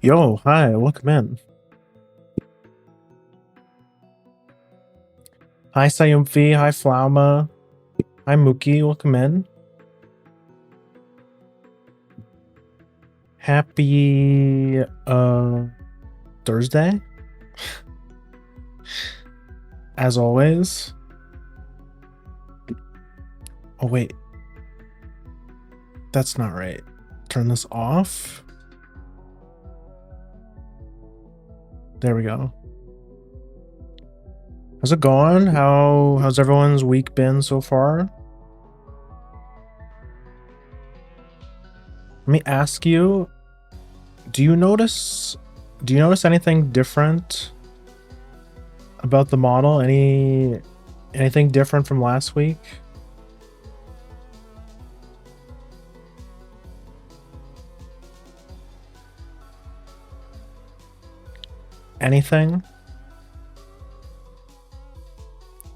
Yo, hi, welcome in. Hi, Sayumfi. Hi, Flauma. Hi, Mookie. Welcome in. Happy Thursday, as always. Oh wait, that's not right. Turn this off. There we go. How's it going? How's everyone's week been so far? Let me ask you, do you notice anything different about the model? Anything different from last week? Anything?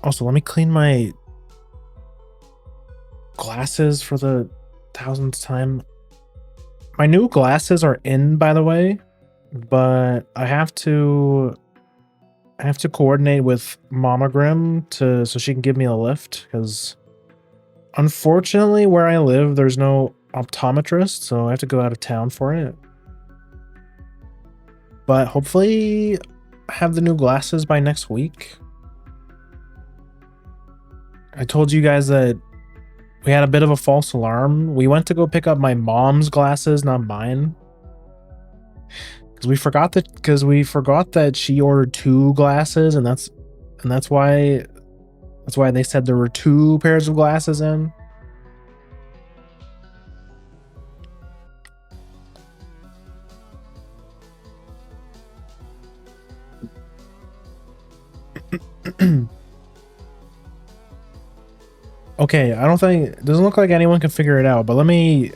Also, let me clean my glasses for the thousandth time. My new glasses are in, by the way, but I have to coordinate with Mama Grim so she can give me a lift, because unfortunately where I live there's no optometrist, so I have to go out of town for it. But hopefully I have the new glasses by next week. I told you guys that we had a bit of a false alarm. We went to go pick up my mom's glasses, not mine. Because we forgot that she ordered 2 glasses, and that's why they said there were 2 pairs of glasses in. Okay, it doesn't look like anyone can figure it out, but let me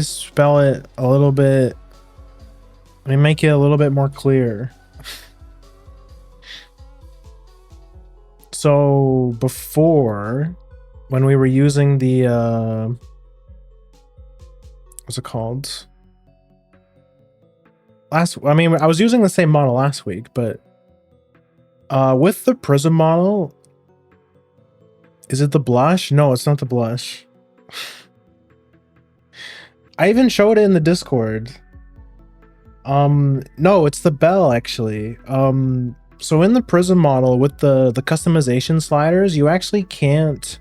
spell it a little bit. Let me make it a little bit more clear. So before, when we were using the what's it called? I was using the same model last week, but with the Prism model, is it the blush? No, it's not the blush. I even showed it in the Discord. No, it's the bell actually. So in the Prism model with the customization sliders, you actually can't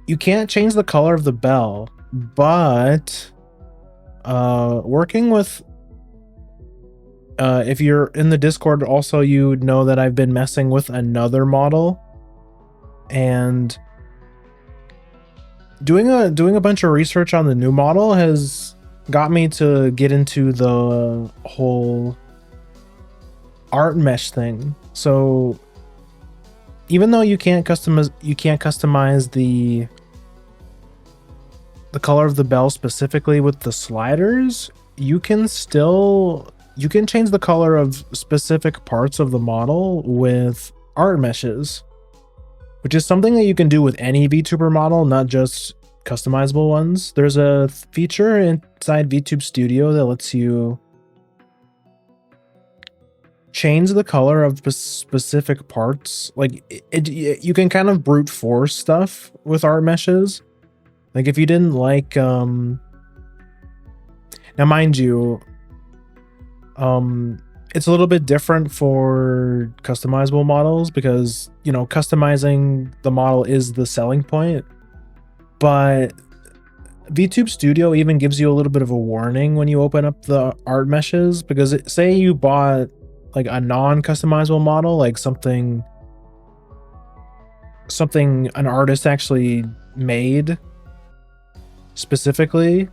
change the color of the bell, but working with if you're in the Discord also, you know that I've been messing with another model and doing a bunch of research on the new model has got me to get into the whole art mesh thing. So even though you can't customize the color of the bell specifically with the sliders, you can change the color of specific parts of the model with art meshes, which is something that you can do with any VTuber model, not just customizable ones. There's a feature inside VTube Studio that lets you change the color of specific parts. Like you can kind of brute force stuff with art meshes. Like if you didn't like now mind you, it's a little bit different for customizable models because, you know, customizing the model is the selling point, but VTube Studio even gives you a little bit of a warning when you open up the art meshes, because say you bought like a non-customizable model, like something an artist actually made specifically,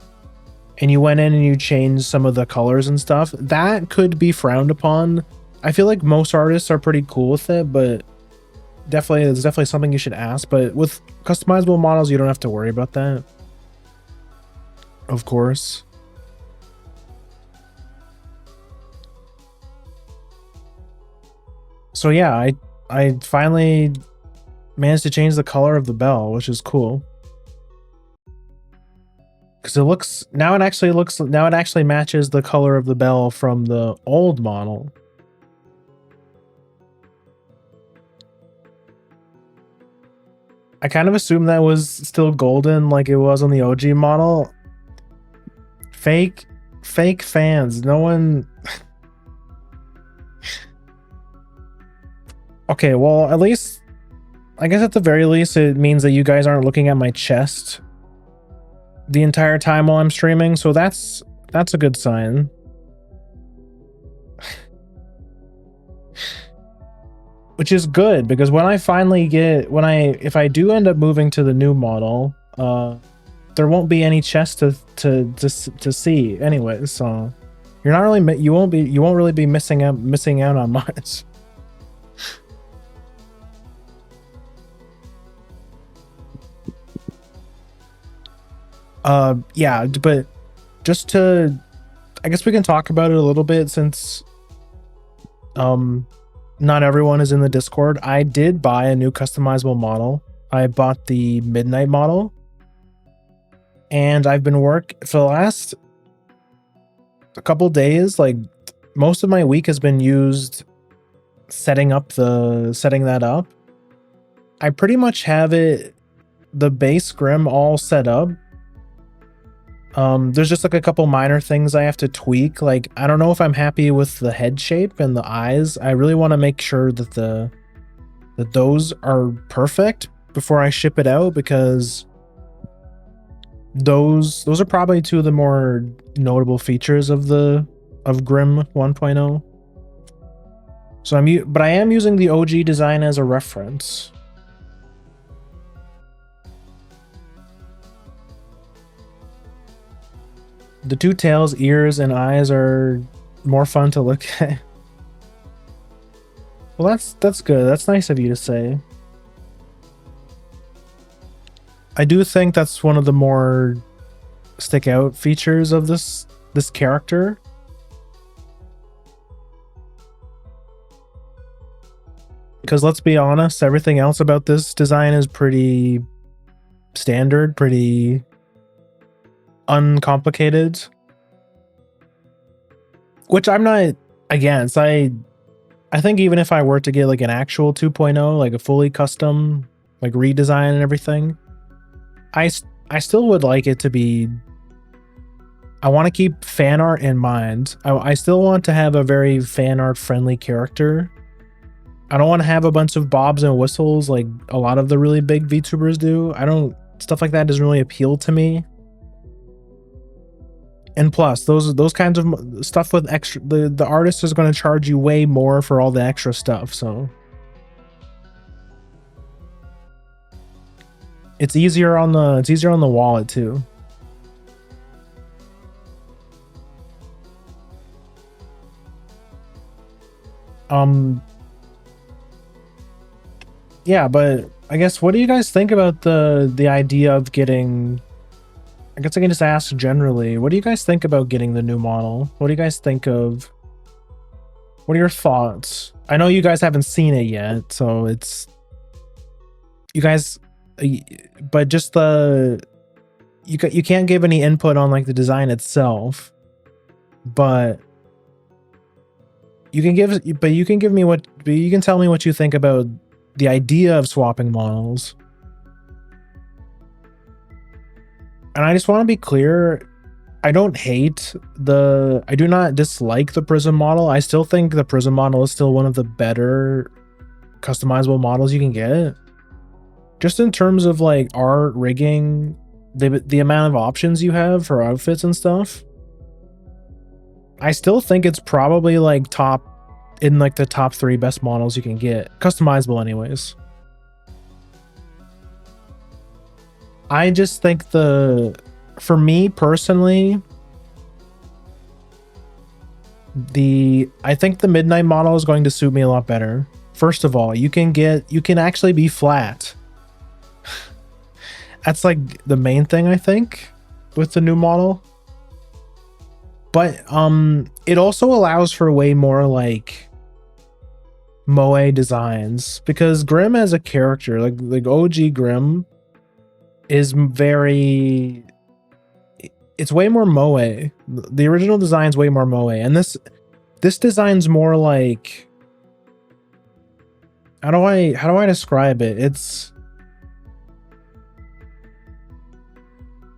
and you went in and you changed some of the colors and stuff, that could be frowned upon. I feel like most artists are pretty cool with it, but it's definitely something you should ask. But with customizable models, you don't have to worry about that, of course. So yeah, I finally managed to change the color of the bell, which is cool. because it looks now it actually matches the color of the bell from the old model. I kind of assumed that was still golden like it was on the OG model. Fake fans. No one. Okay, well, at least I guess at the very least it means that you guys aren't looking at my chest the entire time while I'm streaming, so that's a good sign. Which is good, because when I finally if I do end up moving to the new model, there won't be any chest to see anyway, so you're not really you won't really be missing out on much. Yeah, but just to, I guess we can talk about it a little bit, since not everyone is in the Discord. I did buy a new customizable model. I bought the Midnight model, and I've been for the last couple days, like most of my week has been used setting that up. I pretty much have the base Grim all set up. There's just like a couple minor things I have to tweak. Like, I don't know if I'm happy with the head shape and the eyes. I really want to make sure that those are perfect before I ship it out, because those are probably two of the more notable features of Grim 1.0. So but I am using the OG design as a reference. The two tails, ears, and eyes are more fun to look at. Well, that's good. That's nice of you to say. I do think that's one of the more stick out features of this character. Because let's be honest, everything else about this design is pretty standard, pretty uncomplicated, which I'm not against. I think even if I were to get like an actual 2.0, like a fully custom like redesign and everything, I still would like it to be, I want to keep fan art in mind. I still want to have a very fan art friendly character. I don't want to have a bunch of bobs and whistles like a lot of the really big VTubers do. Stuff like that doesn't really appeal to me. And plus, those kinds of stuff with extra, the artist is going to charge you way more for all the extra stuff, so it's easier on the wallet too. Yeah, but I guess, what do you guys think about the idea of getting, I guess I can just ask generally, what do you guys think about getting the new model? What do you guys think what are your thoughts? I know you guys haven't seen it yet, so it's, you guys, but just you can't give any input on like the design itself, but you can tell me what you think about the idea of swapping models. And I just want to be clear, I do not dislike the Prism model. I still think the Prism model is still one of the better customizable models you can get. Just in terms of like art, rigging, the amount of options you have for outfits and stuff, I still think it's probably like the top 3 best models you can get. Customizable anyways. I just think for me personally, I think the Midnight model is going to suit me a lot better. First of all, you can actually be flat. That's like the main thing I think with the new model. But it also allows for way more like moe designs, because Grim as a character, like OG Grim, is very, it's way more moe. The original design's way more moe, and this design's more like, how do I describe it? It's,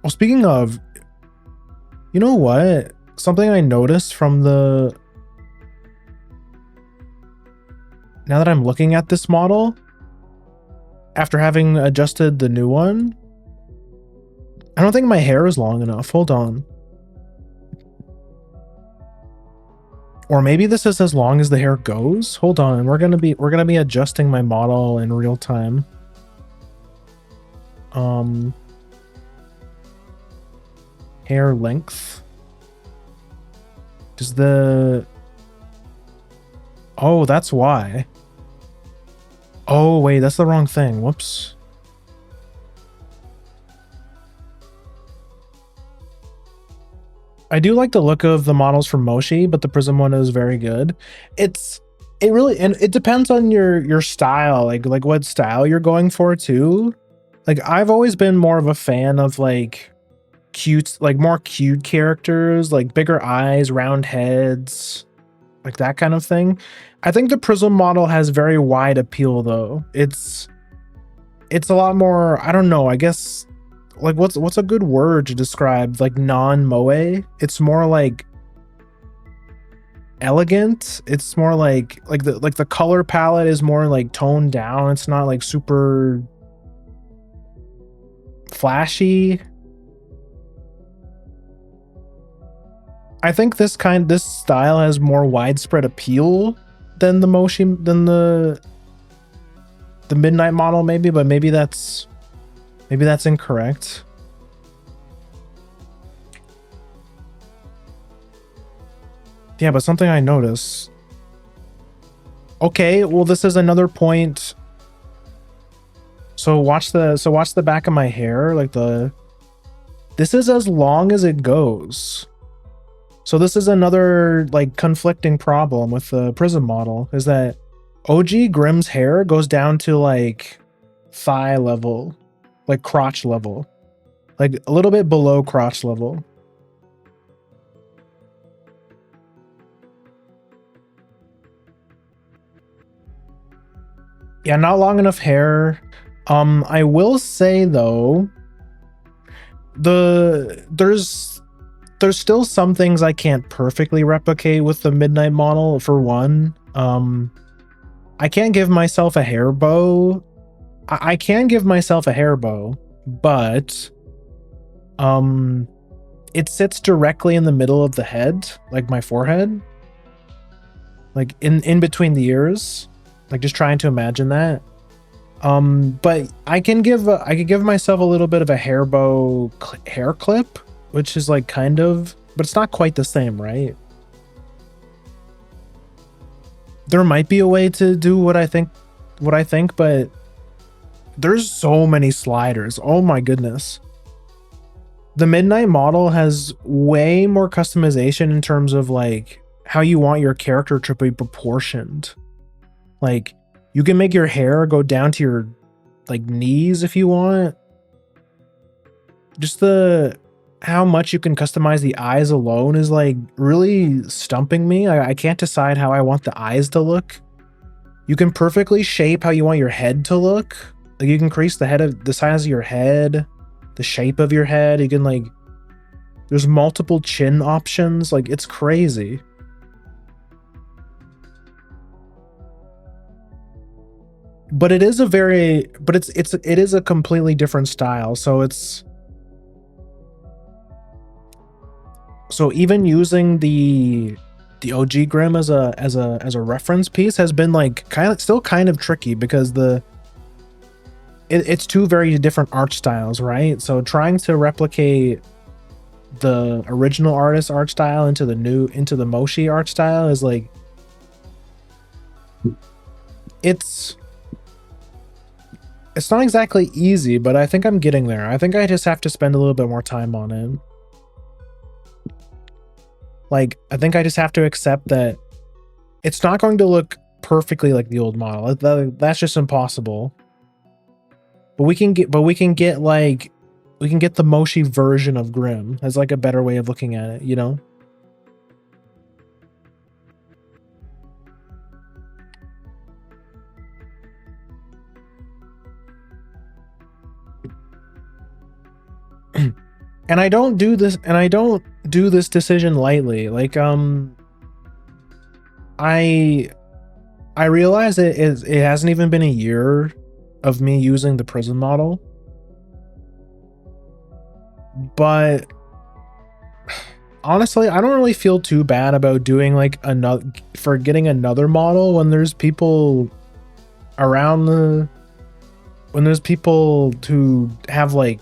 well, speaking of, you know what? Something I noticed from the, now that I'm looking at this model, after having adjusted the new one, I don't think my hair is long enough. Hold on. Or maybe this is as long as the hair goes. Hold on. We're gonna be adjusting my model in real time. Hair length. Does the, oh, that's why. Oh wait, that's the wrong thing. Whoops. I do like the look of the models from Moshi, but the Prism one is very good. It really, and it depends on your style, like what style you're going for too. Like I've always been more of a fan of like cute, like more cute characters, like bigger eyes, round heads, like that kind of thing. I think the Prism model has very wide appeal though. It's a lot more, I don't know, I guess, like what's a good word to describe like non-moe? It's more like elegant. It's more like the color palette is more like toned down. It's not like super flashy. I think this style has more widespread appeal than the Moshi, than the Midnight model maybe, but maybe that's incorrect. Yeah, but something I notice. Okay, well this is another point. So watch the back of my hair, like this is as long as it goes. So this is another like conflicting problem with the Prism model, is that OG Grimm's hair goes down to like thigh level, like crotch level, like a little bit below crotch level. Yeah, not long enough hair. I will say though, there's still some things I can't perfectly replicate with the Midnight model. For one, I can't give myself a hair bow. I can give myself a hair bow, but it sits directly in the middle of the head, like my forehead, like in between the ears, like just trying to imagine that. But I could give myself a little bit of a hair bow hair clip, which is like kind of, but it's not quite the same, right? There might be a way to do what I think, but there's so many sliders. Oh my goodness. The Midnight model has way more customization in terms of like how you want your character to be proportioned. Like you can make your hair go down to your like knees if you want. Just how much you can customize the eyes alone is like really stumping me. I can't decide how I want the eyes to look. You can perfectly shape how you want your head to look. Like you can increase the size of your head, the shape of your head. You can like, there's multiple chin options. Like it's crazy. But it is it is a completely different style. So even using the OG Grimm as a reference piece has been like still kind of tricky, because it's two very different art styles, right? So trying to replicate the original artist's art style into the Moshi art style is like, it's not exactly easy, but I think I'm getting there. I think I just have to spend a little bit more time on it. Like, I think I just have to accept that it's not going to look perfectly like the old model. That's just impossible. But we can get get the Moshi version of Grim as like a better way of looking at it, you know? And I don't do this decision lightly. Like I realize it hasn't even been a year of me using the Prism model. But honestly, I don't really feel too bad about doing like getting another model when there's people around when there's people who have like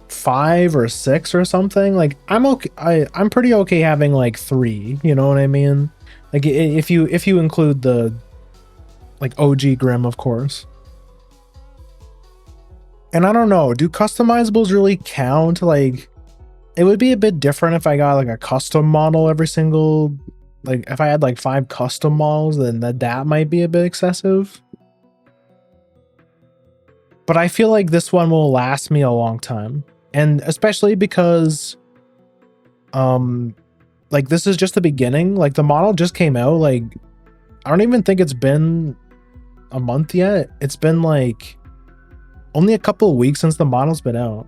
5 or 6 or something. Like I'm okay. I'm pretty okay having like 3, you know what I mean? Like if you include the like OG Grim, of course. And I don't know, do customizables really count? Like it would be a bit different if I got like a custom model every single, like if I had like 5 custom models, then that might be a bit excessive. But I feel like this one will last me a long time. And especially because like this is just the beginning. Like the model just came out. Like I don't even think it's been a month yet. It's been like only a couple of weeks since the model's been out.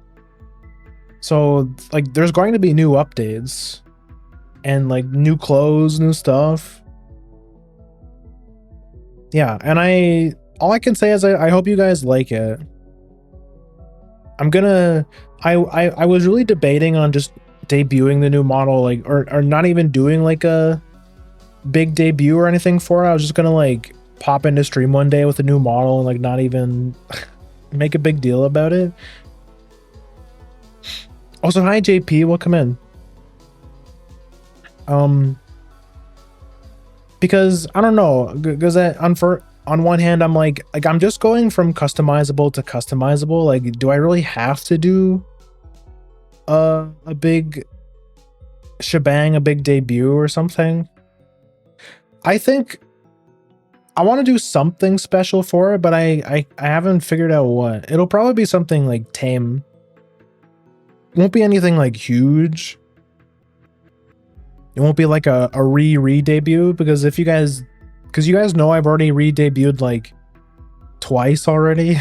So like there's going to be new updates and like new clothes, new stuff. Yeah, and all I can say is I hope you guys like it. I was really debating on just debuting the new model, like or not even doing like a big debut or anything for it. I was just gonna like pop into stream one day with a new model and like not even make a big deal about it. Also, hi JP, welcome in. Because I don't know, because on one hand I'm like I'm just going from customizable to customizable. Like, do I really have to do a big shebang, a big debut or something? I think I want to do something special for it, but I haven't figured out what. It'll probably be something like tame. It won't be anything like huge. It won't be like a re-debut, because you guys know I've already re-debuted like twice already.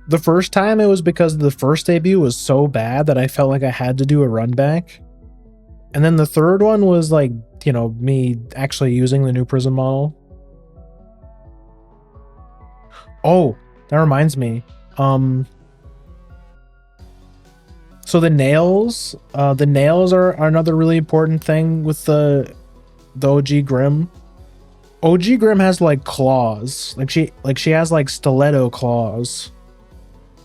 The first time it was because the first debut was so bad that I felt like I had to do a run back. And then the third one was like, you know, me actually using the new Prism model. Oh, that reminds me. So the nails are another really important thing with the OG Grim. OG Grim has like claws. Like she has like stiletto claws,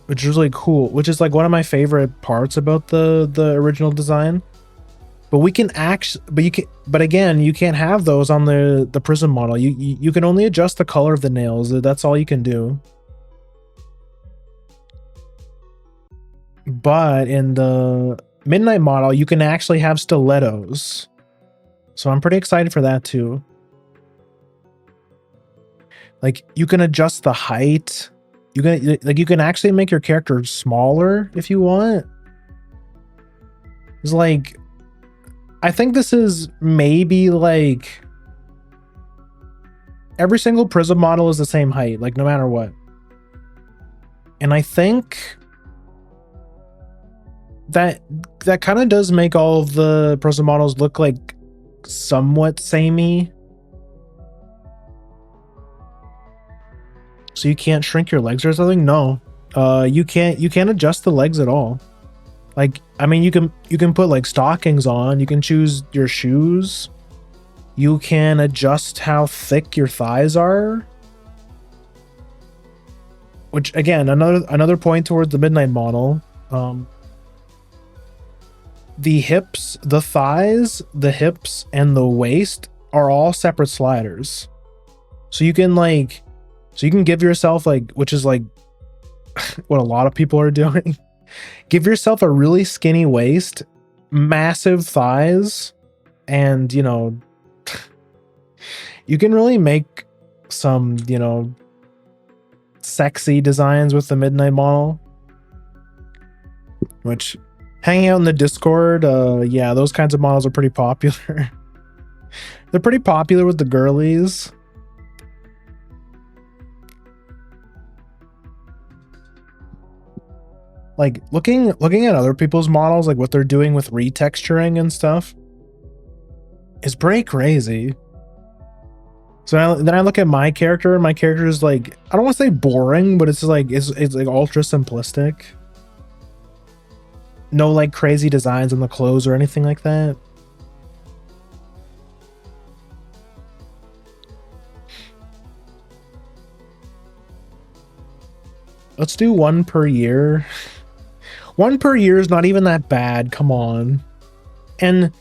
which is really cool, which is like one of my favorite parts about the original design. But again, you can't have those on the Prism model. You can only adjust the color of the nails. That's all you can do. But in the Midnight model, you can actually have stilettos. So I'm pretty excited for that too. Like you can adjust the height. You can actually make your character smaller if you want. It's like, I think this is maybe like every single Prism model is the same height, like no matter what. And I think that kind of does make all of the Prism models look like somewhat samey. So you can't shrink your legs or something? No. You can't adjust the legs at all. Like, I mean, you can put like stockings on, you can choose your shoes, you can adjust how thick your thighs are. Which again, another point towards the Midnight model. The hips, the thighs, the hips, and the waist are all separate sliders. So you can give yourself like, which is like what a lot of people are doing. Give yourself a really skinny waist, massive thighs, and you know, you can really make some, you know, sexy designs with the Midnight model. Which, hanging out in the Discord, yeah, those kinds of models are pretty popular. They're pretty popular with the girlies. Like looking at other people's models, like what they're doing with retexturing and stuff, is pretty crazy. So then I look at my character, and my character is like, I don't want to say boring, but it's like it's like ultra simplistic. No like crazy designs on the clothes or anything like that. Let's do one per year. One per year is not even that bad. Come on. And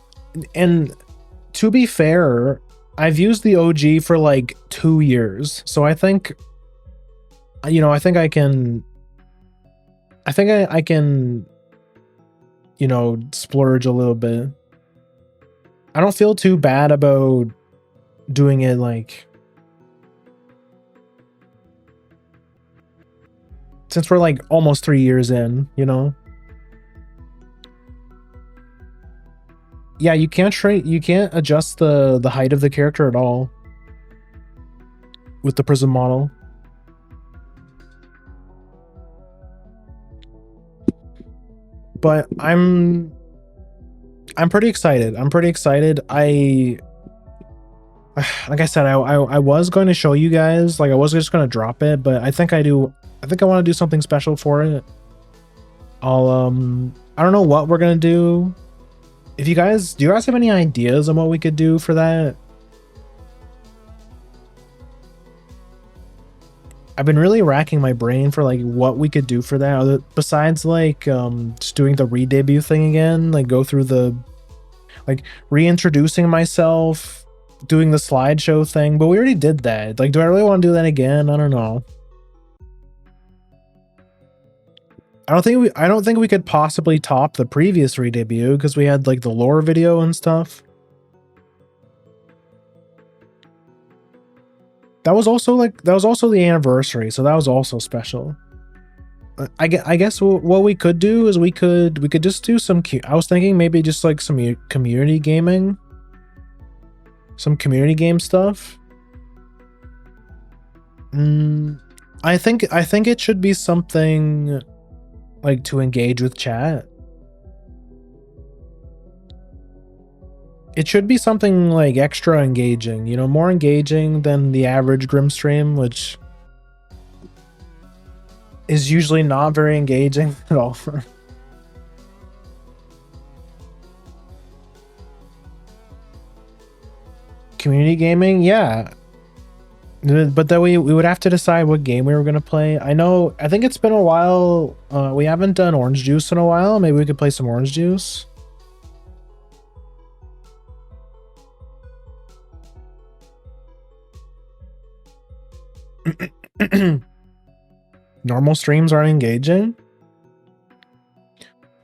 to be fair, I've used the OG for like 2 years. So I think, you know, I think I can, you know, splurge a little bit. I don't feel too bad about doing it like, since we're like almost 3 years in, you know? Yeah, you can't adjust the height of the character at all with the Prism model. But I'm pretty excited. Like I said, I was going to show you guys, like I was just going to drop it, but I think I want to do something special for it. I don't know what we're going to do. Do you guys have any ideas on what we could do for that? I've been really racking my brain for like what we could do for that, besides like just doing the re-debut thing again, like go through the like reintroducing myself, doing the slideshow thing, but we already did that. Like, do I really want to do that again? I don't know. I don't think we could possibly top the previous re-debut because we had like the lore video and stuff. That was also the anniversary, so that was also special. I guess what we could do is we could just do some. I was thinking maybe just like some community gaming, some community game stuff. I think it should be something like to engage with chat. It should be something like extra engaging, you know, more engaging than the average Grim stream, which is usually not very engaging at all. Community gaming, yeah. But then we would have to decide what game we were going to play. I think it's been a while. We haven't done Orange Juice in a while. Maybe we could play some Orange Juice. Normal streams aren't engaging.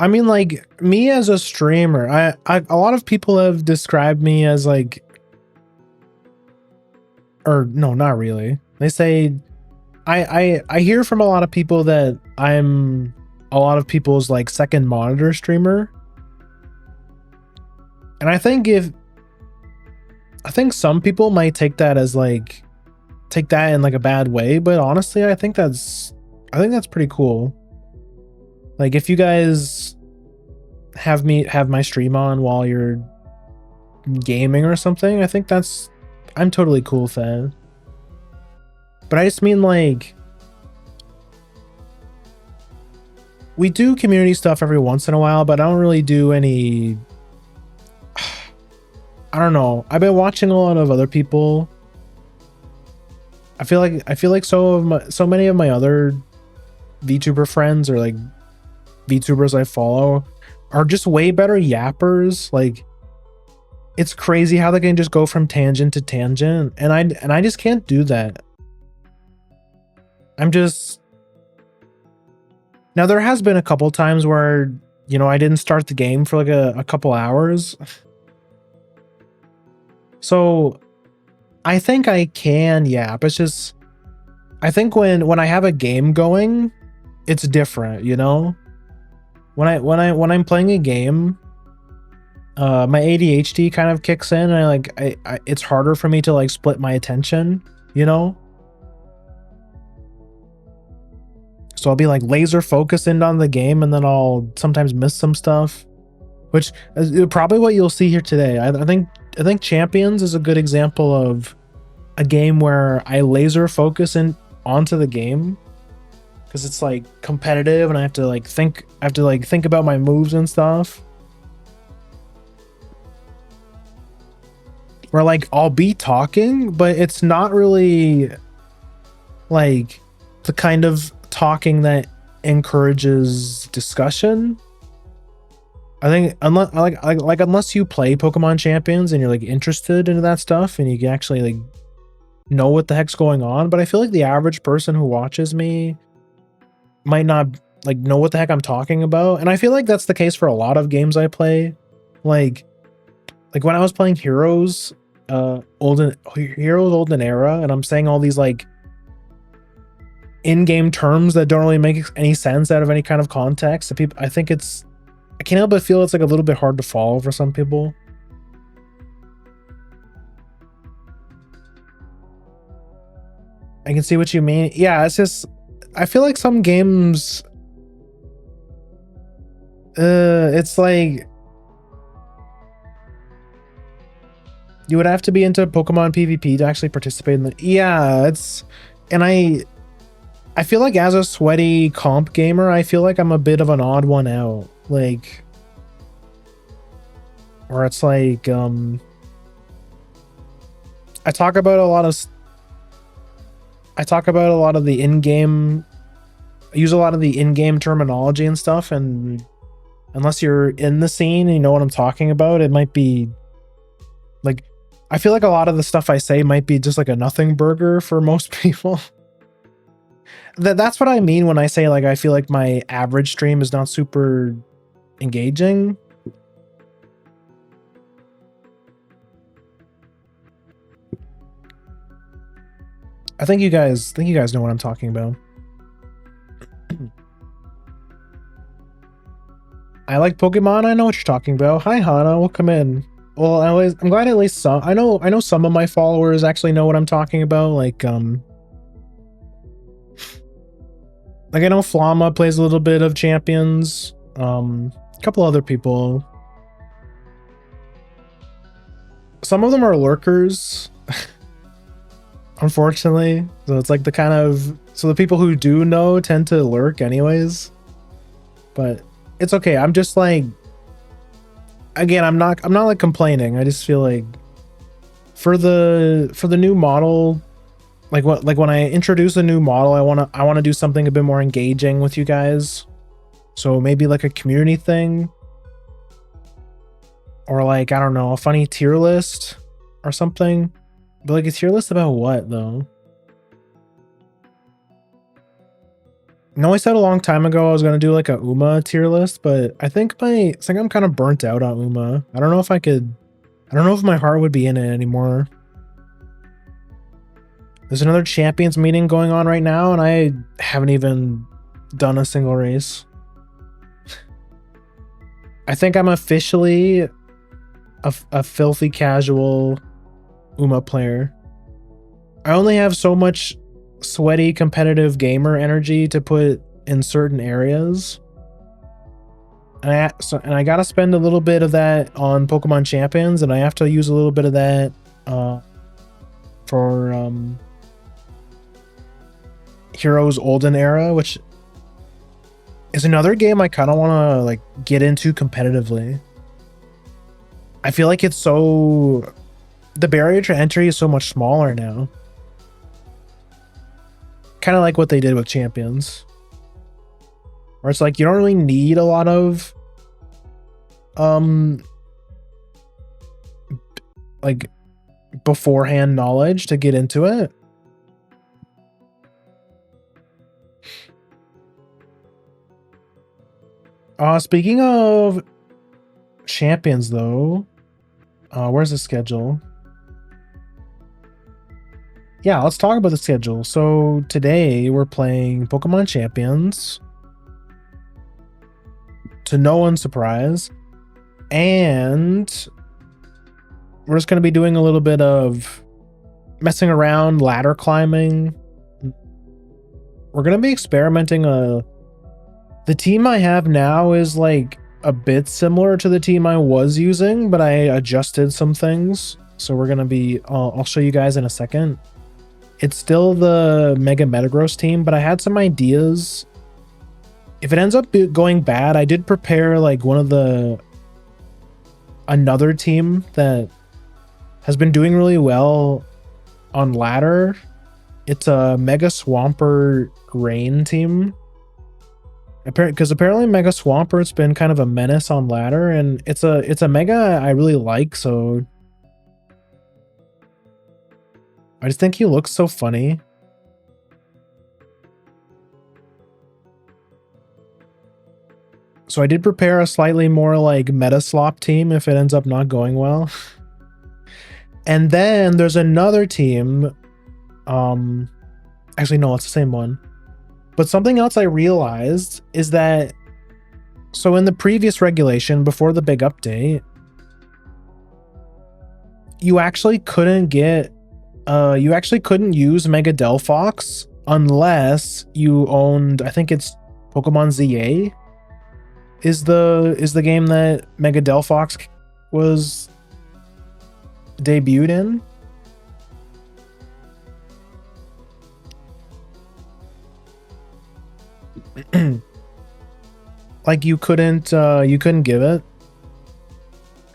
I mean, like, me as a streamer, a lot of people have described me as like, or no, not really. They say, I hear from a lot of people that I'm a lot of people's like second monitor streamer. And I think some people might take that as like, take that in like a bad way, but honestly, I think that's pretty cool. Like if you guys have my stream on while you're gaming or something, I think I'm totally cool with that. But I just mean like, we do community stuff every once in a while, but I don't really do any. I don't know. I've been watching a lot of other people. I feel like so many of my other VTuber friends or like VTubers I follow are just way better yappers. Like, it's crazy how they can just go from tangent to tangent, and I just can't do that. Now there has been a couple times where, you know, I didn't start the game for like a couple hours. So I think I can yap. It's just I think when I have a game going, it's different, you know? When I'm playing a game, my ADHD kind of kicks in, and I it's harder for me to like split my attention, you know? So I'll be like laser focused in on the game, and then I'll sometimes miss some stuff, which is probably what you'll see here today. I think Champions is a good example of a game where I laser focus in onto the game, because it's like competitive and I have to like think about my moves and stuff. Where like I'll be talking, but it's not really like the kind of talking that encourages discussion. I think unless you play Pokemon Champions and you're like interested into that stuff and you can actually like know what the heck's going on, but I feel like the average person who watches me might not like know what the heck I'm talking about. And I feel like that's the case for a lot of games I play. Like when I was playing Heroes Olden Era, and I'm saying all these like in-game terms that don't really make any sense out of any kind of context. People, I can't help but feel it's like a little bit hard to follow for some people. I can see what you mean. Yeah, it's just I feel like some games it's like you would have to be into Pokemon PvP to actually participate in the and I feel like as a sweaty comp gamer, I feel like I'm a bit of an odd one out. Like, or it's like I talk about a lot of the in-game, I use a lot of the in-game terminology and stuff, and unless you're in the scene and you know what I'm talking about, it might be like, I feel like a lot of the stuff I say might be just like a nothing burger for most people. That's what I mean when I say like I feel like my average stream is not super engaging. I think you guys know what I'm talking about. I like Pokemon. I know what you're talking about. Hi Hana, welcome in. Well, I'm glad at least some. I know some of my followers actually know what I'm talking about. Like I know Flama plays a little bit of Champions. A couple other people. Some of them are lurkers, unfortunately. So it's like so the people who do know tend to lurk anyways. But it's okay. I'm just like, again, I'm not like complaining. I just feel like for the new model, like when I introduce a new model, I want to do something a bit more engaging with you guys. So maybe like a community thing, or like, I don't know, a funny tier list or something. But like a tier list about what though? No, I said a long time ago I was gonna do like a Uma tier list, but I think I'm kind of burnt out on Uma. I don't know if my heart would be in it anymore. There's another champions meeting going on right now, and I haven't even done a single race. I think I'm officially a filthy casual Uma player. I only have so much sweaty competitive gamer energy to put in certain areas, and I gotta spend a little bit of that on Pokemon Champions, and I have to use a little bit of that for Heroes Olden Era, which is another game I kind of want to like get into competitively. I feel like the barrier to entry is so much smaller now. Kind of like what they did with Champions, where it's like you don't really need a lot of like beforehand knowledge to get into it. Speaking of Champions though, where's the schedule? Yeah, let's talk about the schedule. So today we're playing Pokemon Champions, to no one's surprise, and we're just going to be doing a little bit of messing around, ladder climbing. We're going to be experimenting. The team I have now is like a bit similar to the team I was using, but I adjusted some things. So we're going to be, I'll show you guys in a second. It's still the Mega Metagross team, but I had some ideas. If it ends up going bad, I did prepare like another team that has been doing really well on ladder. It's a Mega Swampert Rain team. Because apparently Mega Swampert's been kind of a menace on ladder, and it's a Mega I really like, so I just think he looks so funny. So I did prepare a slightly more like meta slop team if it ends up not going well. And then there's another team. Actually, no, it's the same one. But something else I realized is that, so in the previous regulation before the big update, you actually couldn't use Mega Delphox unless you owned, I think it's Pokemon ZA is the game that Mega Delphox was debuted in. Like you couldn't give it.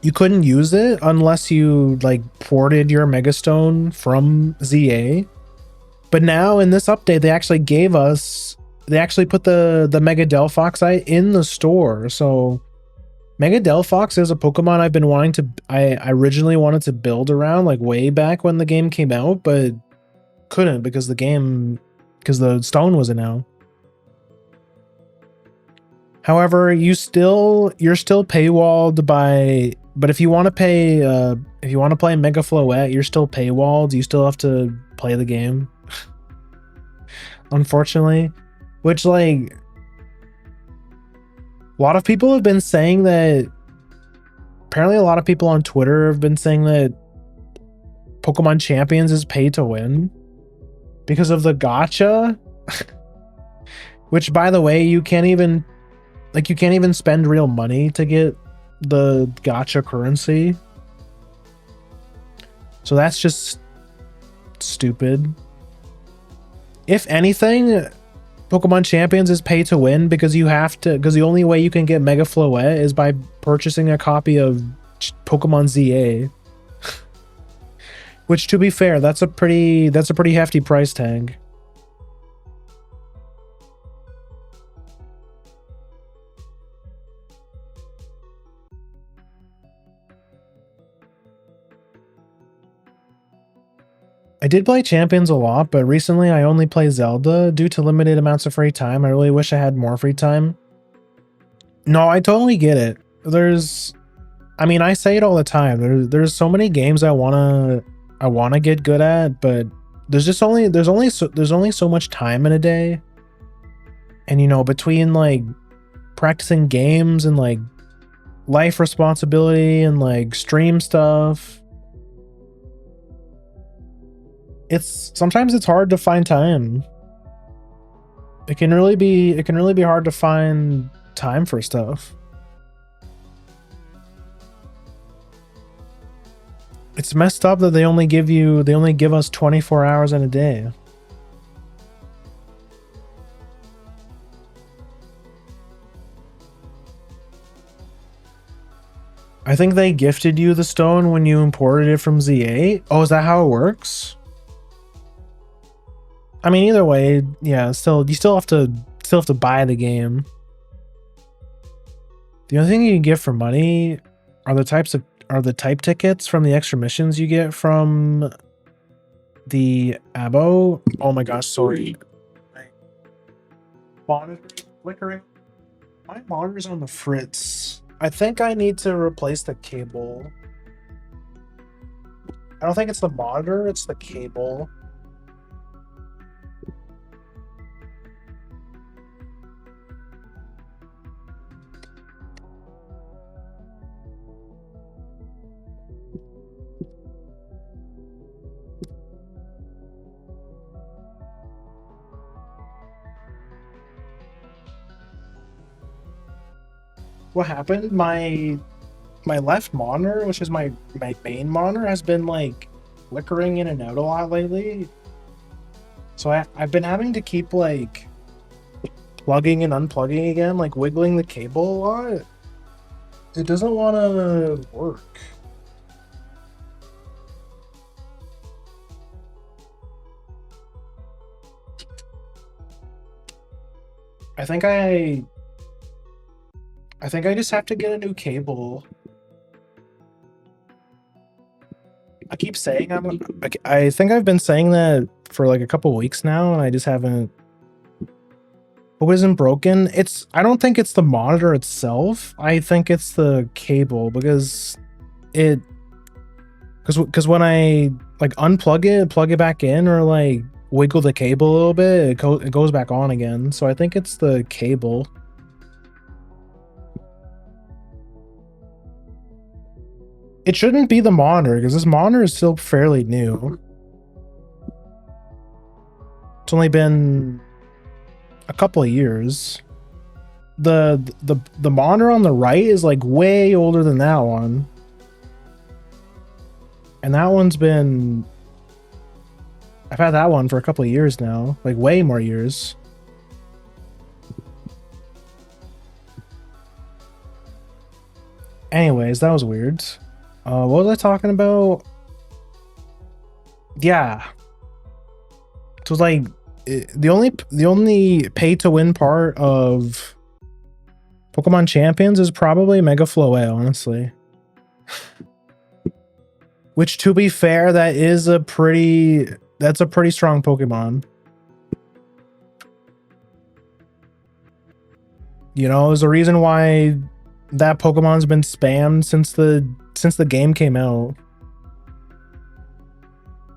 You couldn't use it unless you like ported your Megastone from ZA. But now in this update, they actually put the Mega Delphox in the store. So Mega Delphox is a Pokemon I've been wanting to, I originally wanted to build around like way back when the game came out, but couldn't because the stone wasn't out. However, you're still paywalled by, but if you want to play Mega Floette, you're still paywalled. You still have to play the game. Unfortunately, which like a lot of people have been saying that, apparently a lot of people on Twitter have been saying that Pokemon Champions is pay to win because of the gacha. Which, by the way, you can't even spend real money to get the gacha currency. So that's just stupid. If anything, Pokemon Champions is pay to win because the only way you can get Mega Floette is by purchasing a copy of Pokemon ZA. Which, to be fair, that's a pretty hefty price tag. I did play Champions a lot, but recently I only play Zelda due to limited amounts of free time. I really wish I had more free time. No, I totally get it. I say it all the time. There's so many games I wanna get good at, but there's only so much time in a day. And between like practicing games and like life responsibility and like stream stuff, sometimes it's hard to find time. It can really be hard to find time for stuff. It's messed up that they only give us 24 hours in a day. I think they gifted you the stone when you imported it from ZA. Oh, is that how it works? I mean, either way, yeah, you still have to buy the game. The only thing you can get for money are the type tickets from the extra missions you get from the Abo. Oh my gosh, sorry. My monitor flickering. My monitor's on the fritz. I think I need to replace the cable. I don't think it's the monitor, it's the cable. What happened? My left monitor, which is my main monitor, has been like flickering in and out a lot lately. So I've been having to keep like plugging and unplugging again, like wiggling the cable a lot. It doesn't want to work. I think I just have to get a new cable. I keep saying I think I've been saying that for like a couple weeks now, and I just haven't. What isn't broken? I don't think it's the monitor itself. I think it's the cable because because when I like unplug it, plug it back in, or like wiggle the cable a little bit, it goes back on again. So I think it's the cable. It shouldn't be the monitor because this monitor is still fairly new. It's only been a couple of years. The monitor on the right is like way older than that one. And that one's been I've had that one for a couple of years now, like way more years. Anyways, that was weird. What was I talking about? Yeah. So it's like the only pay to win part of Pokemon Champions is probably Mega Floette, honestly. Which, to be fair, that's a pretty strong Pokemon. You know, there's a reason why that Pokemon's been spammed since the game came out.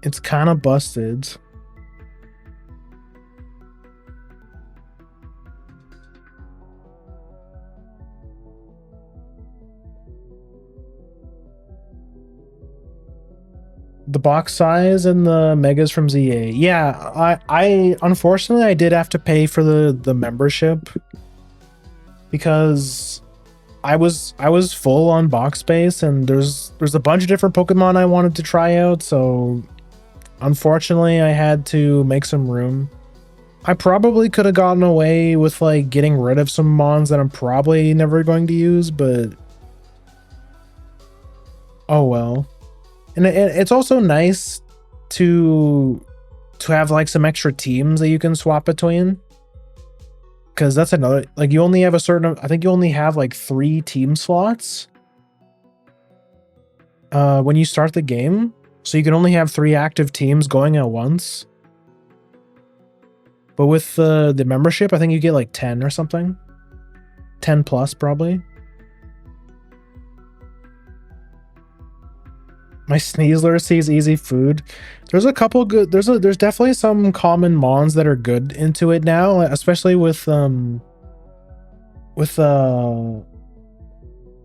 It's kind of busted. The box size and the megas from ZA. Yeah, I unfortunately I did have to pay for the membership because I was full on box space, and there's a bunch of different Pokemon I wanted to try out, so unfortunately I had to make some room. I probably could have gotten away with like getting rid of some mons that I'm probably never going to use, but oh well. And it's also nice to have like some extra teams that you can swap between, because that's another, like, you only have a certain, I think you only have like 3 team slots when you start the game, so you can only have 3 active teams going at once. But with the membership, I think you get like 10 or something, 10 plus probably. My Sneasler sees easy food. There's a couple good. There's definitely some common mons that are good into it now, especially with now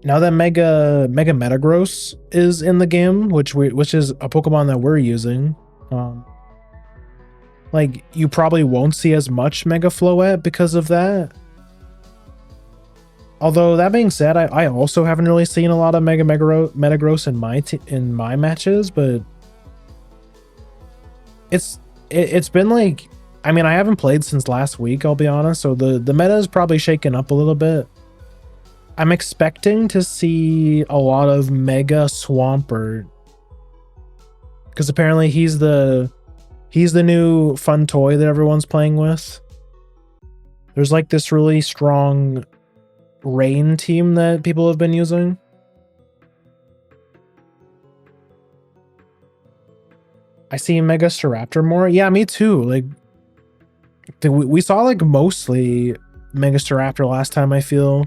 that Mega Metagross is in the game, which is a Pokemon that we're using. Like, you probably won't see as much Mega Floette because of that. Although, that being said, I also haven't really seen a lot of Metagross in my matches, but it's been like, I mean, I haven't played since last week, I'll be honest, so the meta is probably shaken up a little bit. I'm expecting to see a lot of Mega Swampert, because apparently he's the new fun toy that everyone's playing with. There's like this really strong rain team that people have been using. I see Mega Staraptor more. Yeah, me too. Like, we saw like mostly Mega Staraptor last time, I feel.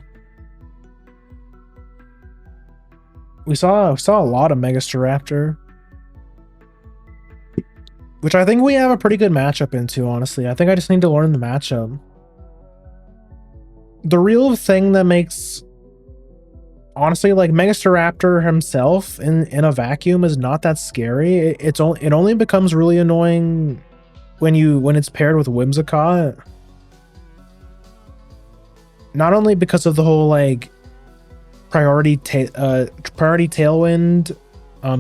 We saw a lot of Mega Staraptor, which I think we have a pretty good matchup into, honestly. I think I just need to learn the matchup. The real thing that makes, honestly, like, Mega Staraptor himself in a vacuum is not that scary. It only becomes really annoying when it's paired with Whimsicott. Not only because of the whole like priority tailwind.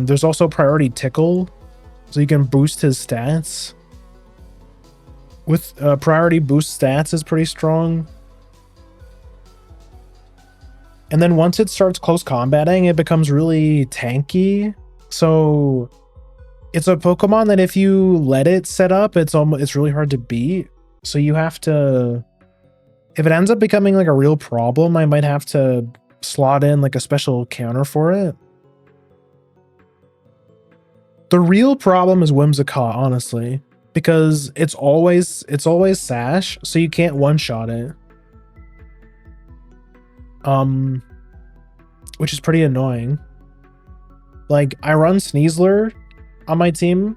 There's also priority tickle, so you can boost his stats. With priority boost stats is pretty strong. And then once it starts close combating, it becomes really tanky. So it's a Pokemon that if you let it set up, it's really hard to beat. So you have to, if it ends up becoming like a real problem, I might have to slot in like a special counter for it. The real problem is Whimsicott, honestly, because it's always Sash, so you can't one-shot it. Which is pretty annoying. Like, I run Sneasler on my team.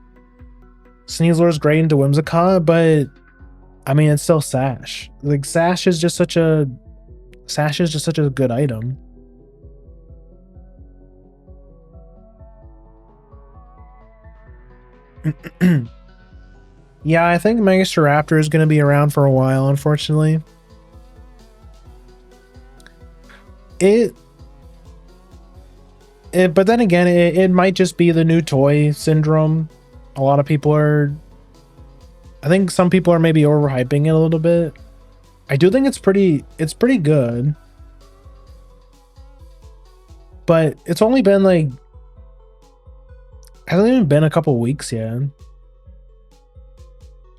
Sneasler is great into Whimsicott, but I mean, it's still Sash. Like, Sash is just such a good item. Yeah, I think Megastaraptor is going to be around for a while, unfortunately. But then again, it might just be the new toy syndrome. A lot of people are, I think some people are maybe overhyping it a little bit. I do think it's pretty good. But it's only been like, hasn't even been a couple weeks yet.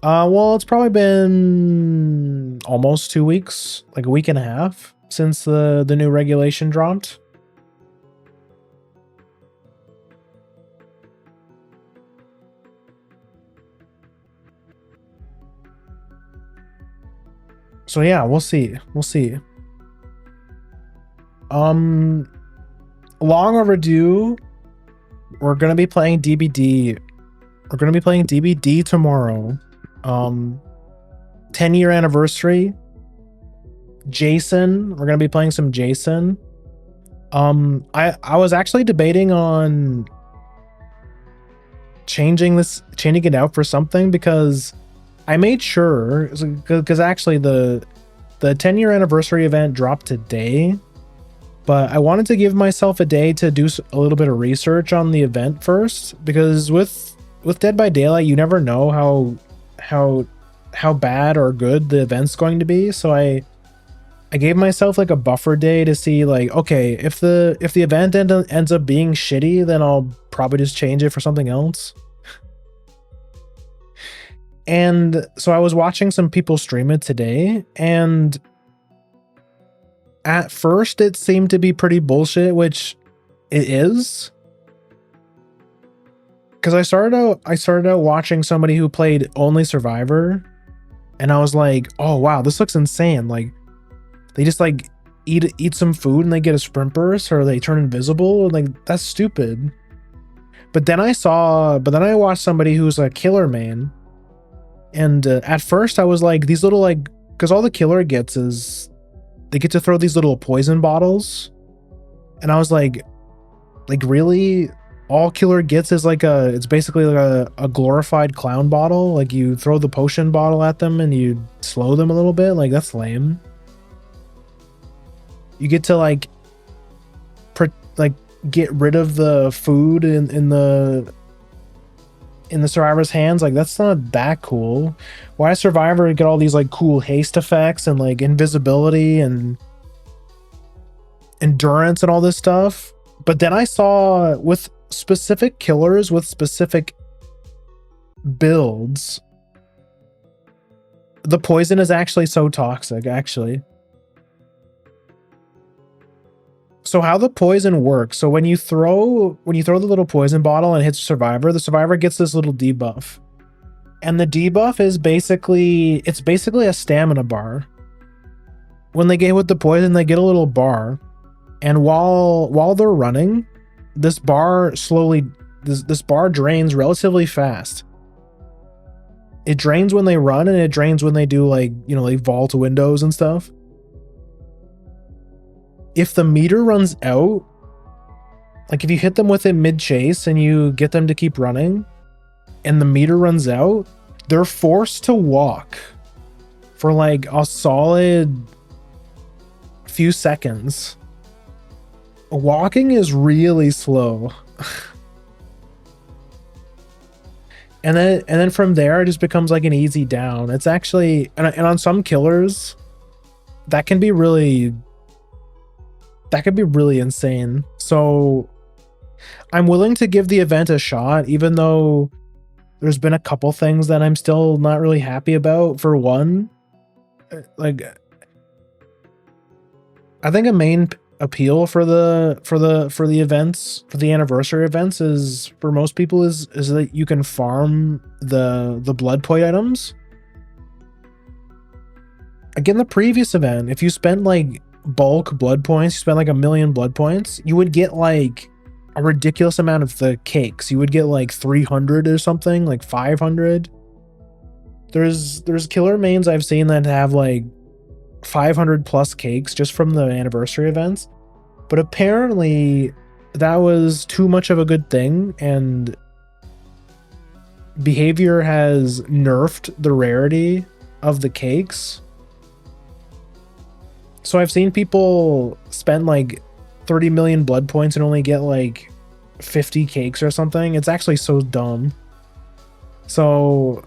Well, it's probably been almost 2 weeks, like a week and a half since the new regulation dropped. So yeah, we'll see. Long overdue. We're gonna be playing DBD. We're gonna be playing DBD tomorrow. 10-year anniversary. Jason. We're gonna be playing some Jason. I was actually debating on changing it out for something, because I made sure, because actually the 10-year anniversary event dropped today, but I wanted to give myself a day to do a little bit of research on the event first, because with Dead by Daylight, you never know how bad or good the event's going to be. So I gave myself like a buffer day to see, like, okay, if the event ends up being shitty, then I'll probably just change it for something else. And so I was watching some people stream it today, and at first it seemed to be pretty bullshit, which it is. Because I started out watching somebody who played only Survivor, and I was like, oh wow, this looks insane. Like, they just like eat some food and they get a sprint burst, or they turn invisible. Like, that's stupid. But then I watched somebody who's a killer main. And at first I was like, these little, like, because all the killer gets is they get to throw these little poison bottles. And I was like really? All killer gets is like it's basically like a glorified clown bottle. Like, you throw the potion bottle at them and you slow them a little bit. Like, that's lame. You get to like get rid of the food in the survivor's hands. Like, that's not that cool. Why does Survivor get all these like cool haste effects and like invisibility and endurance and all this stuff? But then I saw with specific killers with specific builds, the poison is actually so toxic, actually. So how the poison works, so when you throw the little poison bottle and hits the survivor gets this little debuff. And the debuff is basically a stamina bar. When they get hit with the poison, they get a little bar. And while they're running, this bar drains relatively fast. It drains when they run, and it drains when they do, like, you know, like vault windows and stuff. If the meter runs out, like if you hit them with it mid-chase and you get them to keep running, and the meter runs out, they're forced to walk for like a solid few seconds. walking is really slow. And then from there it just becomes like an easy down. It's actually, and on some killers that can be really insane. So I'm willing to give the event a shot, even though there's been a couple things that I'm still not really happy about. For one, like, I think a main appeal for the events, for the anniversary events, is for most people is that you can farm the blood point items. Again, the previous event, if you spent like bulk blood points, you spent like 1 million blood points, you would get like a ridiculous amount of the cakes. You would get like 300 or something, like 500. There's killer mains I've seen that have like 500 plus cakes just from the anniversary events, but apparently that was too much of a good thing, and behavior has nerfed the rarity of the cakes. So I've seen people spend like 30 million blood points and only get like 50 cakes or something. It's actually so dumb. So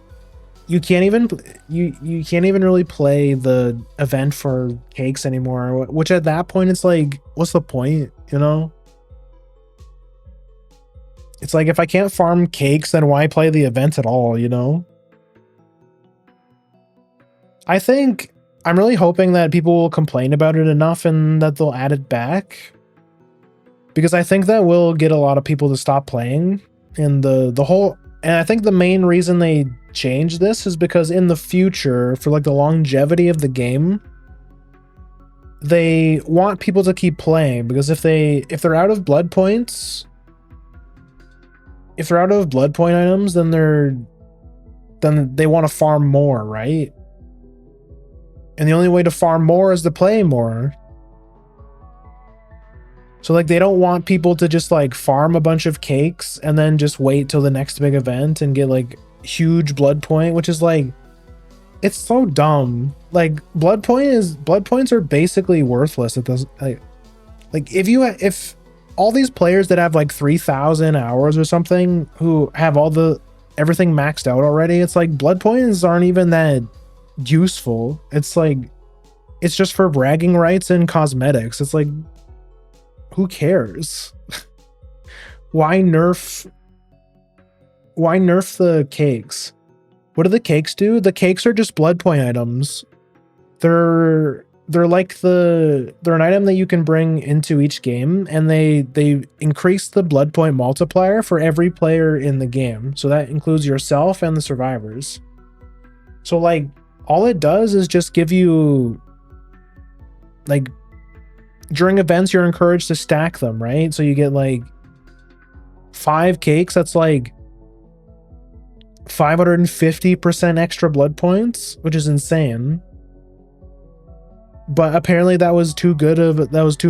you can't even really play the event for cakes anymore, which at that point it's like, what's the point, you know? It's like, if I can't farm cakes, then why play the event at all, you know? I think I'm really hoping that people will complain about it enough and that they'll add it back, because I think that will get a lot of people to stop playing. And and I think the main reason they changed this is because in the future, for like the longevity of the game, they want people to keep playing, because if they're out of blood points, if they're out of blood point items, then they want to farm more, right? And the only way to farm more is to play more. So like, they don't want people to just like farm a bunch of cakes and then just wait till the next big event and get like huge blood point, which is like, it's so dumb. Like, blood points are basically worthless at this. Like if all these players that have like 3,000 hours or something, who have everything maxed out already, it's like blood points aren't even that useful. It's like, it's just for bragging rights and cosmetics. It's like, who cares? Why nerf the cakes? What do the cakes do? The cakes are just blood point items. They're an item that you can bring into each game, and they increase the blood point multiplier for every player in the game. So that includes yourself and the survivors. So like, all it does is just give you, like, during events you're encouraged to stack them, right? So you get like 5 cakes, that's like 550% extra blood points, which is insane. But apparently that was too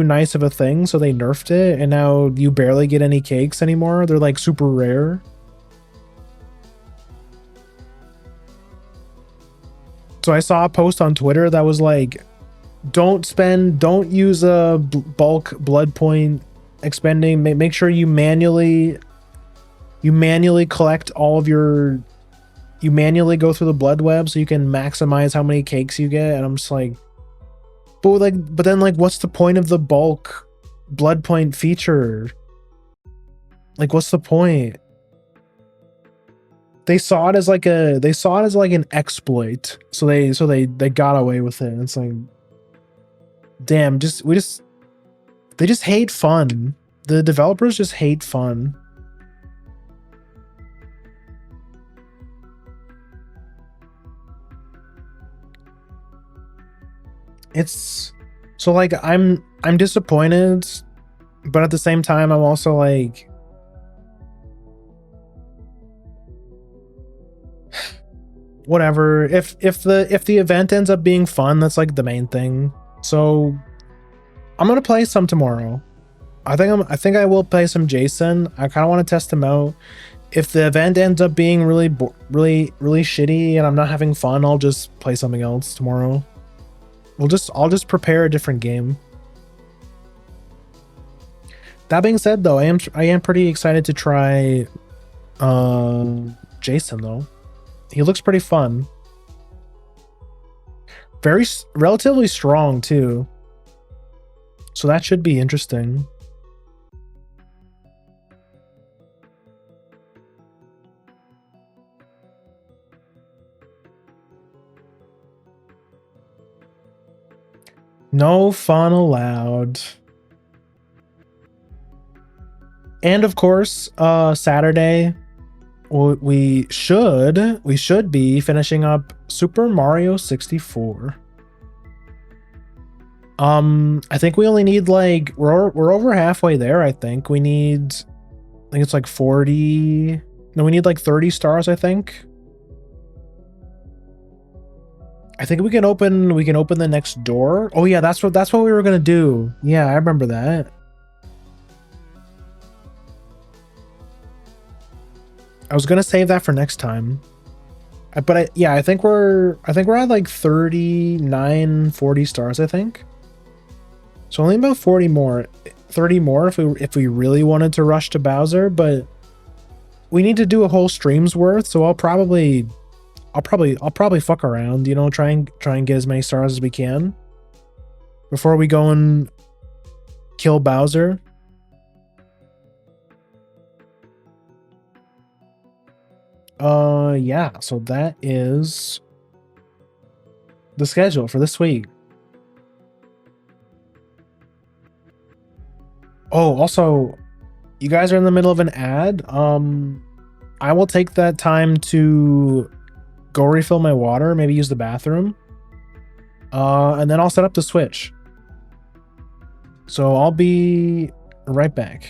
nice of a thing, so they nerfed it, and now you barely get any cakes anymore. They're like super rare. So I saw a post on Twitter that was like, don't use a bulk blood point expending. Make sure you manually collect all of your, you manually go through the blood web so you can maximize how many cakes you get. And I'm just like, but then like, what's the point of the bulk blood point feature? Like, what's the point? They saw it as like an exploit, so they got away with it. And it's like, damn, they just hate fun. The developers just hate fun. It's so like, I'm disappointed, but at the same time I'm also like, whatever. If the event ends up being fun, that's like the main thing. So I'm gonna play some tomorrow. I think I will play some Jason. I kind of want to test him out. If the event ends up being really shitty and I'm not having fun, I'll just play something else tomorrow. I'll just prepare a different game. That being said, though, I am pretty excited to try Jason though. He looks pretty fun. Relatively strong too. So that should be interesting. No fun allowed. And of course, Saturday we should be finishing up Super Mario 64. I think we only need like we're over halfway there. I think it's like 40. No, we need like 30 stars, I think. I think we can open the next door. Oh yeah, that's what we were gonna do. Yeah, I remember that. I was gonna save that for next time. But I think we're at like 39, 40 stars, I think. So only about 40 more. 30 more if we really wanted to rush to Bowser, but we need to do a whole stream's worth, so I'll probably fuck around, you know, try and get as many stars as we can before we go and kill Bowser. Yeah, so that is the schedule for this week. Oh, also, you guys are in the middle of an ad. I will take that time to go refill my water, maybe use the bathroom. And then I'll set up the Switch. So I'll be right back.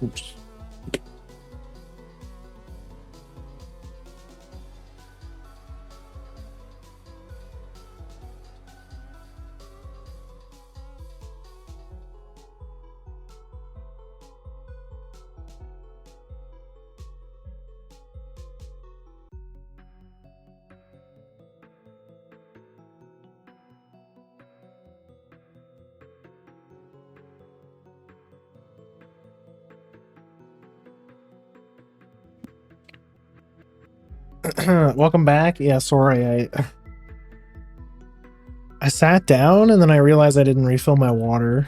Oops. Welcome back. Yeah, sorry. I sat down and then I realized I didn't refill my water.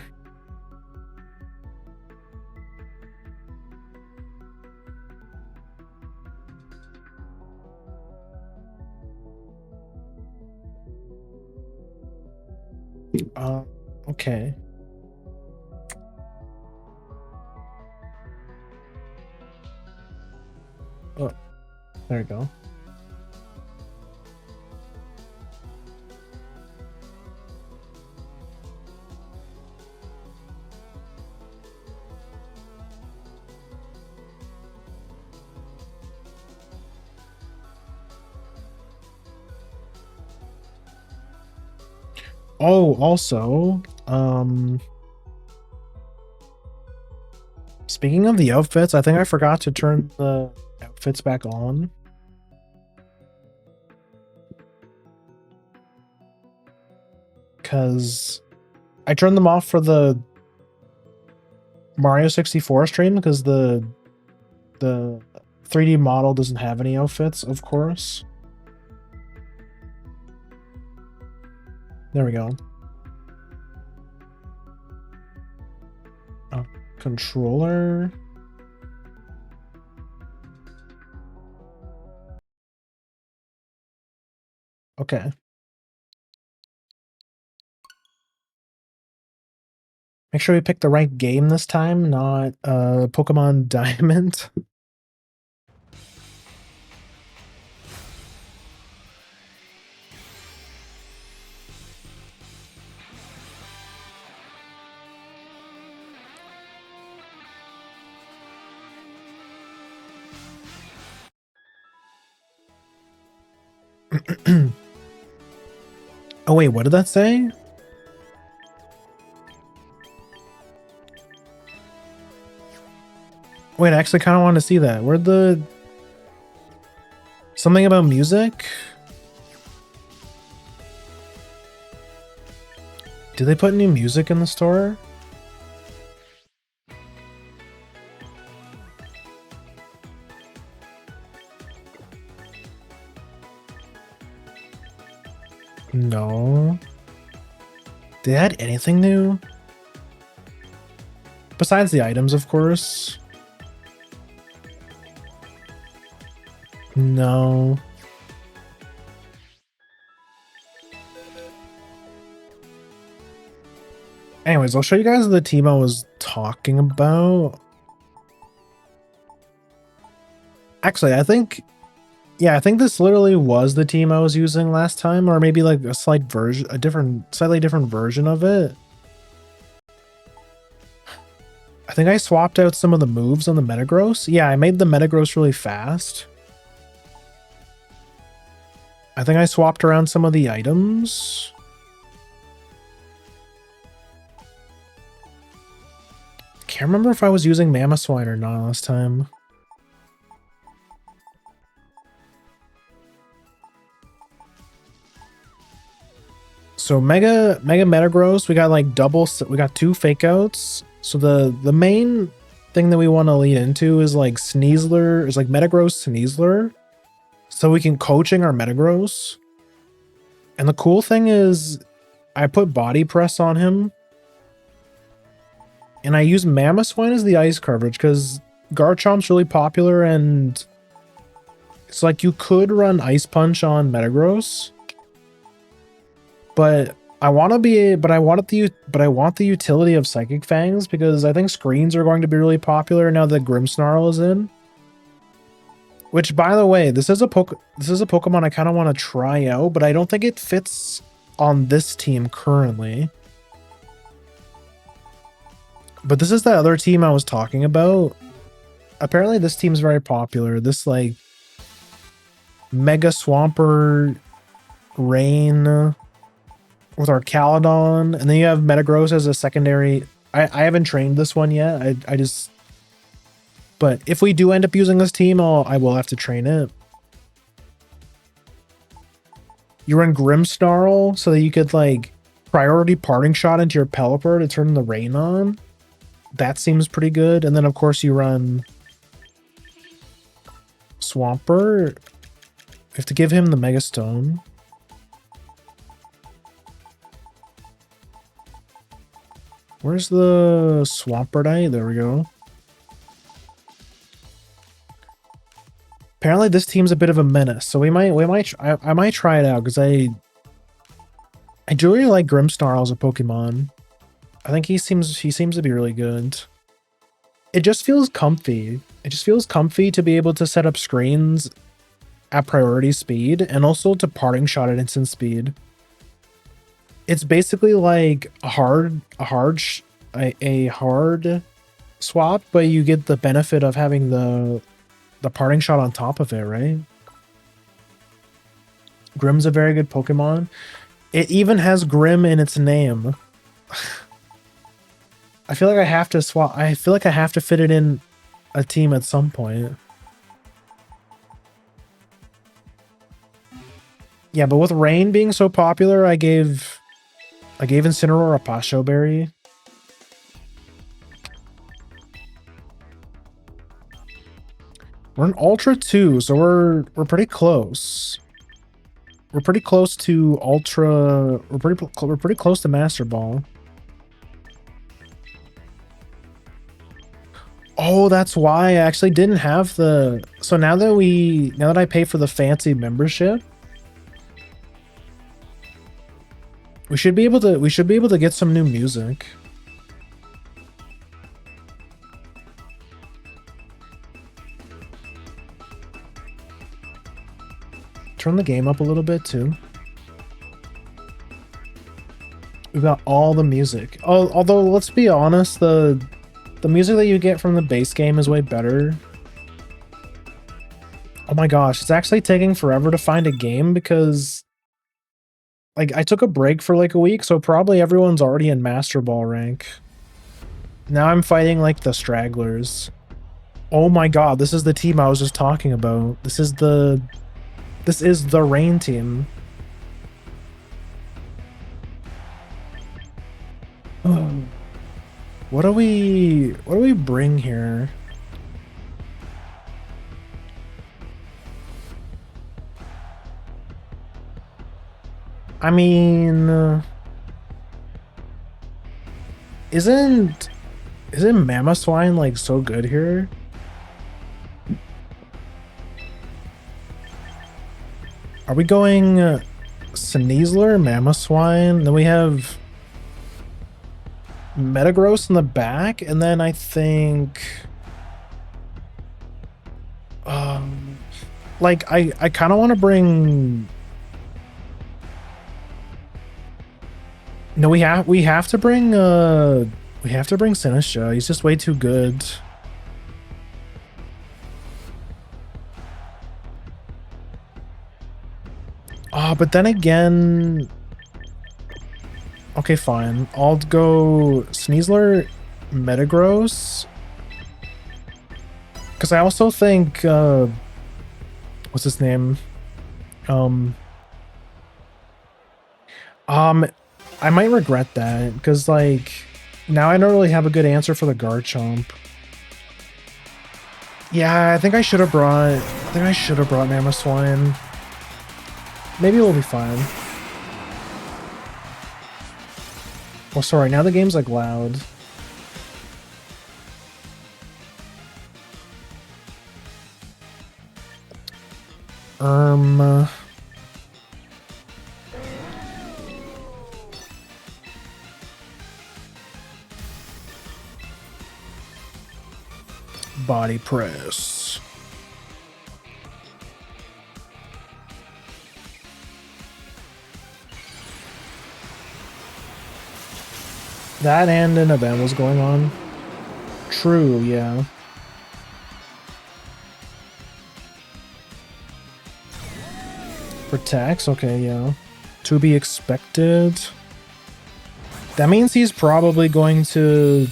Okay. Oh, there we go. Oh, also, speaking of the outfits, I think I forgot to turn the outfits back on. Because I turned them off for the Mario 64 stream because the 3D model doesn't have any outfits, of course. There we go. Controller. Okay. Make sure we pick the right game this time, not Pokemon Diamond. Oh wait, what did that say? Wait, I actually kind of want to see that. Where'd the... Something about music? Did they put new music in the store? No. Did they add anything new? Besides the items, of course. No. Anyways, I'll show you guys the team I was talking about. Actually, I think... Yeah, I think this literally was the team I was using last time, or maybe like a slight version, slightly different version of it. I think I swapped out some of the moves on the Metagross. Yeah, I made the Metagross really fast. I think I swapped around some of the items. Can't remember if I was using Mamoswine or not last time. So Mega Metagross, we got like we got 2 fake outs. So the main thing that we want to lead into is like Sneasler, is like Metagross Sneasler. So we can coaching our Metagross. And the cool thing is I put body press on him. And I use Mamoswine as the ice coverage because Garchomp's really popular and it's like you could run Ice Punch on Metagross. But I want the utility of Psychic Fangs because I think screens are going to be really popular now that Grimmsnarl is in. Which, by the way, this is a Pokemon I kind of want to try out, but I don't think it fits on this team currently. But this is the other team I was talking about. Apparently, this team's very popular. This like Mega Swampert, Rain with our Caledon, and then you have Metagross as a secondary. I haven't trained this one yet. I just... But if we do end up using this team, I will have to train it. You run Grimmsnarl so that you could like priority parting shot into your Pelipper to turn the Rain on. That seems pretty good. And then of course you run Swampert. We have to give him the Mega Stone. Where's the Swampert? There we go. Apparently this team's a bit of a menace, so I might try it out because I do really like Grimmsnarl as a Pokemon. I think he seems to be really good. It just feels comfy. It just feels comfy to be able to set up screens at priority speed and also to parting shot at instant speed. It's basically like a hard swap, but you get the benefit of having the parting shot on top of it, right? Grimm's a very good Pokemon. It even has Grimm in its name. I feel like I have to swap. I feel like I have to fit it in a team at some point. Yeah, but with Rain being so popular, I gave Incineroar a Pasho Berry. We're in Ultra 2, so we're pretty close. We're pretty close to Ultra. We're pretty close to Master Ball. Oh, that's why I actually didn't have the. So now that I pay for the fancy membership, we should be able to get some new music. Turn the game up a little bit too. We've got all the music. Oh, although let's be honest, the music that you get from the base game is way better. Oh my gosh, it's actually taking forever to find a game because like I took a break for like a week, so probably everyone's already in Master Ball rank. Now I'm fighting like the stragglers. Oh my god, this is the team I was just talking about. This is the Rain team. What do we bring here? I mean, isn't Mamoswine like so good here? Are we going Sneasler, Mamoswine? Then we have Metagross in the back, and then I think like I kind of want to bring. No, we have to bring Sinistcha. He's just way too good. Oh, but then again, okay, fine. I'll go Sneasler, Metagross, because I also think what's his name? I might regret that because like now I don't really have a good answer for the Garchomp. Yeah, I think I should have brought Mamoswine. Maybe we'll be fine. Oh, sorry, now the game's like loud. Body press. That and an event was going on. True, yeah. Protects, okay, yeah. To be expected. That means he's probably going to.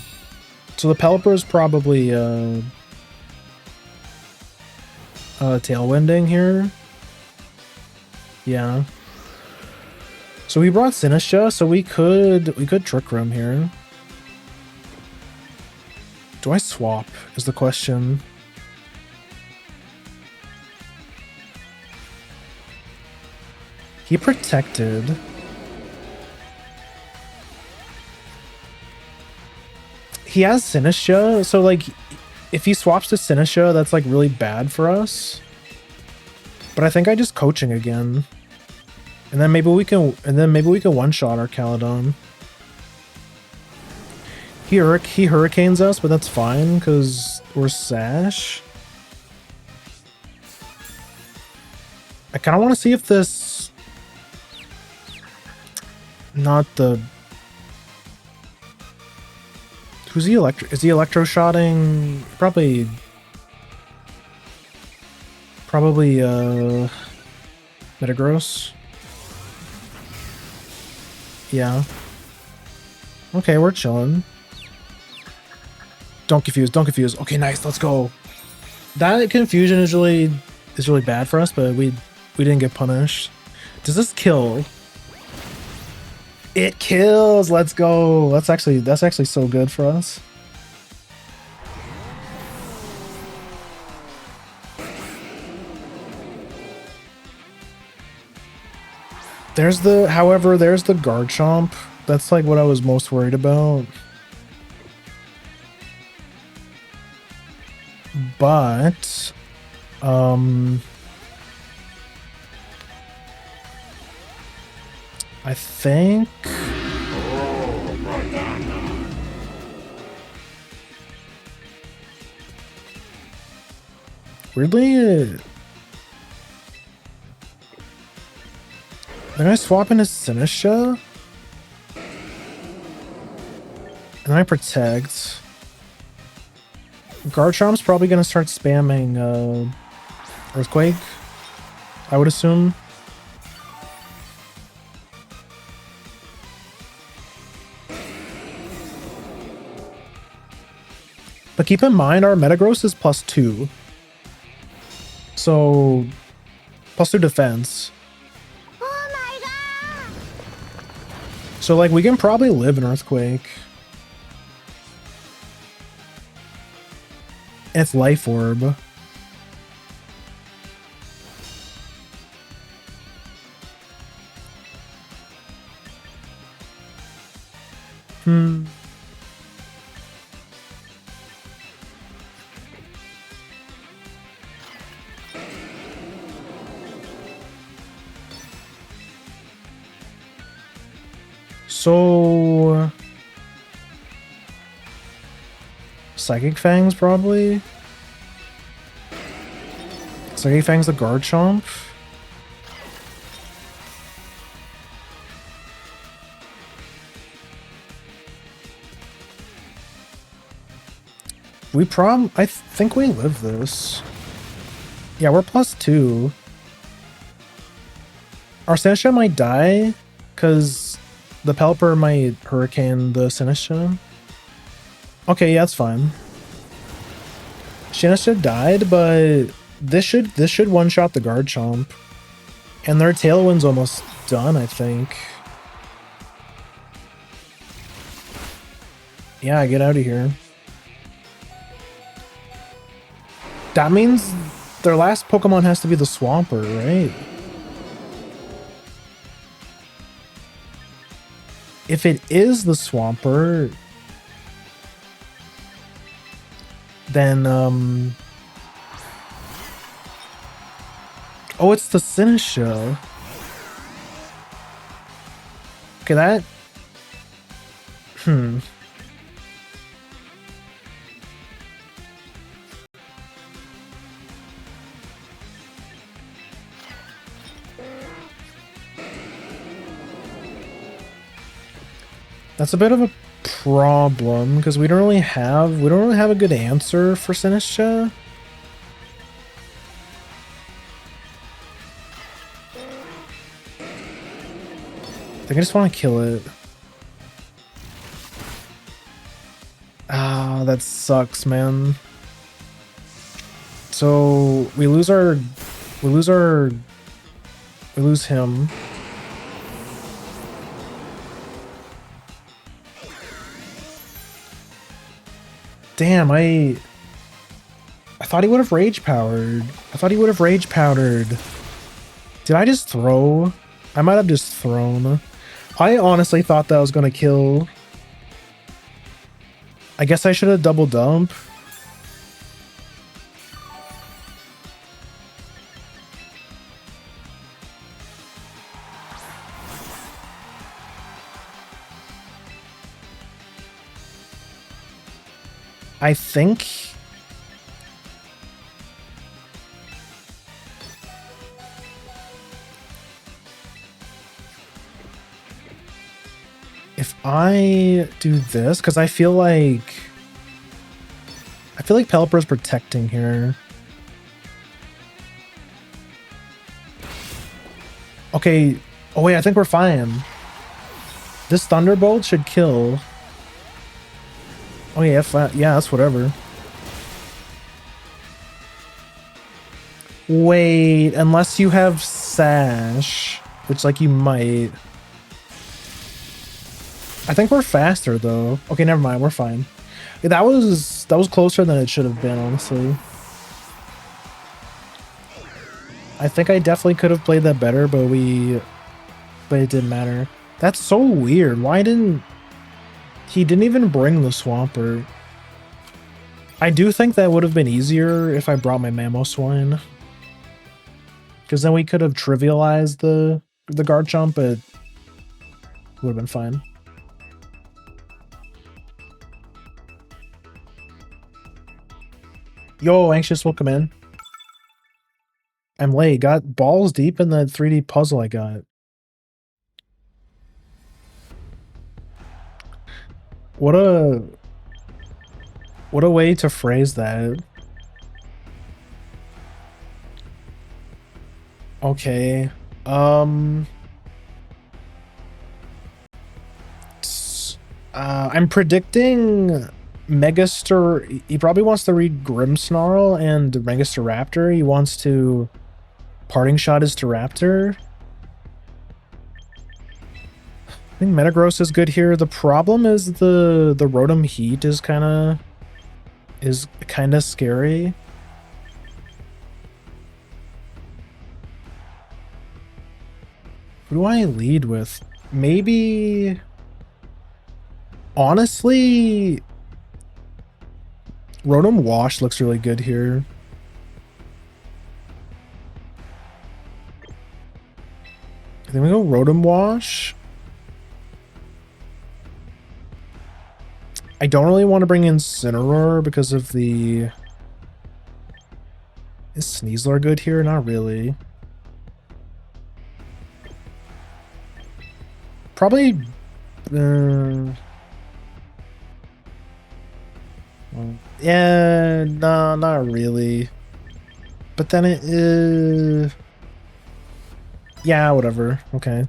So the Pelipper is probably tailwinding here. Yeah. So we brought Sinistcha, so we could Trick Room here. Do I swap is the question. He protected. He has Sinistra, so like if he swaps to Sinistra, that's like really bad for us. But I think I just coaching again. And then maybe we can one-shot our Caledon. He hurricanes us, but that's fine because we're Sash. I kind of want to see if this... Not the... Who's he Is he electro-shotting? Probably Metagross. Yeah. Okay, we're chilling. Don't confuse. Okay, nice, let's go. That confusion is really bad for us, but we didn't get punished. Does this kill? It kills. Let's go. That's actually so good for us. There's the Garchomp. That's like what I was most worried about. But I think weirdly then I swap into Sinistra and I protect. Garchomp's probably gonna start spamming Earthquake, I would assume. But keep in mind our Metagross is +2. So +2 defense. Oh my god! So like we can probably live in Earthquake. It's Life Orb. So Psychic Fangs probably. Psychic Fangs the Garchomp. I think we live this. Yeah, we're +2. Our Sinistra might die because the Pelipper might Hurricane the Sinistra. Okay, yeah, that's fine. Sinistra died, but this should one-shot the Garchomp. And their Tailwind's almost done, I think. Yeah, get out of here. That means their last Pokemon has to be the Swampert, right? If it is the Swampert, then oh, it's the Sinistra. Okay, that That's a bit of a problem because we don't really have a good answer for Sinistra. I think I just want to kill it. Ah, that sucks, man. So we lose him. Damn, I thought he would have rage powdered. Did I just throw? I might have just thrown. I honestly thought that was gonna kill. I guess I should have double dump. I think if I do this, because I feel like Pelipper's protecting here. Okay. Oh wait, I think we're fine. This Thunderbolt should kill. Oh yeah, flat. Yeah, that's whatever. Wait, unless you have Sash, which like you might. I think we're faster though. Okay, never mind. We're fine. Yeah, that was closer than it should have been, honestly. I think I definitely could have played that better, but it didn't matter. That's so weird. Why didn't he didn't even bring the Swampert? I do think that would have been easier if I brought my Mamoswine. Because then we could have trivialized the Garchomp, but it would have been fine. Yo, Anxious, welcome in. I'm late. Got balls deep in the 3D puzzle I got. What a way to phrase that. Okay. I'm predicting Megastar. He probably wants to read Grimmsnarl and Megastaraptor. He wants to Parting Shot his Staraptor. I think Metagross is good here. The problem is the Rotom Heat is kind of scary. Who do I lead with? Maybe, honestly, Rotom Wash looks really good here. I think we go Rotom Wash. I don't really want to bring in Incineroar because of the... Is Sneasler good here? Not really. Probably... yeah, no, not really. But then it is... yeah, whatever. Okay.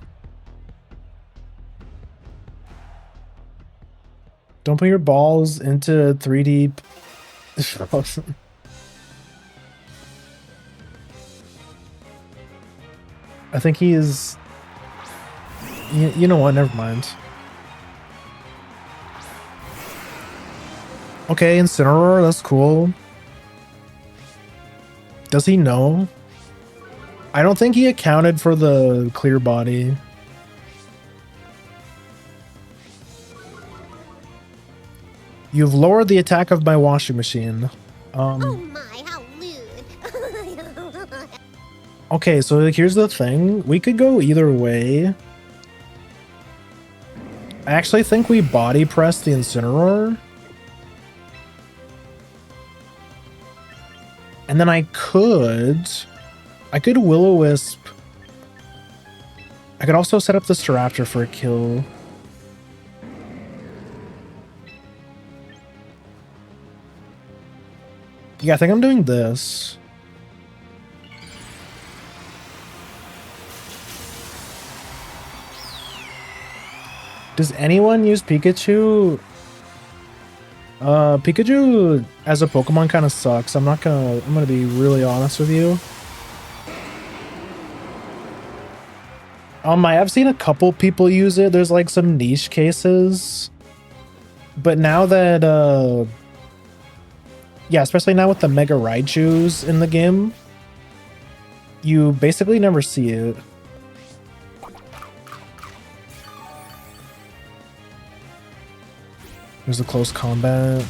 Don't put your balls into 3D. I think he is... You know what? Never mind. Okay, Incineroar, that's cool. Does he know? I don't think he accounted for the clear body. You've lowered the attack of my washing machine. Oh my, how lewd. Okay, so like, here's the thing. We could go either way. I actually think we body press the Incineroar. And then I could Will-O-Wisp. I could also set up the Staraptor for a kill. Yeah, I think I'm doing this. Does anyone use Pikachu? Pikachu as a Pokemon kind of sucks. I'm gonna be really honest with you. I have seen a couple people use it. There's like some niche cases. But now that yeah, especially now with the Mega Raichus in the game, you basically never see it. There's a close combat.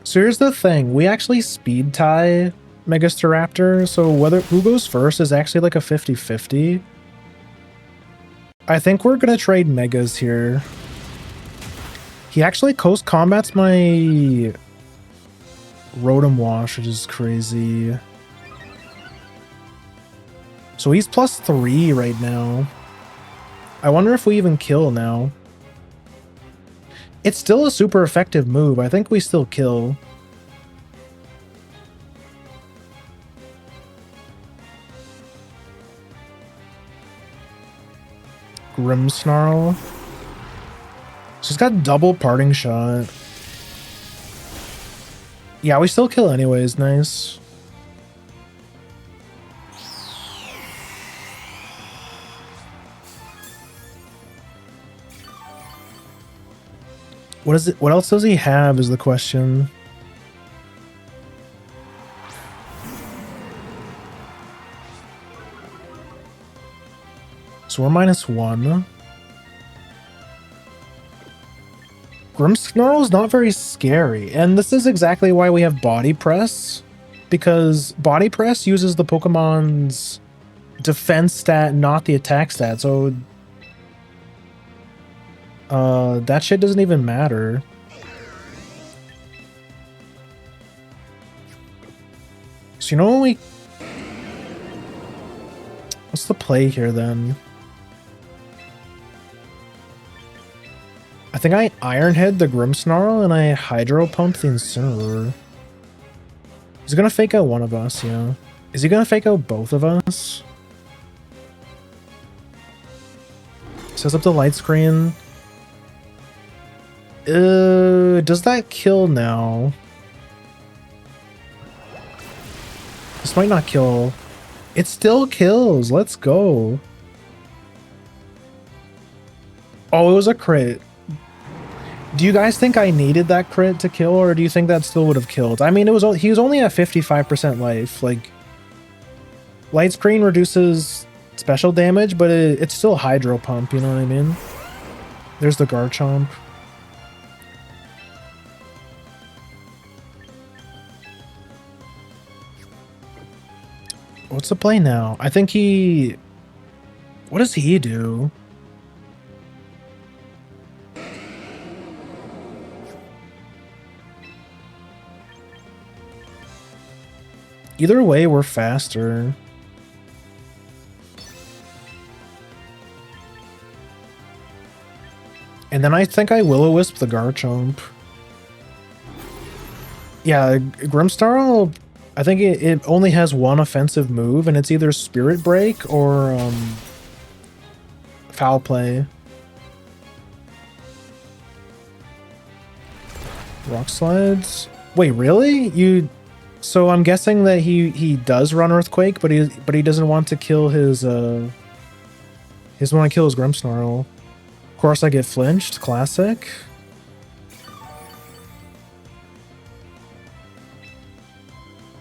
So here's the thing, we actually speed tie Megastaraptor, so who goes first is actually like a 50-50. I think we're gonna trade Megas here. He actually coast combats my Rotom Wash, which is crazy. So he's +3 right now. I wonder if we even kill now. It's still a super effective move. I think we still kill. Grimmsnarl. She's got double parting shot. Yeah, we still kill anyways. Nice. What is it? What else does he have is the question. So we're -1. Grimmsnarl is not very scary, and this is exactly why we have Body Press, because Body Press uses the Pokemon's defense stat, not the attack stat, so that shit doesn't even matter. So you know when we... What's the play here then? I think I Iron Head the Grimmsnarl and I Hydro Pump the Incineroar. He's gonna fake out one of us, yeah. Is he gonna fake out both of us? Says up the light screen. Does that kill now? This might not kill. It still kills. Let's go. Oh, it was a crit. Do you guys think I needed that crit to kill, or do you think that still would have killed? I mean, he was only at 55% life. Like, light screen reduces special damage, but it's still Hydro Pump, you know what I mean? There's the Garchomp. What's the play now? I think he... What does he do? Either way, we're faster. And then I think I Will-O-Wisp the Garchomp. Yeah, Grimmsnarl, I think it only has one offensive move, and it's either Spirit Break or Foul Play. Rock Slides? Wait, really? So I'm guessing that he does run Earthquake, but he doesn't want to kill his he doesn't want to kill his Grimmsnarl. Of course I get flinched, classic.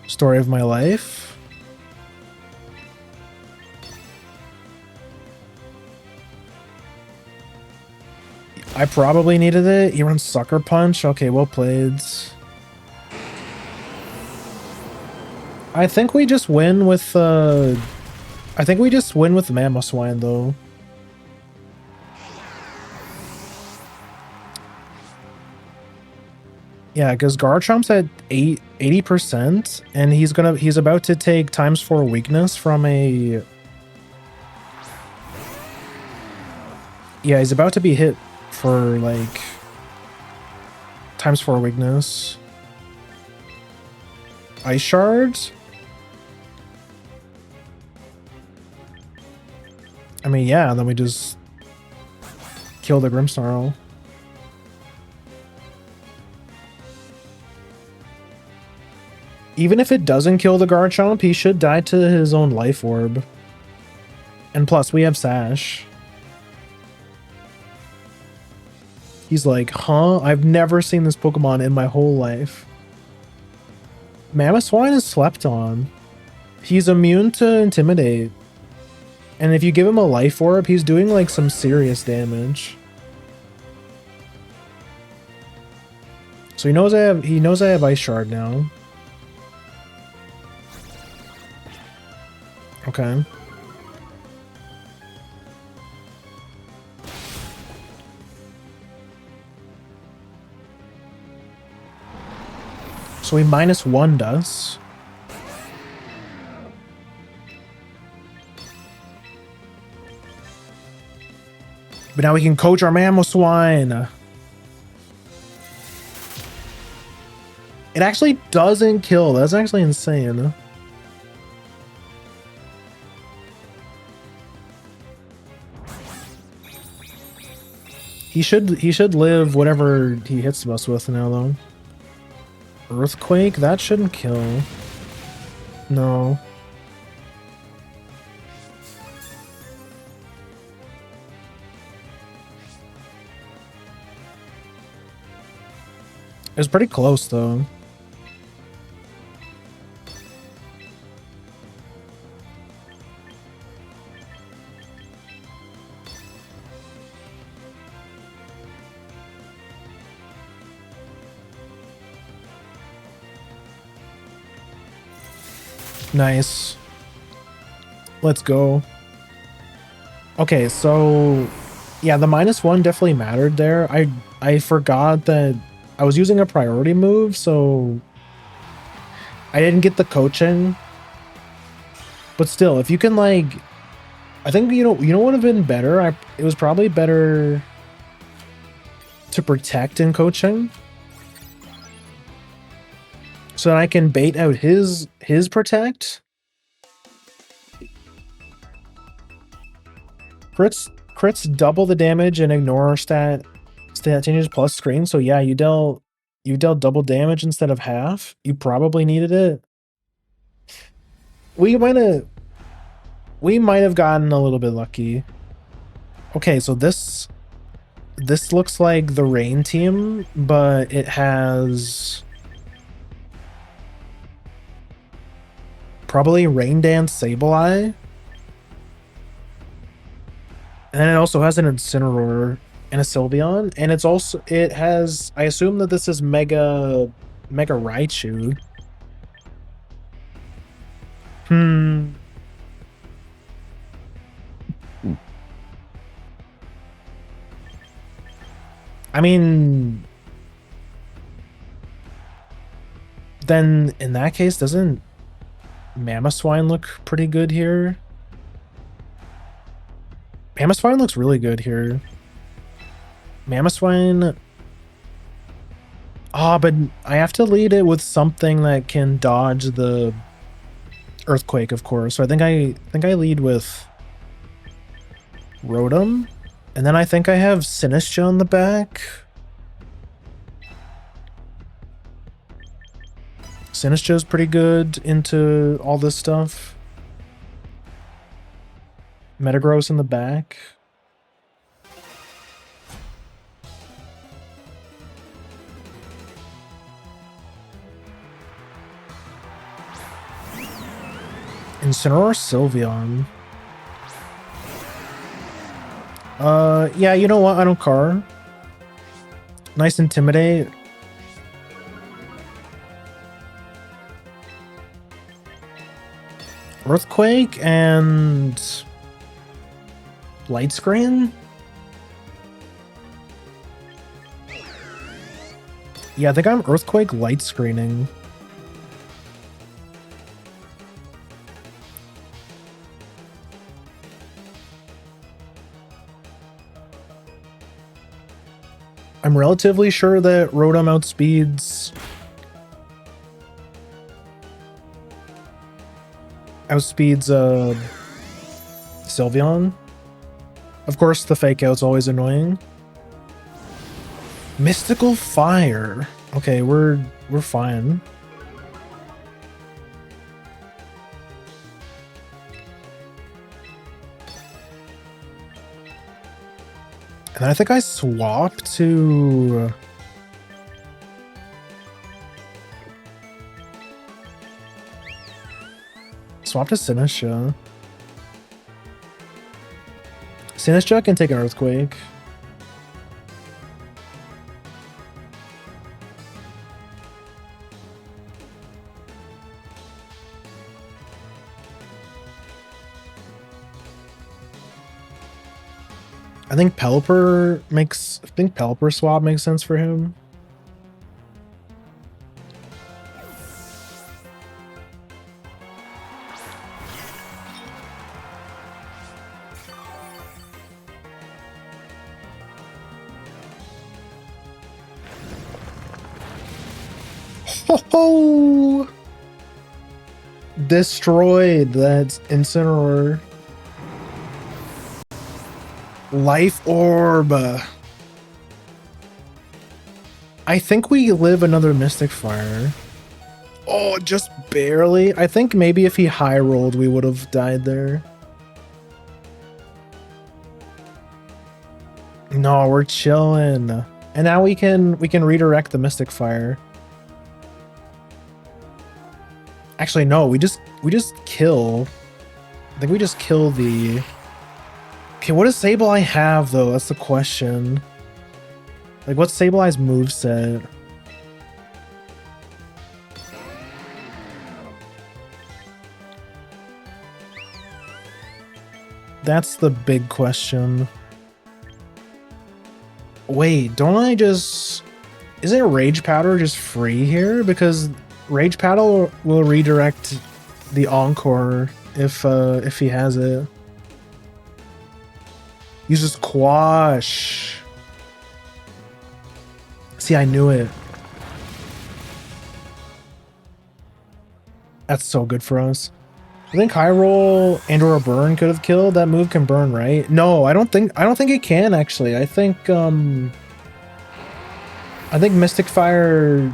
Story of my life. I probably needed it. He runs Sucker Punch. Okay, well played. I think we just win with Mamoswine though. Yeah, because Garchomp's at 80%, and he's about to take ×4 weakness from a... Yeah, he's about to be hit for like ×4 weakness. Ice Shards? I mean, yeah, then we just kill the Grimmsnarl. Even if it doesn't kill the Garchomp, he should die to his own life orb. And plus, we have Sash. He's like, huh? I've never seen this Pokemon in my whole life. Mamoswine is slept on. He's immune to Intimidate. And if you give him a life orb, he's doing like some serious damage. So he knows I have Ice Shard now. Okay. So he -1 us. But now we can coach our Mamoswine. It actually doesn't kill. That's actually insane. He should live whatever he hits us with now though. Earthquake? That shouldn't kill. No. It was pretty close though. Nice. Let's go. Okay, so yeah, the -1 definitely mattered there. I forgot that I was using a priority move, so I didn't get the coaching. But still, if you can like, I think you know what would have been better. It was probably better to protect in coaching, so that I can bait out his protect. Crits double the damage and ignore stat changes plus screen. So yeah, you dealt double damage instead of half. You probably needed it. We might have gotten a little bit lucky. Okay, so this looks like the Rain team, but it has probably Rain Dance Sableye. And then it also has an Incineroar and a Sylveon, and it has, I assume that this is Mega Raichu. I mean, then in that case, doesn't Mamoswine look pretty good here? Mamoswine looks really good here. Mamoswine. But I have to lead it with something that can dodge the Earthquake, of course. So I think I lead with Rotom, and then I think I have Sinistcha on the back. Sinistcha's pretty good into all this stuff. Metagross in the back. Incineroar Sylveon. Yeah, you know what? I don't care. Nice Intimidate. Earthquake and Light Screen? Yeah, I think I'm Earthquake Light Screening. I'm relatively sure that Rotom outspeeds Sylveon. Of course, the fake out's always annoying. Mystical Fire. Okay, we're fine. And I think I swapped to... Swap to Sinistra. Sinistra can take an Earthquake. I think Pelipper swap makes sense for him. Oh, destroyed that Incineroar. Life Orb. I think we live another Mystic Fire. Oh, just barely. I think maybe if he high rolled, we would have died there. No, we're chilling. And now we can redirect the Mystic Fire. Actually, no, we just kill. I think we just kill the... Okay, what does Sableye have, though? That's the question. Like, what's Sableye's moveset? That's the big question. Wait, don't I just... Isn't Rage Powder just free here? Because Rage Powder will redirect the Encore if he has it. Uses Quash. See, I knew it. That's so good for us. I think High Roll and or a Burn could have killed. That move can burn, right? No, I don't think it can actually. I think Mystic Fire,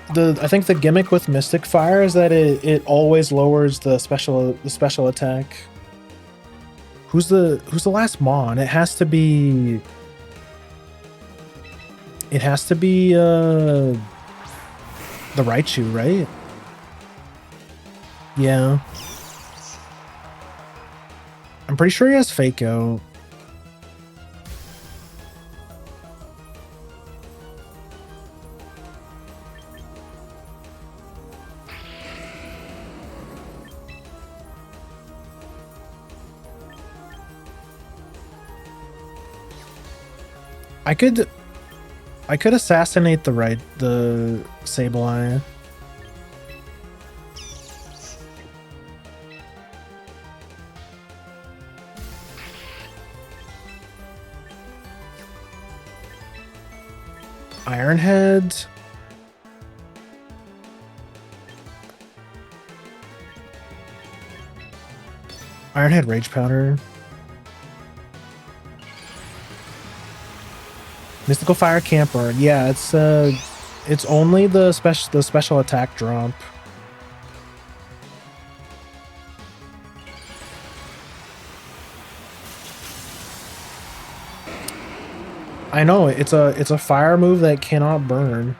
I think the gimmick with Mystic Fire is that it always lowers the special attack. Who's the last Mon? It has to be the Raichu, right? Yeah. I'm pretty sure he has Fake Out. I could assassinate the Sableye. Ironhead. Ironhead Rage Powder. Mystical Fire can't burn. Yeah, it's only the special attack drop. I know, it's a fire move that cannot burn.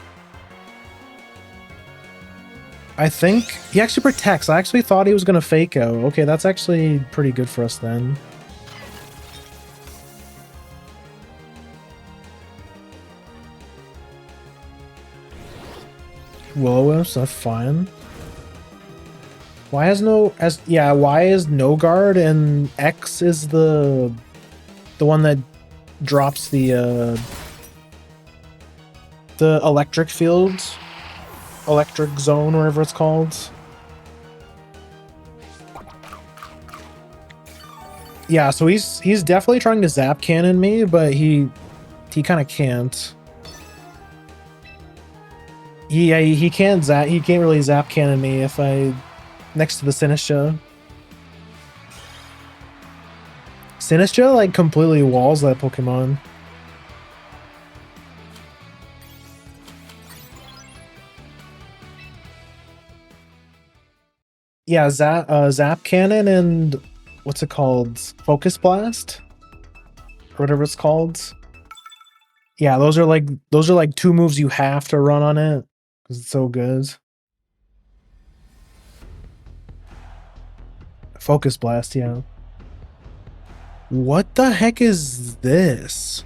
I think he actually protects. I actually thought he was gonna Fake Out. Okay, that's actually pretty good for us then. Will-O-Wisp, that's fine. Why is no guard and X is the one that drops the electric field, electric zone, whatever it's called. Yeah, so he's definitely trying to Zap Cannon me, but he kind of can't. He can't really Zap Cannon me if I next to the Sinistra. Sinistra like completely walls that Pokemon. Yeah, Zap Cannon and what's it called? Focus Blast. whatever it's called. Yeah, those are like 2 moves you have to run on it because it's so good. Focus Blast, yeah. What the heck is this?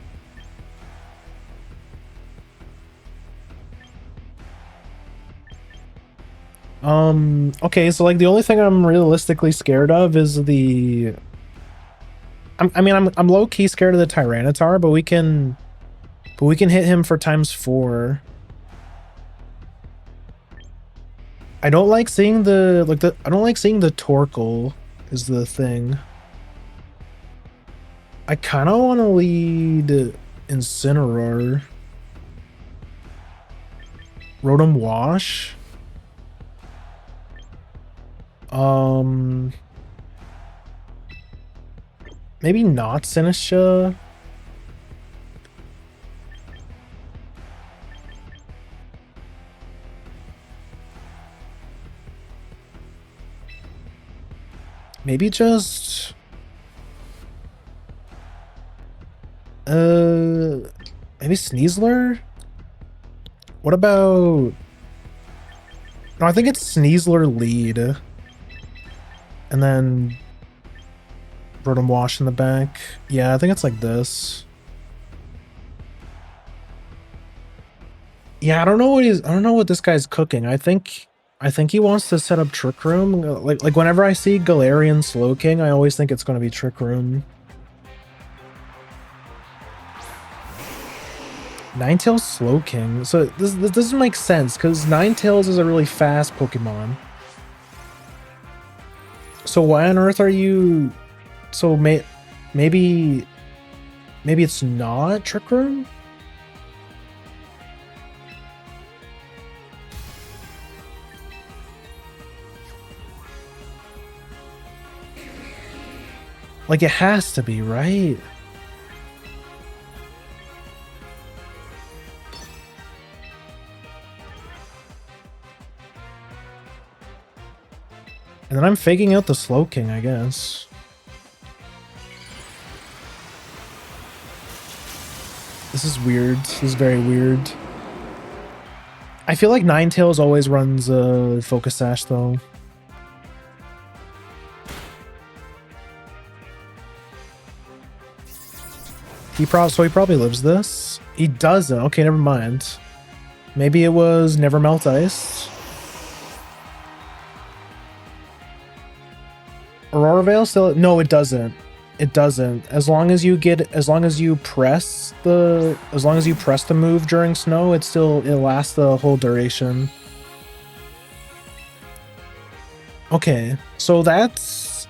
Okay, so like the only thing I'm realistically scared of is the I'm low-key scared of the Tyranitar, but we can hit him for ×4. I don't like seeing the I don't like seeing the Torkoal is the thing. I kind of want to lead Incineroar. Rotom Wash. Maybe not Sinistra. Maybe just maybe Sneasler? What about... No, I think it's Sneasler lead. And then Rotom Wash in the back. Yeah, I think it's like this. Yeah, I don't know what this guy's cooking. I think he wants to set up Trick Room. Like whenever I see Galarian Slowking, I always think it's going to be Trick Room. Ninetales Slowking. So this doesn't make sense because Ninetales is a really fast Pokemon. So why on earth are you... So maybe it's not Trick Room? Like it has to be, right? And then I'm faking out the Slowking, I guess. This is weird. This is very weird. I feel like Ninetales always runs Focus Sash, though. So he probably lives this. He doesn't. Okay, never mind. Maybe it was Never Melt Ice. Aurora Veil still... No, it doesn't. It doesn't. As long as you press the move during snow, it lasts the whole duration. Okay, so that's...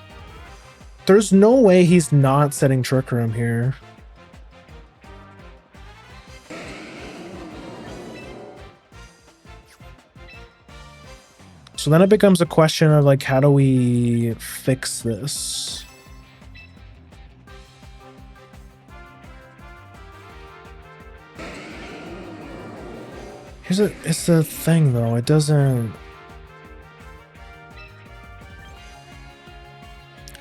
There's no way he's not setting Trick Room here. So then it becomes a question of like, how do we fix this? It's the thing though, it doesn't...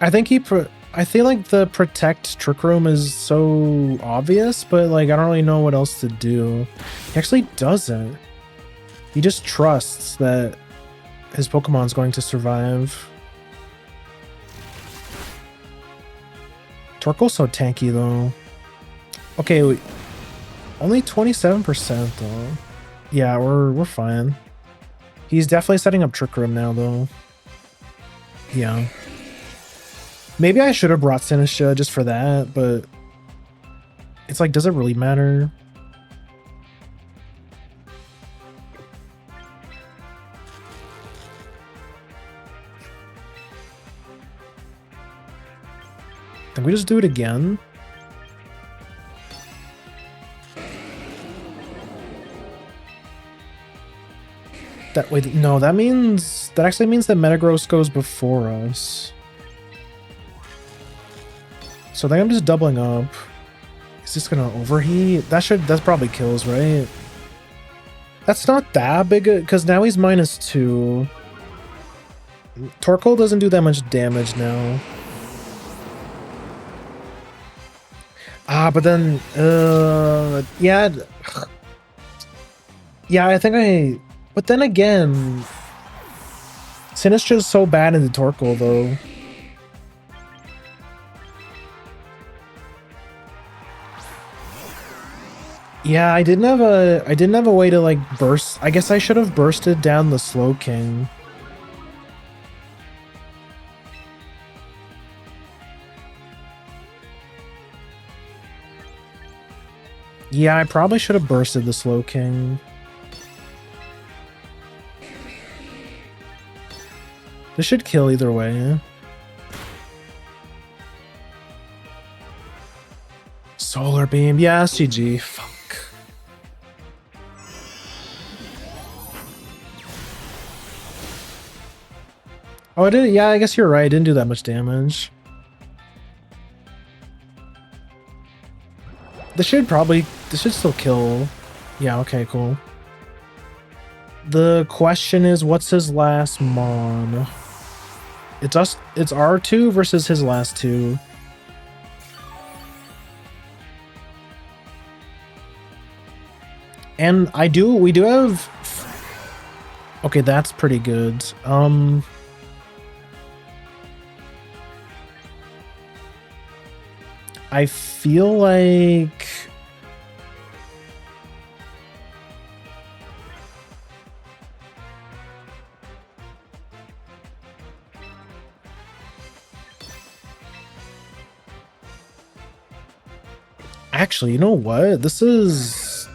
I feel like the Protect Trick Room is so obvious, but like I don't really know what else to do. He actually doesn't. He just trusts that his Pokemon's going to survive. Torkoal's so tanky though. Okay, only 27% though. Yeah, we're fine. He's definitely setting up Trick Room now though. Yeah. Maybe I should have brought Sinistra just for that, but it's like, does it really matter? Can we just do it again? Wait, no, that actually means that Metagross goes before us. So I think I'm just doubling up. Is this gonna overheat? That probably kills, right? That's not that big, because now he's -2. Torkoal doesn't do that much damage now. But then, yeah. Yeah, I think but then again, Sinistra's so bad in the Torkoal, though. Yeah, I didn't have a way to, like, burst. I guess I should have bursted down the Slowking. Yeah, I probably should have bursted the Slowking. This should kill either way. Solar Beam. Yeah, SGG. Fuck. Oh, I did. Yeah, I guess you're right. I didn't do that much damage. This should still kill. Yeah, okay, cool. The question is, what's his last mon? It's R2 versus his last two. And we do have... Okay, that's pretty good. I feel like... Actually, you know what? This is...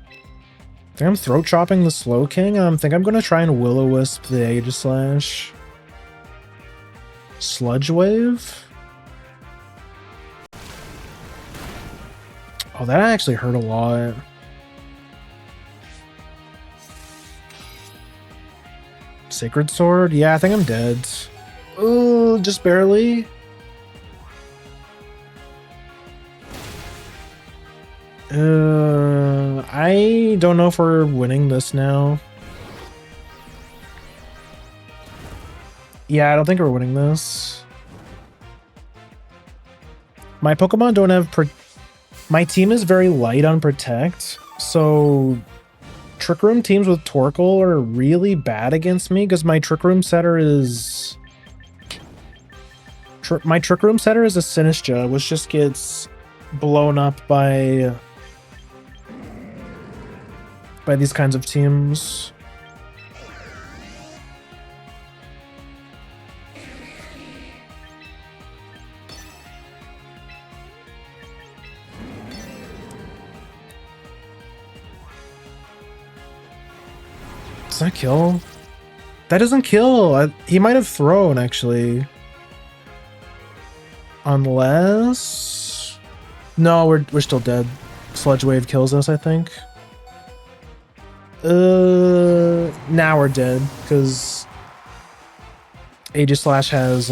I think I'm throat chopping the Slowking. I think I'm gonna try and Will-O-Wisp the Aegislash. Sludge Wave? Oh, that actually hurt a lot. Sacred Sword? Yeah, I think I'm dead. Ooh, just barely. I don't know if we're winning this now. Yeah, I don't think we're winning this. My Pokemon don't have... My team is very light on Protect, so... Trick Room teams with Torkoal are really bad against me because my Trick Room setter is... my Trick Room setter is a Sinistcha, which just gets blown up by these kinds of teams. Does that kill? That doesn't kill. He might have thrown, actually. Unless... No, we're still dead. Sludge Wave kills us, I think. Now we're dead, because Aegislash has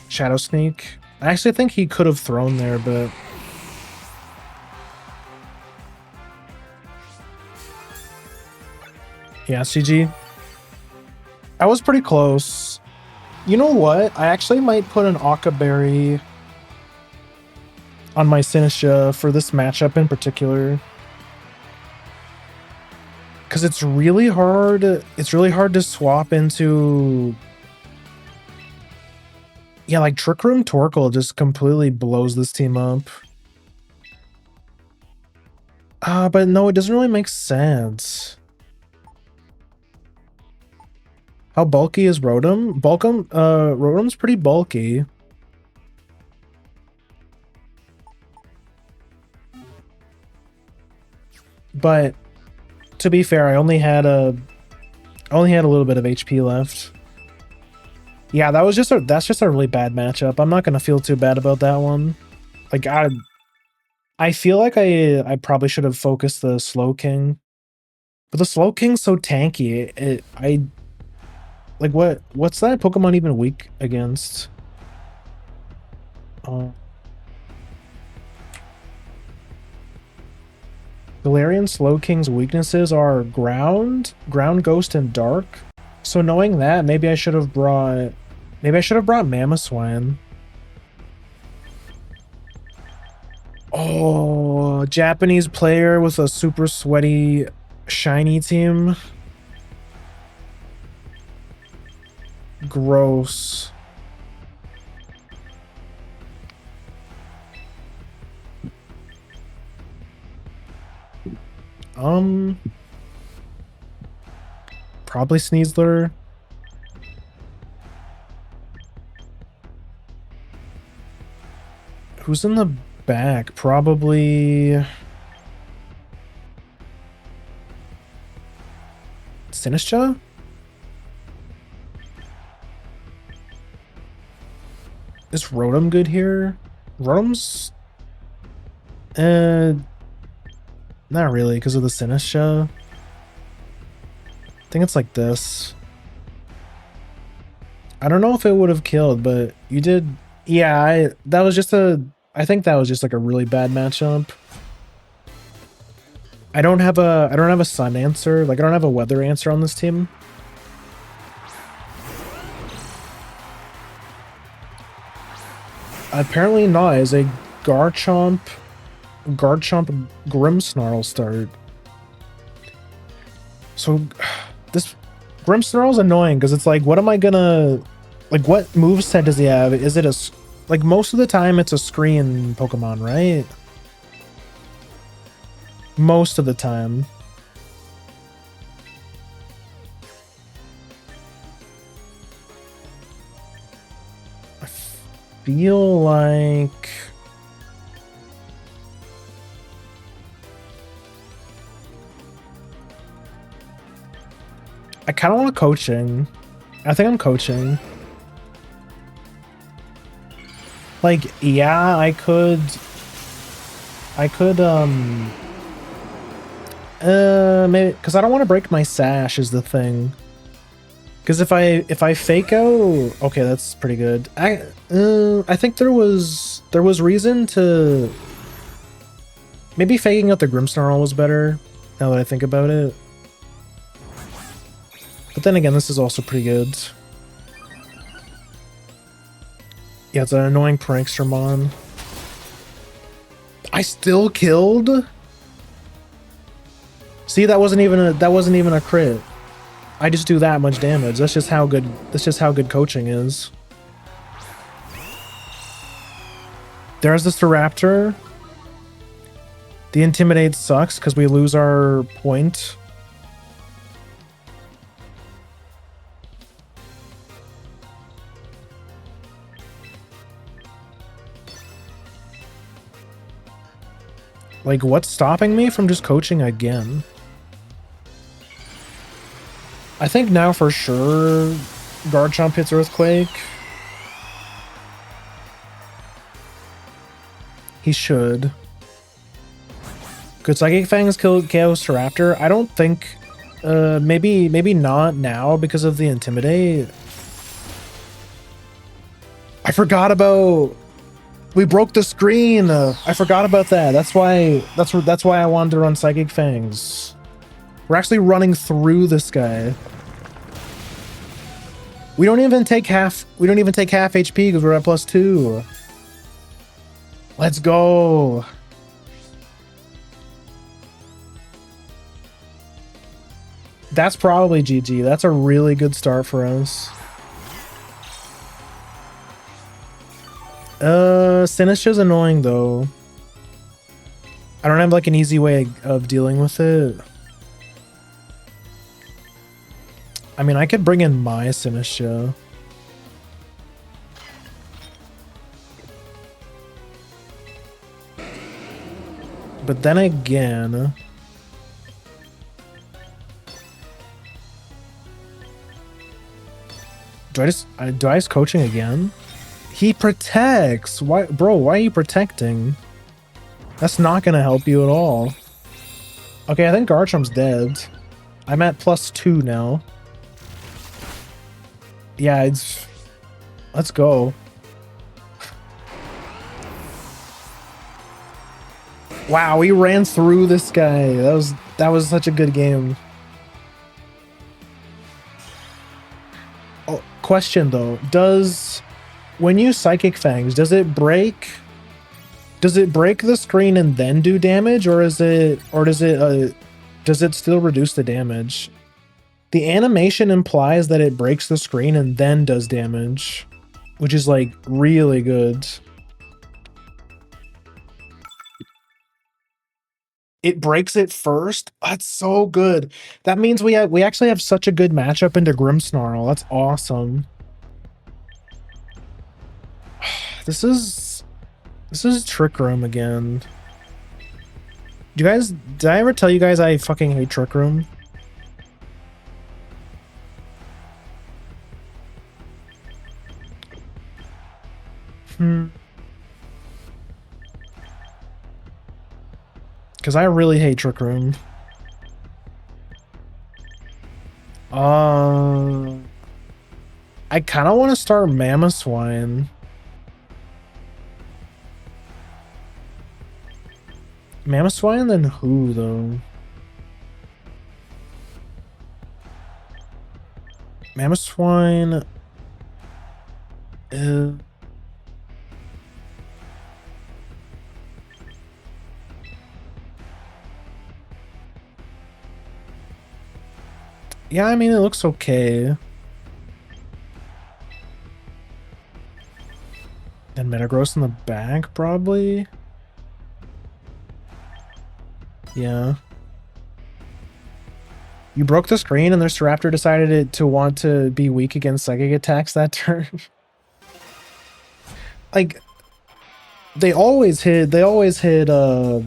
Shadow Sneak. I actually think he could have thrown there, but... Yeah, CG. I was pretty close. You know what? I actually might put an Occa Berry on my Sinistcha for this matchup in particular. Because it's really hard to swap into... Yeah, like Trick Room Torkoal just completely blows this team up. But no, it doesn't really make sense. How bulky is Rotom? Rotom's pretty bulky. But to be fair, I only had a little bit of HP left. Yeah, that's just a really bad matchup. I'm not gonna feel too bad about that one. Like I feel like I probably should have focused the Slowking. But the Slowking's so tanky. Like, what's that Pokemon even weak against? Galarian Slowking's weaknesses are Ground, Ghost, and Dark. So knowing that, maybe I should have brought Mamoswine. Oh, Japanese player with a super sweaty, shiny team. Gross. Probably Sneasler. Who's in the back? Probably Sinistra? Is Rotom good here? Rotom's not really because of the Sinistra. I think it's like this. I don't know if it would have killed, but you did. Yeah, I think that was just like a really bad matchup. I don't have a sun answer. Like I don't have a weather answer on this team. Apparently not. Is a Garchomp Grimmsnarl start. So this Grimmsnarl's annoying because it's like, what am I gonna, like, what moveset does he have? Is it like most of the time it's a screen Pokemon, right? Most of the time. I feel like I kind of want coaching. I think I'm coaching. Like, yeah, I could maybe because I don't want to break my sash is the thing. Because if I fake out, okay, that's pretty good. I think there was reason to maybe faking out the Grimmsnarl was better. Now that I think about it. But then again, this is also pretty good. Yeah, it's an annoying Prankstermon. I still killed? See, that wasn't even a crit. I just do that much damage. That's just how good coaching is. There's the Staraptor. The Intimidate sucks because we lose our point. Like, what's stopping me from just coaching again? I think now for sure Garchomp hits Earthquake. He should. Could Psychic Fangs kill Chaos Raptor? I don't think. Maybe not now because of the Intimidate. I forgot about. We broke the screen. I forgot about that. That's why I wanted to run Psychic Fangs. We're actually running through this guy. We don't even take half HP because we're at +2. Let's go. That's probably GG. That's a really good start for us. Sinistra's annoying though. I don't have like an easy way of dealing with it. I mean, I could bring in my Sinistra. But then again, do I just coaching again? He protects. Why, bro? Why are you protecting? That's not gonna help you at all. Okay, I think Garchomp's dead. I'm at +2 now. Yeah, let's go. Wow, we ran through this guy. That was such a good game. Oh, question though, when you Psychic Fangs, does Does it break the screen and then do damage, or does it still reduce the damage? The animation implies that it breaks the screen and then does damage, which is like really good. It breaks it first? That's so good. That means we actually have such a good matchup into Grimmsnarl. That's awesome. This is Trick Room again. Did I ever tell you guys I fucking hate Trick Room? Because I really hate Trick Room. I kind of want to start Mamoswine. Mamoswine, then who, though? Mamoswine... yeah, I mean, it looks okay. And Metagross in the back, probably? Yeah. You broke the screen and their Staraptor decided to want to be weak against psychic attacks that turn. Like, they always hit the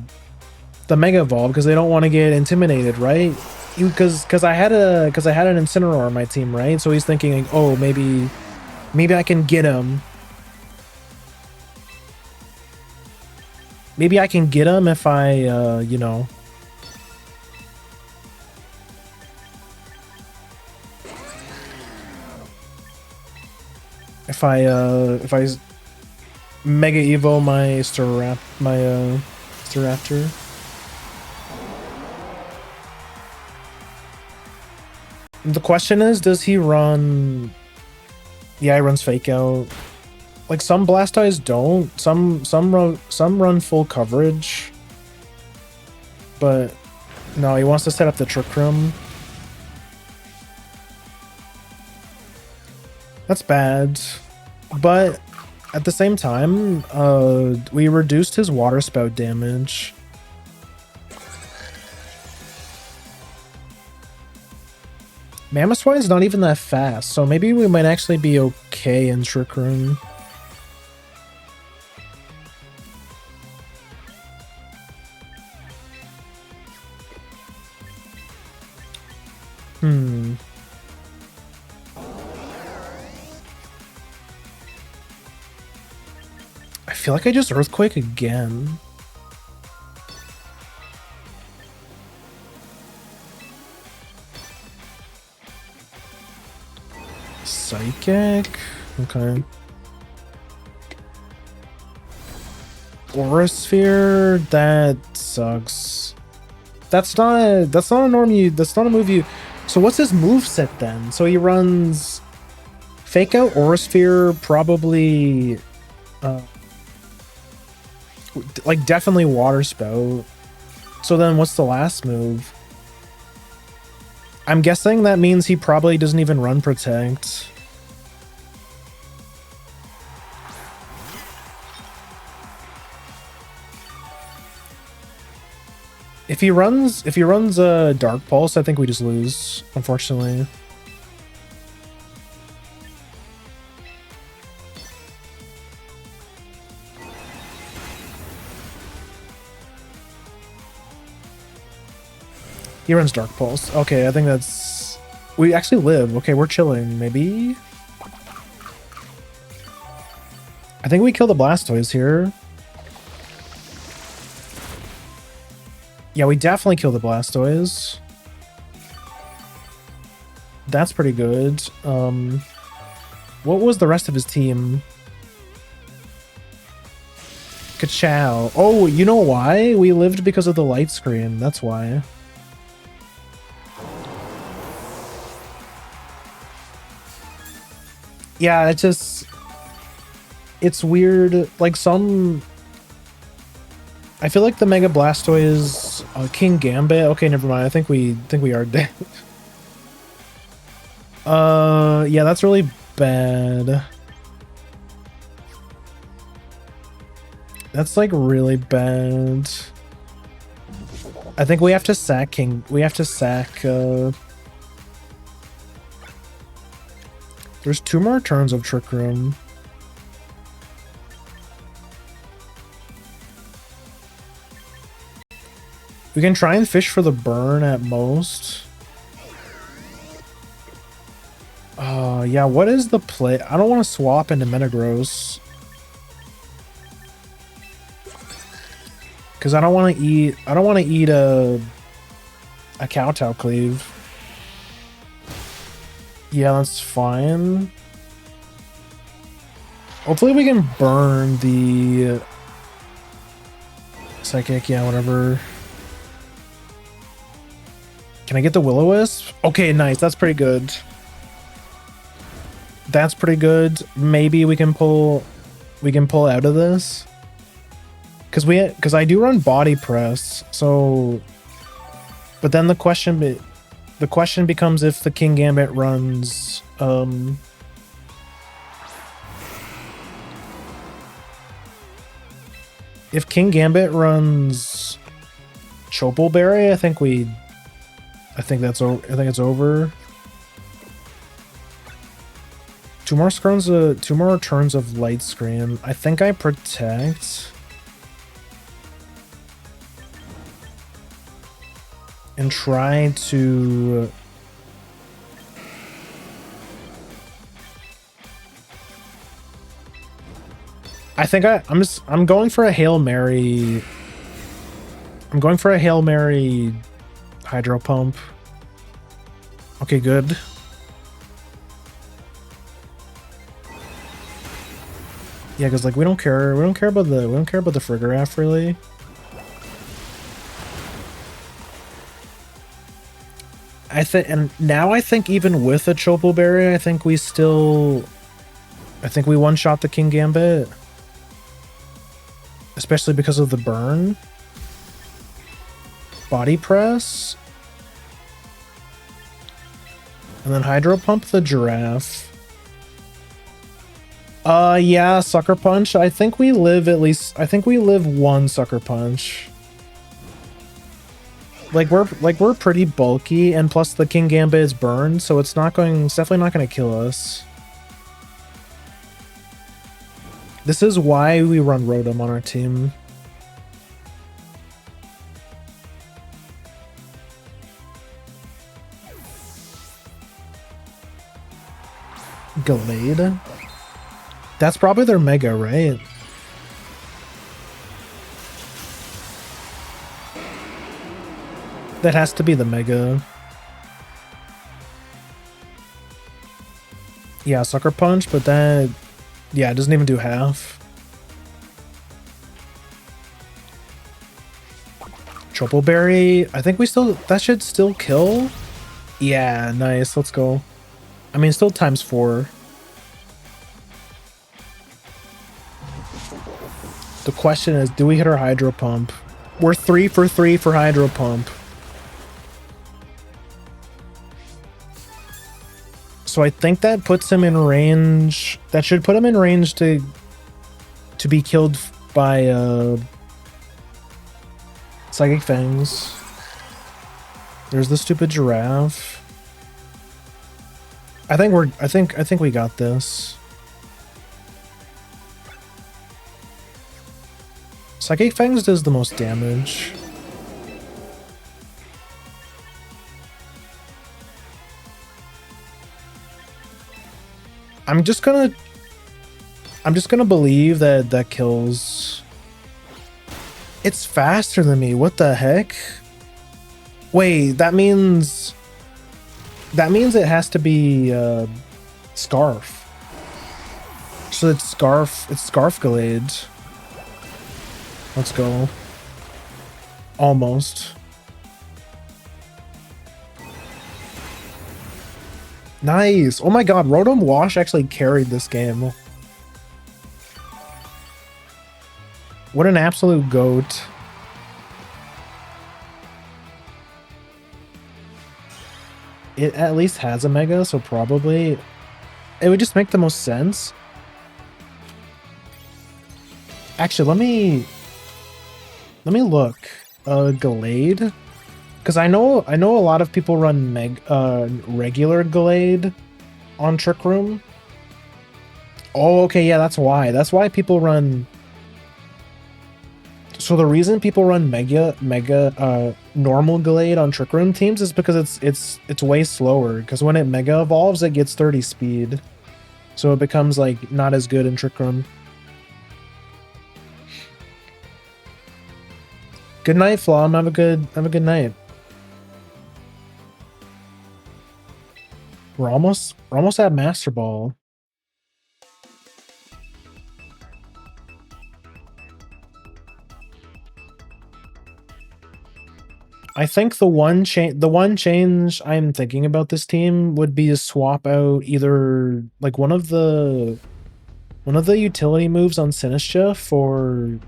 Mega Evolve because they don't want to get intimidated, right? Because I had an Incineroar on my team, right? So he's thinking, like, oh, maybe I can get him. Maybe I can get him if I, you know. If I Mega Evo my Staraptor. The question is, does he run... Yeah, he runs Fake Out. Like, some Blastoise don't. Some run full coverage. But no, he wants to set up the Trick Room. That's bad. But at the same time, we reduced his Water Spout damage. Mamoswine's not even that fast, so maybe we might actually be okay in Trick Room. I feel like I just Earthquake again. Psychic? Okay. Aura Sphere? That sucks. That's not a move you... So what's his moveset then? So he runs Fake Out, Aura Sphere, probably like definitely Water Spout. So then what's the last move? I'm guessing that means he probably doesn't even run Protect. If he runs a Dark Pulse, I think we just lose, unfortunately. He runs Dark Pulse. Okay, I think that's... We actually live. Okay, we're chilling, maybe? I think we kill the Blastoise here. Yeah, we definitely kill the Blastoise. That's pretty good. What was the rest of his team? Ka-chow. Oh, you know why? We lived because of the light screen. That's why. Yeah, it's weird. Like, some I feel like the Mega Blastoise King Gambit. Okay, never mind. I think we are dead. Yeah, that's really bad. That's like really bad. I think we have to sack King. We have to sack. There's 2 more turns of Trick Room. We can try and fish for the burn at most. Yeah, what is the play? I don't want to swap into Metagross. Because I don't want to eat a Kowtow Cleave. Yeah, that's fine. Hopefully we can burn the Psychic, yeah, whatever. Can I get the Will-O-Wisp? Okay, nice. That's pretty good. That's pretty good. Maybe we can pull out of this. Because I do run Body Press, so but then the question becomes if the King Gambit runs if King Gambit runs Chople Berry, I think it's over. 2 more screens, 2 more turns of Light Screen. I think I protect and try to I'm going for a Hail Mary. I'm going for a Hail Mary Hydro Pump. Okay, good. Yeah, because like we don't care about the Frigoraph really. And now I think even with a Chople Berry, I think we one-shot the King Gambit. Especially because of the burn. Body Press. And then Hydro Pump the Giraffe. Yeah, Sucker Punch. I think we live 1 Sucker Punch. Like we're pretty bulky, and plus the King Gambit is burned, so it's definitely not gonna kill us. This is why we run Rotom on our team. Gallade? That's probably their Mega, right? That has to be the Mega. Yeah, Sucker Punch, but that... Yeah, it doesn't even do half. Chople Berry, I think that should still kill. Yeah, nice, let's go. I mean, still times 4. The question is, do we hit our Hydro Pump? We're 3 for 3 for Hydro Pump. So I think that puts him in range. That should put him in range to be killed by Psychic Fangs. There's the stupid Giraffe. I think we got this. Psychic Fangs does the most damage. I'm just gonna believe that kills. It's faster than me. What the heck? Wait, that means it has to be Scarf. So it's Scarf Gallade. Let's go. Almost. Nice. Oh my god, Rotom Wash actually carried this game. What an absolute goat. it at least has a mega, so probably it would just make the most sense. Actually, let me look. Gallade, because I know a lot of people run regular Gallade on Trick Room. Oh, okay, yeah, that's why. That's why people run. So the reason people run normal Gallade on Trick Room teams is because it's way slower. Because when it mega evolves, it gets 30 speed, so it becomes like not as good in Trick Room. Good night, Flom. Have a good night. We're almost at Master Ball. I think the one change I'm thinking about this team would be to swap out either like one of the utility moves on Sinistcha for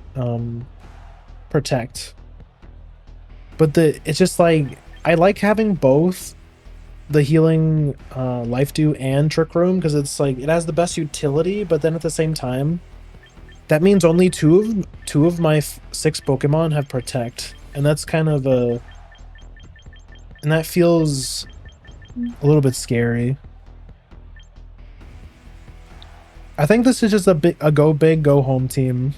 Protect. But it's just like I like having both the healing Life Dew and Trick Room because it's like it has the best utility, but then at the same time that means only two of my 6 Pokemon have Protect, and that's kind of and that feels a little bit scary. I think this is just a go big, go home team.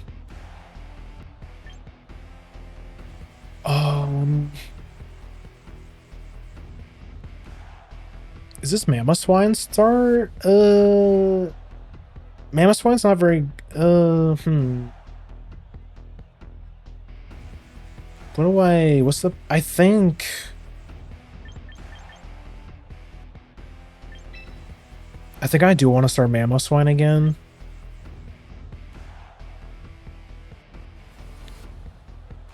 Is this Mamoswine star? Mamoswine's not very what's the I think I do want to start Mamoswine again.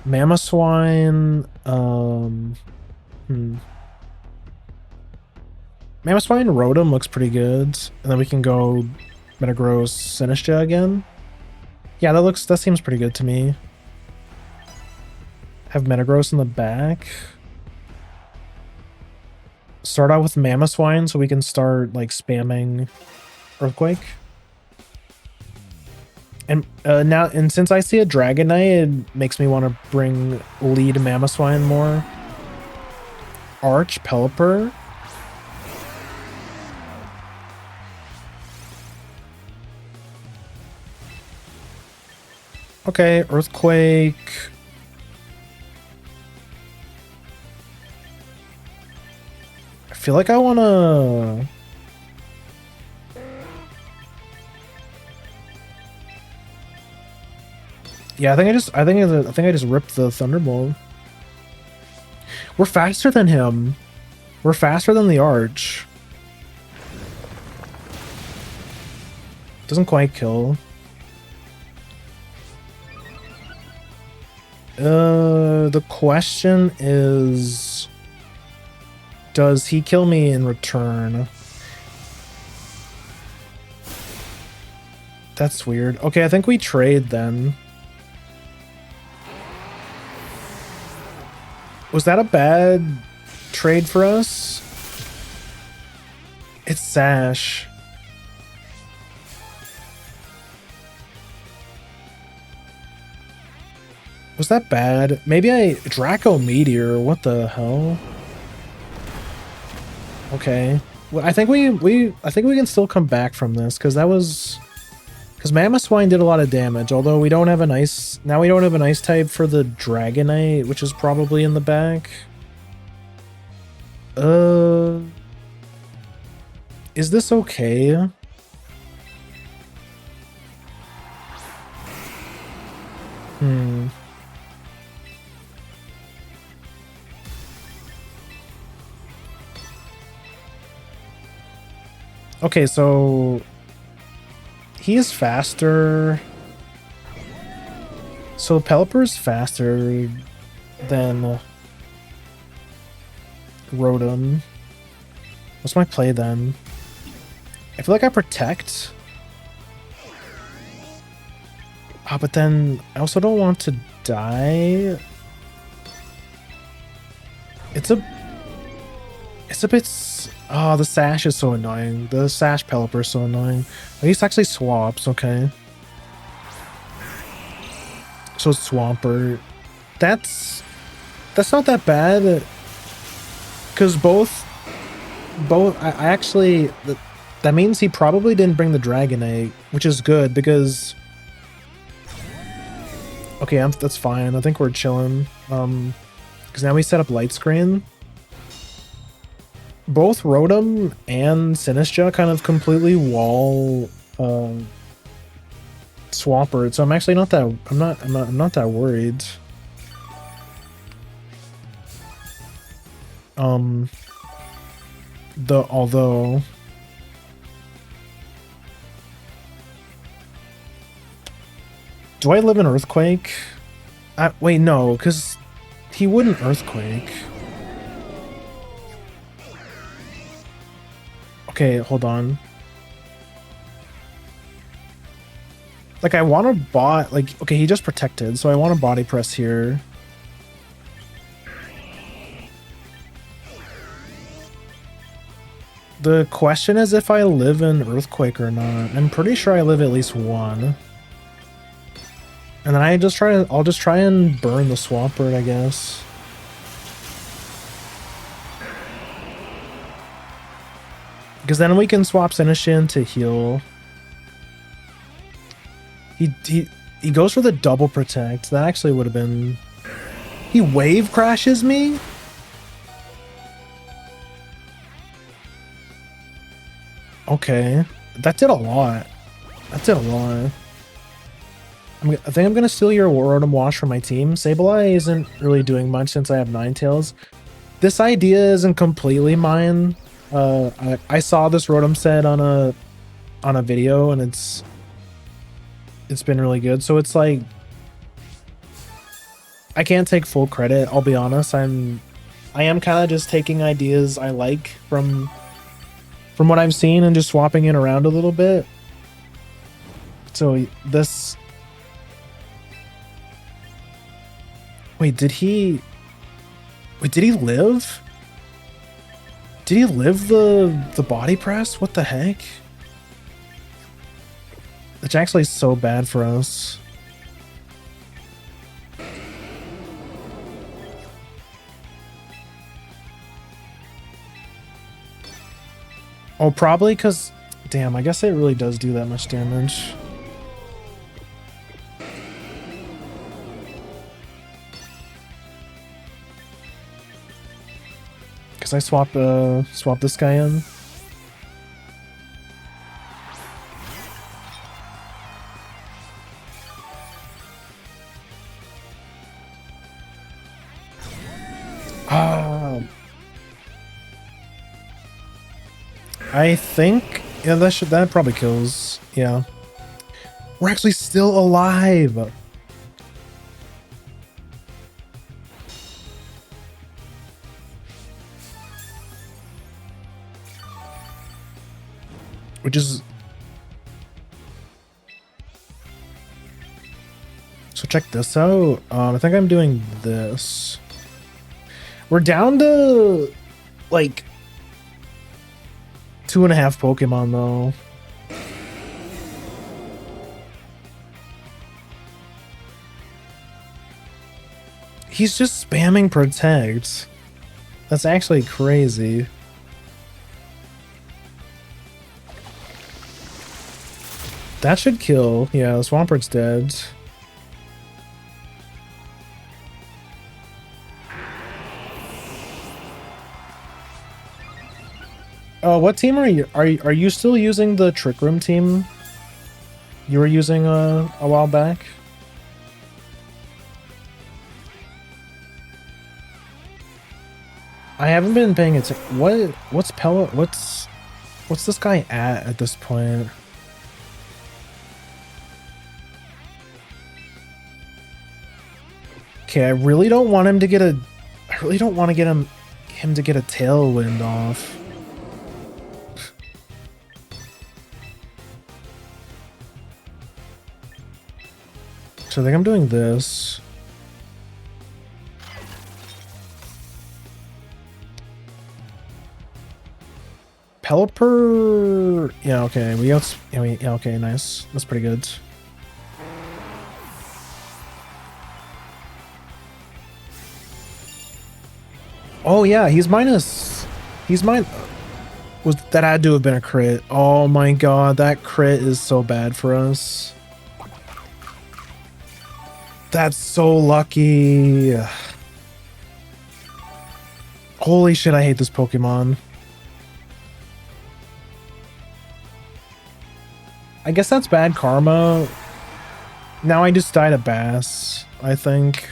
Mamoswine, Mamoswine Rotom looks pretty good, and then we can go Metagross Sinistcha again. Yeah, that seems pretty good to me. Have Metagross in the back. Start out with Mamoswine so we can start like spamming Earthquake. And since I see a Dragonite, it makes me want to bring lead Mamoswine more. Arch Pelipper. Okay, Earthquake. I feel like I wanna. Yeah, I think I just ripped the Thunderbolt. We're faster than him. We're faster than the Arch. Doesn't quite kill. The question is, does he kill me in return? That's weird. Okay, I think we trade then. Was that a bad trade for us? It's Sash. Was that bad? Maybe Draco Meteor. What the hell? Okay. Well, I think we can still come back from this because Mamoswine did a lot of damage. Although we don't have an ice type for the Dragonite, which is probably in the back. Is this okay? Okay, so he is faster. So Pelipper's faster than Rotom. What's my play then? I feel like I Protect. But then I also don't want to die. It's It's a bit... Oh, the Sash is so annoying. The Sash Pelipper is so annoying. At least actually swaps, okay. So Swampert. That's not that bad. Because both... I actually... That means he probably didn't bring the Dragonite, which is good because... Okay, that's fine. I think we're chilling. Because now we set up Light Screen. Both Rotom and Sinistcha kind of completely wall Swampert, so I'm actually not that I'm not that worried. Although do I live in Earthquake? Wait, no, because he wouldn't Earthquake. Okay, hold on. Like, I want to okay, he just protected, so I want to body press here. The question is if I live in Earthquake or not. I'm pretty sure I live at least one. And then I'll just try and burn the Swampert, I guess. Because then we can swap Sinishin to heal. He goes for the double protect. That actually would have been... He wave crashes me? Okay. That did a lot. That did a lot. I think I'm going to steal your Rotom Wash from my team. Sableye isn't really doing much since I have Ninetales. This idea isn't completely mine. I saw this Rotom set on a video, and it's been really good. So it's like, I can't take full credit, I'll be honest. I am kind of just taking ideas I like from what I've seen and just swapping it around a little bit. So this... Wait, did he live? Did he live the body press? What the heck? It's actually so bad for us. Oh, probably because... Damn, I guess it really does do that much damage. Because I swap this guy in. I think, yeah, that probably kills. Yeah, we're actually still alive. Which is... So check this out. I think I'm doing this. We're down to like 2.5 Pokemon though. He's just spamming Protect. That's actually crazy. That should kill. Yeah, the Swampert's dead. What team are you? Are you still using the Trick Room team you were using a while back? I haven't been paying attention. What's this guy at this point? Okay, I really don't want him to get a... I really don't want to get him to get a Tailwind off. So I think I'm doing this. Pelipper. Yeah, okay. Yeah, okay, nice. That's pretty good. Oh yeah, he's minus. He's mine. Was that had to have been a crit? Oh my god, that crit is so bad for us. That's so lucky. Holy shit, I hate this Pokemon. I guess that's bad karma. Now I just died a Bass, I think.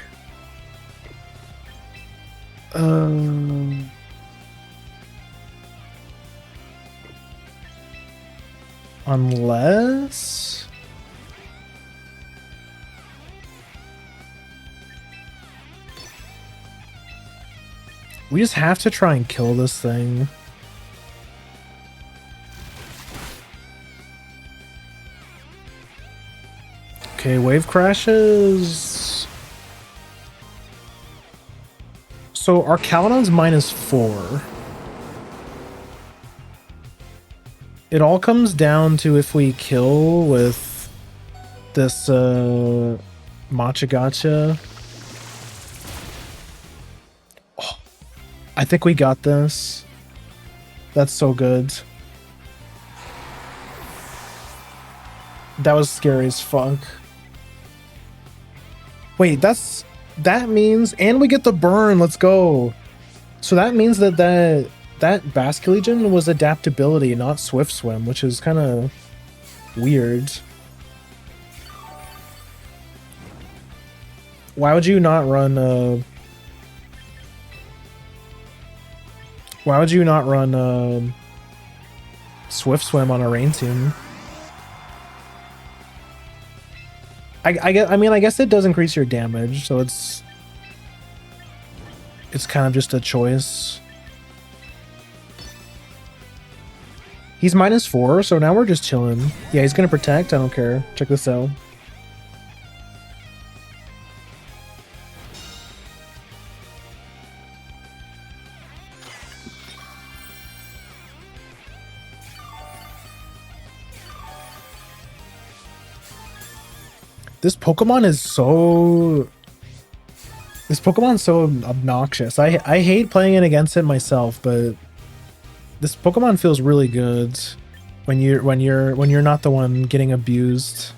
Unless... we just have to try and kill this thing. Okay, wave crashes. So our Caledon's -4. It all comes down to if we kill with this Machagacha. Oh, I think we got this. That's so good. That was scary as fuck. Wait, that means, and we get the burn. Let's go. So that means that Basculegion was adaptability, not Swift Swim, which is kind of weird. Why would you not run why would you not run Swift Swim on a rain team? I guess it does increase your damage, so it's kind of just a choice. He's -4, so now we're just chilling. Yeah, he's gonna protect. I don't care. Check this out. This Pokemon's so obnoxious. I hate playing it against it myself, but this Pokemon feels really good when you're not the one getting abused.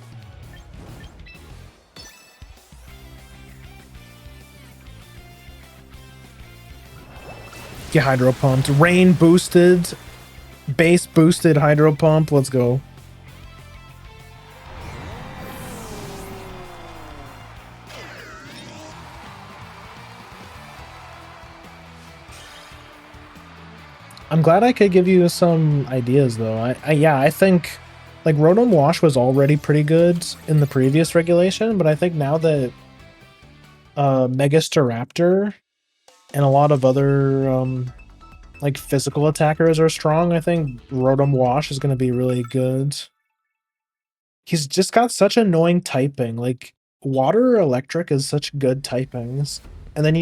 Get Hydro Pumped. Rain boosted. Base boosted Hydro Pump. Let's go. I'm glad I could give you some ideas though. I think like Rotom Wash was already pretty good in the previous regulation, but I think now that Megastaraptor and a lot of other like physical attackers are strong, I think Rotom Wash is going to be really good. He's just got such annoying typing. Like water or electric is such good typings. And then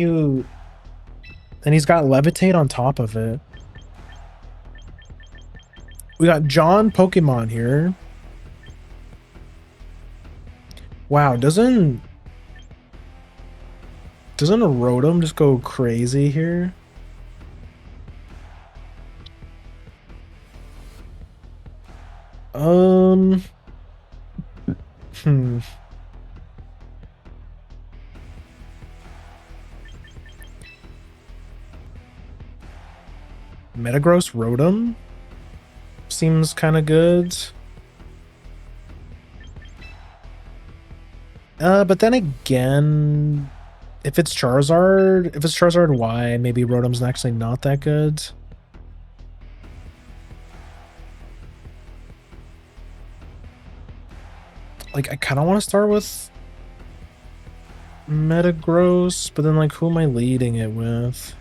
he's got Levitate on top of it. We got John Pokemon here. Wow, doesn't a Rotom just go crazy here? Metagross Rotom seems kind of good. But then again, if it's Charizard Y, maybe Rotom's actually not that good. Like, I kind of want to start with Metagross, but then, like, who am I leading it with?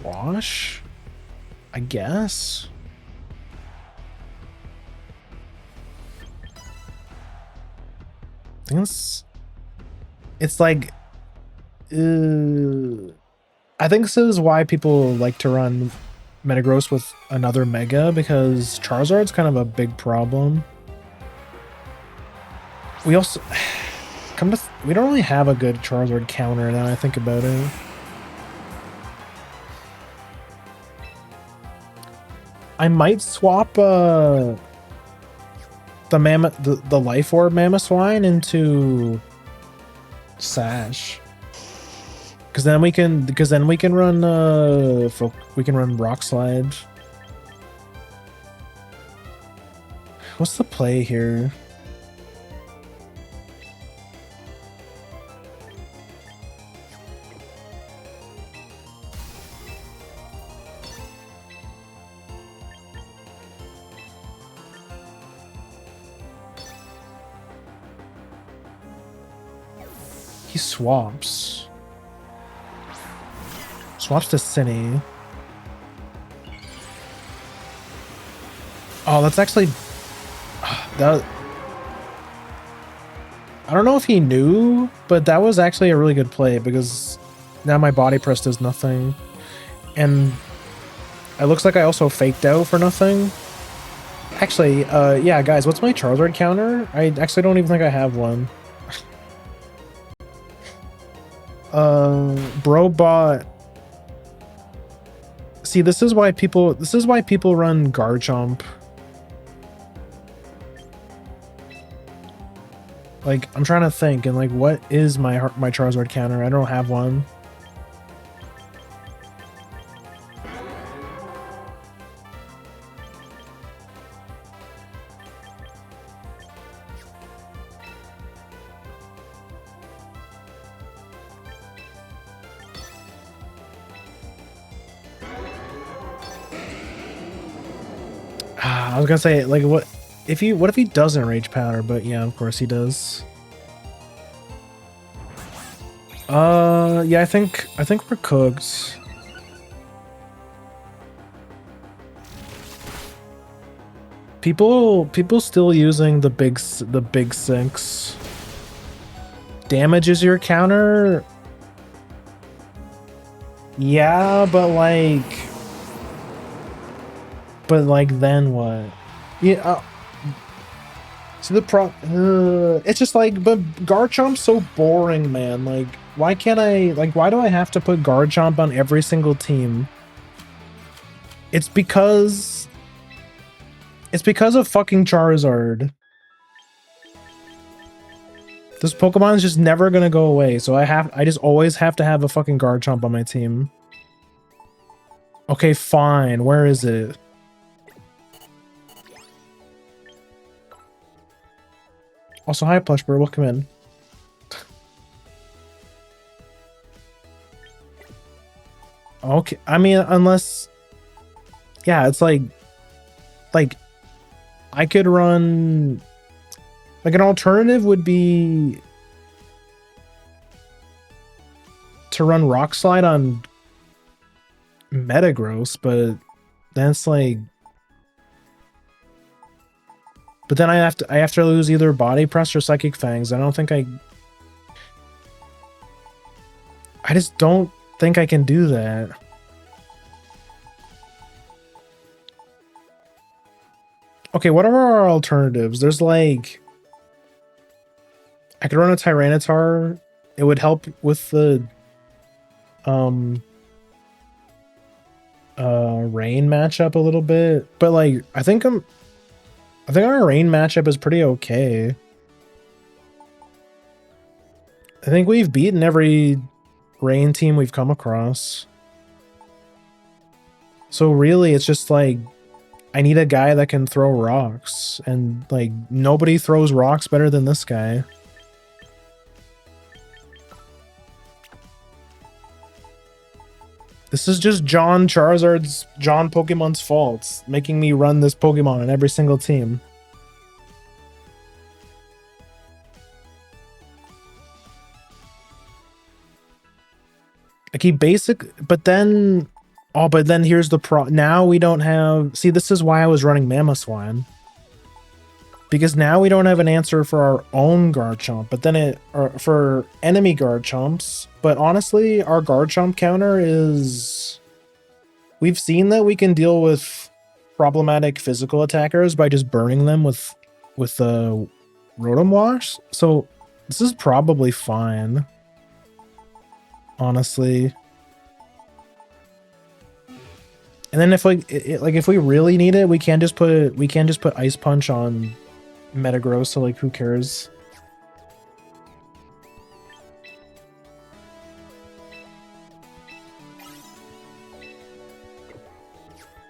Wash? I guess. I think it's like I think this is why people like to run Metagross with another Mega, because Charizard's kind of a big problem. We also we don't really have a good Charizard counter now I think about it. I might swap the Life Orb Mamoswine into Sash. Because then we can run we can run Rock Slide. What's the play here? He swaps. Swaps to Cinny. Oh, that's actually that. I don't know if he knew, but that was actually a really good play, because now my body press does nothing, and it looks like I also faked out for nothing. Actually, yeah, guys, what's my Charizard counter? I actually don't even think I have one. Bro bought. See, this is why people run Garchomp. Like, I'm trying to think, and like, what is my Charizard counter? I don't have one. I was gonna say, like, what if he doesn't Rage Powder? But yeah, of course he does. Yeah, I think we're cooked. People still using the big six. Damage is your counter. Yeah, but then what? Yeah. See it's just like, but Garchomp's so boring, man. Like, why can't why do I have to put Garchomp on every single team? It's because of fucking Charizard. This Pokemon is just never gonna go away, so I just always have to have a fucking Garchomp on my team. Okay, fine. Where is it? Also, hi, Plushbird. Welcome in. Okay, I mean, unless... Yeah, it's like... I could run... Like, an alternative would be... to run Rock Slide on Metagross, but that's like... But then I have to lose either Body Press or Psychic Fangs. I don't think I just don't think I can do that. Okay, what are our alternatives? There's like... I could run a Tyranitar. It would help with the... Rain matchup a little bit. But like, I think our Rain matchup is pretty okay. I think we've beaten every Rain team we've come across. So really, it's just like, I need a guy that can throw rocks, and like, nobody throws rocks better than this guy. This is just John Pokemon's fault, making me run this Pokemon on every single team. Like, but then Oh, but then here's the now we don't have... See, this is why I was running Mamoswine. Because now we don't have an answer for our own Garchomp, but then or for enemy Garchomps. But honestly, our Garchomp counter is... We've seen that we can deal with problematic physical attackers by just burning them with the Rotom Wash. So this is probably fine, honestly. And then if if we really need it, we can just put Ice Punch on Metagross. So like, who cares?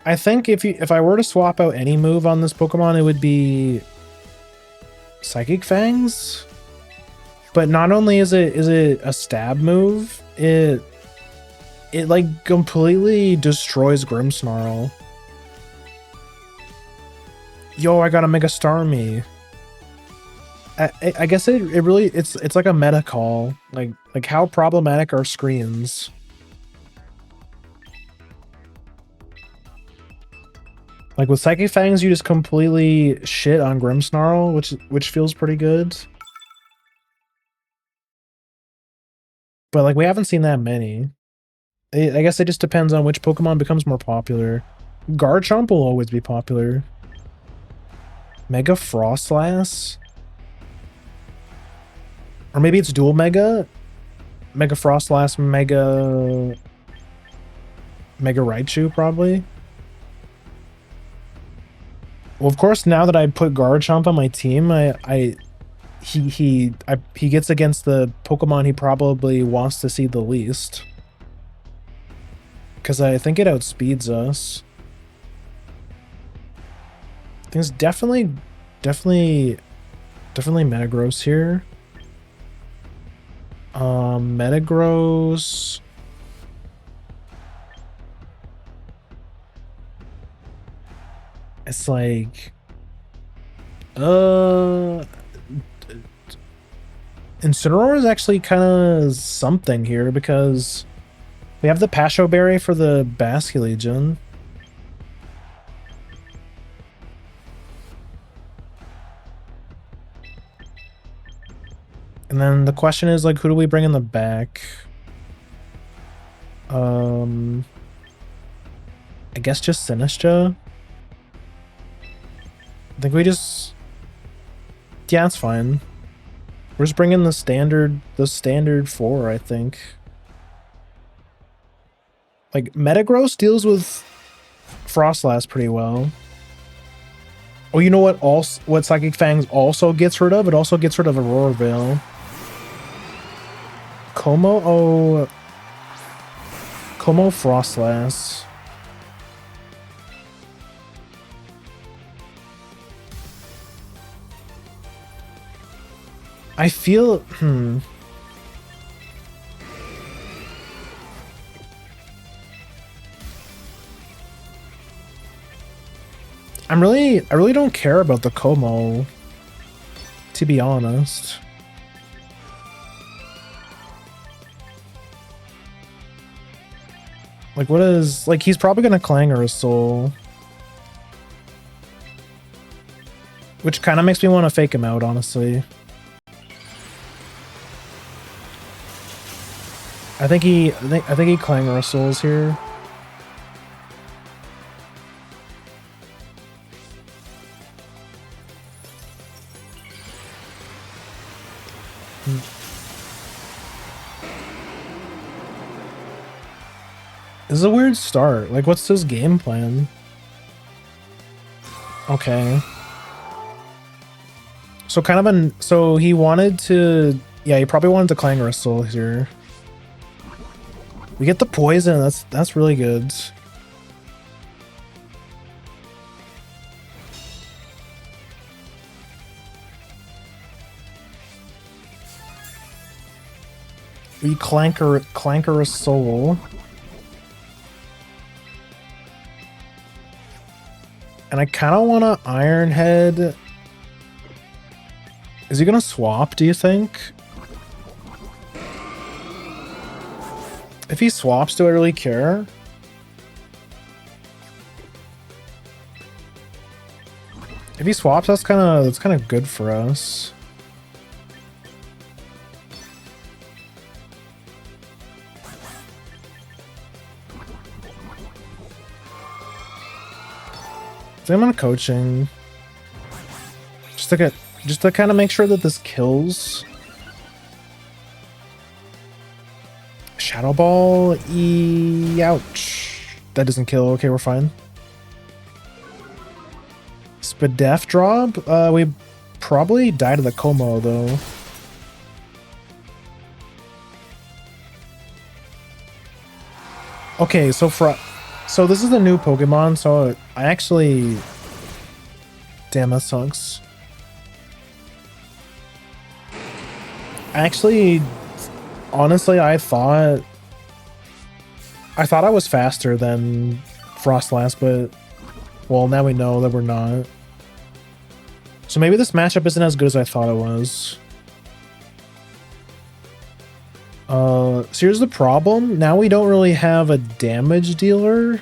I think if I were to swap out any move on this Pokemon, it would be Psychic Fangs. But not only is it a stab move, it like completely destroys Grimmsnarl. Yo, I got a Mega Starmie. I guess it really it's like a meta call. Like how problematic are screens? Like with Psychic Fangs, you just completely shit on Grimmsnarl, which feels pretty good. But like we haven't seen that many. I guess it just depends on which Pokemon becomes more popular. Garchomp will always be popular. Mega Frostlass? Or maybe it's dual Mega? Mega Frostlass, Mega Raichu, probably. Well, of course, now that I put Garchomp on my team, he gets against the Pokemon he probably wants to see the least. Because I think it outspeeds us. I think it's definitely Metagross here. Metagross. It's like, Incineroar is actually kind of something here because we have the Pasho Berry for the Basculegion. And then the question is, like, who do we bring in the back? I guess just Sinistcha. I think we just... Yeah, it's fine. We're just bringing the standard 4, I think. Like, Metagross deals with Frostlass pretty well. Oh, you know what what Psychic Fangs also gets rid of? It also gets rid of Aurora Veil. Como Frostlass. I feel... I really don't care about the Como, to be honest. Like, what is... Like, he's probably gonna Clangor Soul. Which kind of makes me want to fake him out, honestly. I think he Clangor Souls here. This is a weird start. Like, what's his game plan? Okay. So kind of so he wanted to... Yeah, he probably wanted to Clangor Soul here. We get the poison. That's really good. We Clangor Soul. And I kind of want to Iron Head. Is he going to swap, do you think? If he swaps, do I really care? If he swaps, that's kind of good for us. So I'm on coaching. Just to kind of make sure that this kills. Shadow Ball, ouch. That doesn't kill. Okay, we're fine. Spadef drop? We probably died to the Como though. Okay, so this is the new Pokemon, so I actually... Damn, that sucks. Actually, honestly, I thought I was faster than Frostlass, but well, now we know that we're not. So maybe this matchup isn't as good as I thought it was. So here's the problem. Now we don't really have a damage dealer.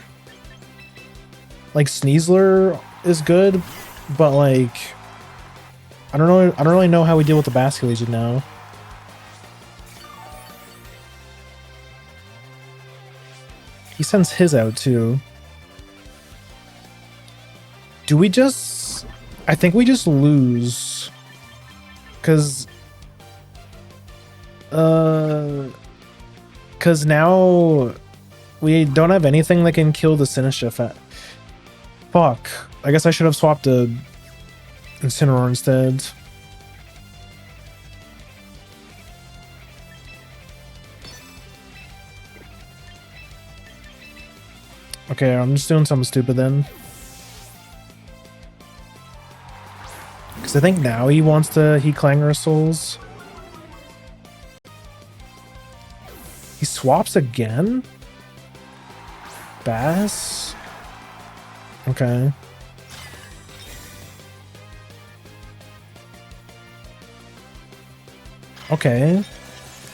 Like Sneasler is good, but like I don't really know how we deal with the Basculegion now. He sends his out too. Do we just... I think we just lose. Because now we don't have anything that can kill the Sinistcha. Fuck. I guess I should have swapped a Incineroar instead. Okay, I'm just doing something stupid then. Because I think now he wants to Clanger Souls. He swaps again? Bass? Okay. Okay.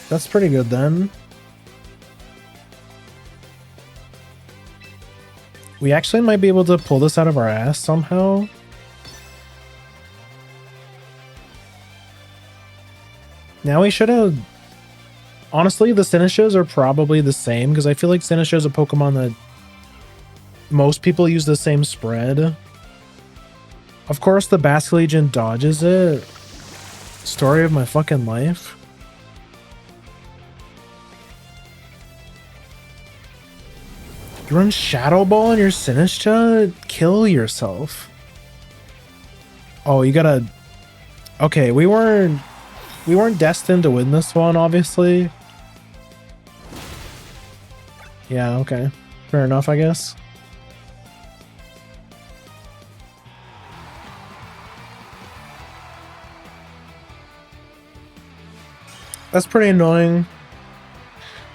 That's pretty good then. We actually might be able to pull this out of our ass somehow. Now we should have... Honestly, the Sinistchas are probably the same, because I feel like Sinistcha is a Pokemon that most people use the same spread. Of course, the Basculegion dodges it. Story of my fucking life. You run Shadow Ball on your Sinistcha? Kill yourself. Oh, you gotta... Okay, we weren't destined to win this one, obviously. Yeah, okay. Fair enough, I guess. That's pretty annoying.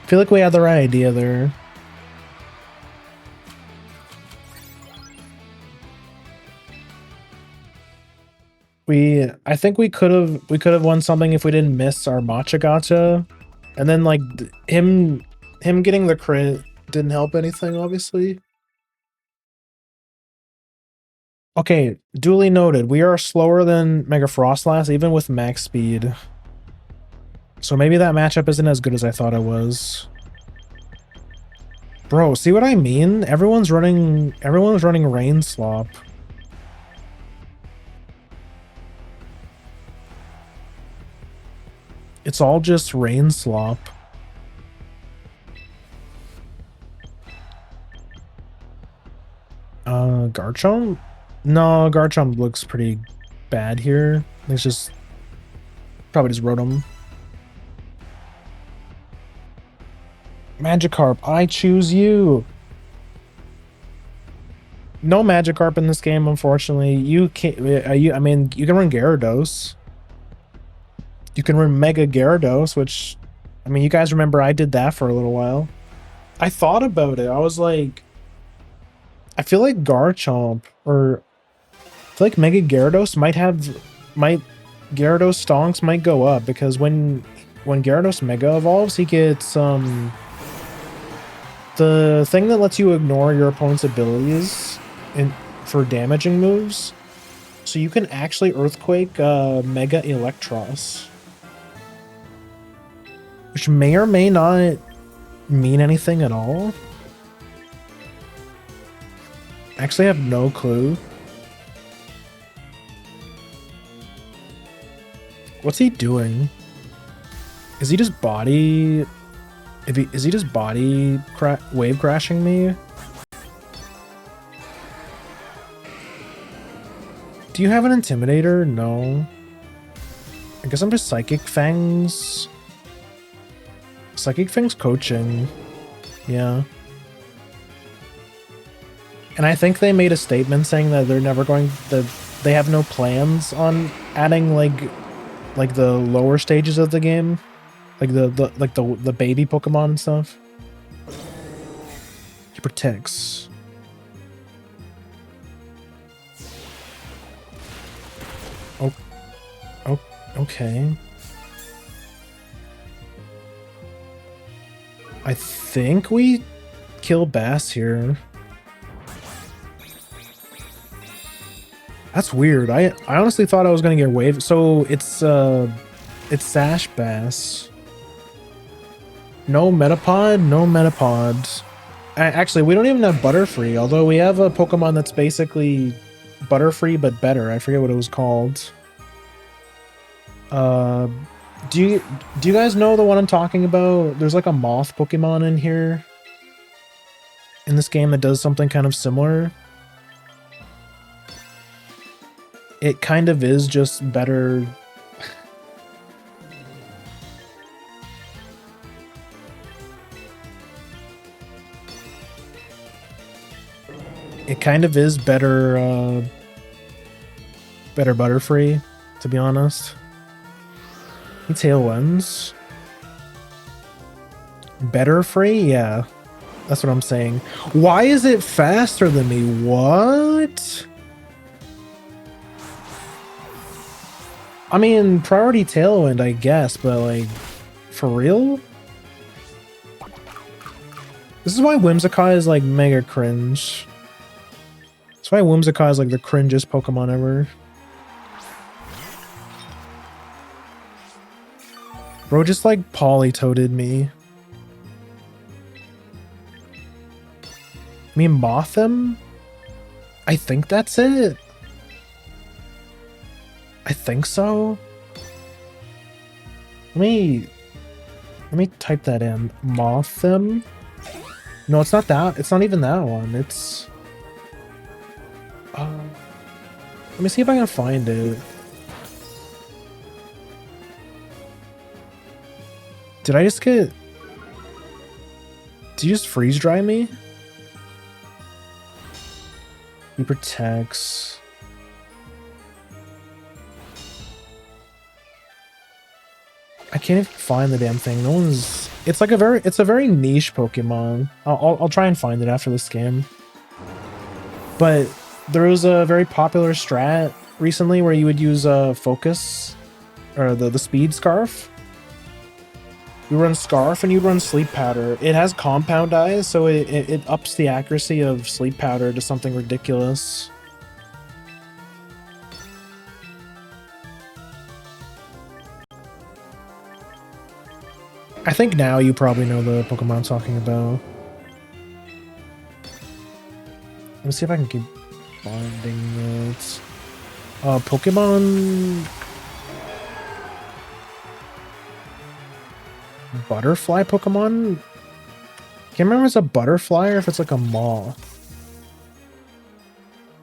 I feel like we had the right idea there. I think we could have won something if we didn't miss our Matcha Gotcha. And then like him getting the crit didn't help anything, obviously. Okay, duly noted. We are slower than Mega Frostlass, even with max speed. So maybe that matchup isn't as good as I thought it was. Bro, see what I mean? Everyone's running Rain Slop. It's all just Rain Slop. Garchomp? No, Garchomp looks pretty bad here. It's just probably just Rotom. Magikarp, I choose you. No Magikarp in this game, unfortunately. You can't. I mean, you can run Gyarados. You can run Mega Gyarados, which, I mean, you guys remember I did that for a little while. I thought about it. I was like, I feel like Garchomp or I feel like Mega Gyarados Gyarados stonks might go up because when Gyarados Mega evolves, he gets the thing that lets you ignore your opponent's abilities for damaging moves. So you can actually Earthquake Mega Electros. Which may or may not mean anything at all. Actually, I have no clue. What's he doing? Is he just body... Is he just body wave crashing me? Do you have an Intimidator? No. I guess I'm just Psychic Fangs. Psychic Fangs coaching. Yeah. And I think they made a statement saying that they're never going to... They have no plans on adding like the lower stages of the game. Like the baby Pokemon and stuff. He protects. Oh, okay. I think we kill Bass here. That's weird. I honestly thought I was gonna get wave. So it's Sash Bass. No Metapod, no Metapod. Actually, we don't even have Butterfree, although we have a Pokemon that's basically Butterfree but better. I forget what it was called. Do you guys know the one I'm talking about? There's like a moth Pokemon in here. In this game that does something kind of similar. It kind of is just better. It kind of is better, better Butterfree, to be honest. He Tailwinds. Better free? Yeah. That's what I'm saying. Why is it faster than me? What? I mean, priority Tailwind, I guess, but like, for real? This is why Whimsicott is like mega cringe. That's why Whimsicott is like the cringest Pokemon ever. Bro just like polytoaded me. I mean, Mothim? I think that's it. I think so. Let me type that in. Mothim? No, it's not that. It's not even that one. It's... let me see if I can find it. Did I just get... Did you just freeze dry me? He protects... I can't even find the damn thing. No one's... It's like a very niche Pokemon. I'll try and find it after this game. But there was a very popular strat recently where you would use Focus, or the Speed Scarf. You run Scarf and you run Sleep Powder. It has Compound Eyes, so it ups the accuracy of Sleep Powder to something ridiculous. I think now you probably know the Pokemon I'm talking about. Let's see if I can keep finding it. Pokemon... Butterfly Pokemon? Can't remember if it's a butterfly or if it's like a moth.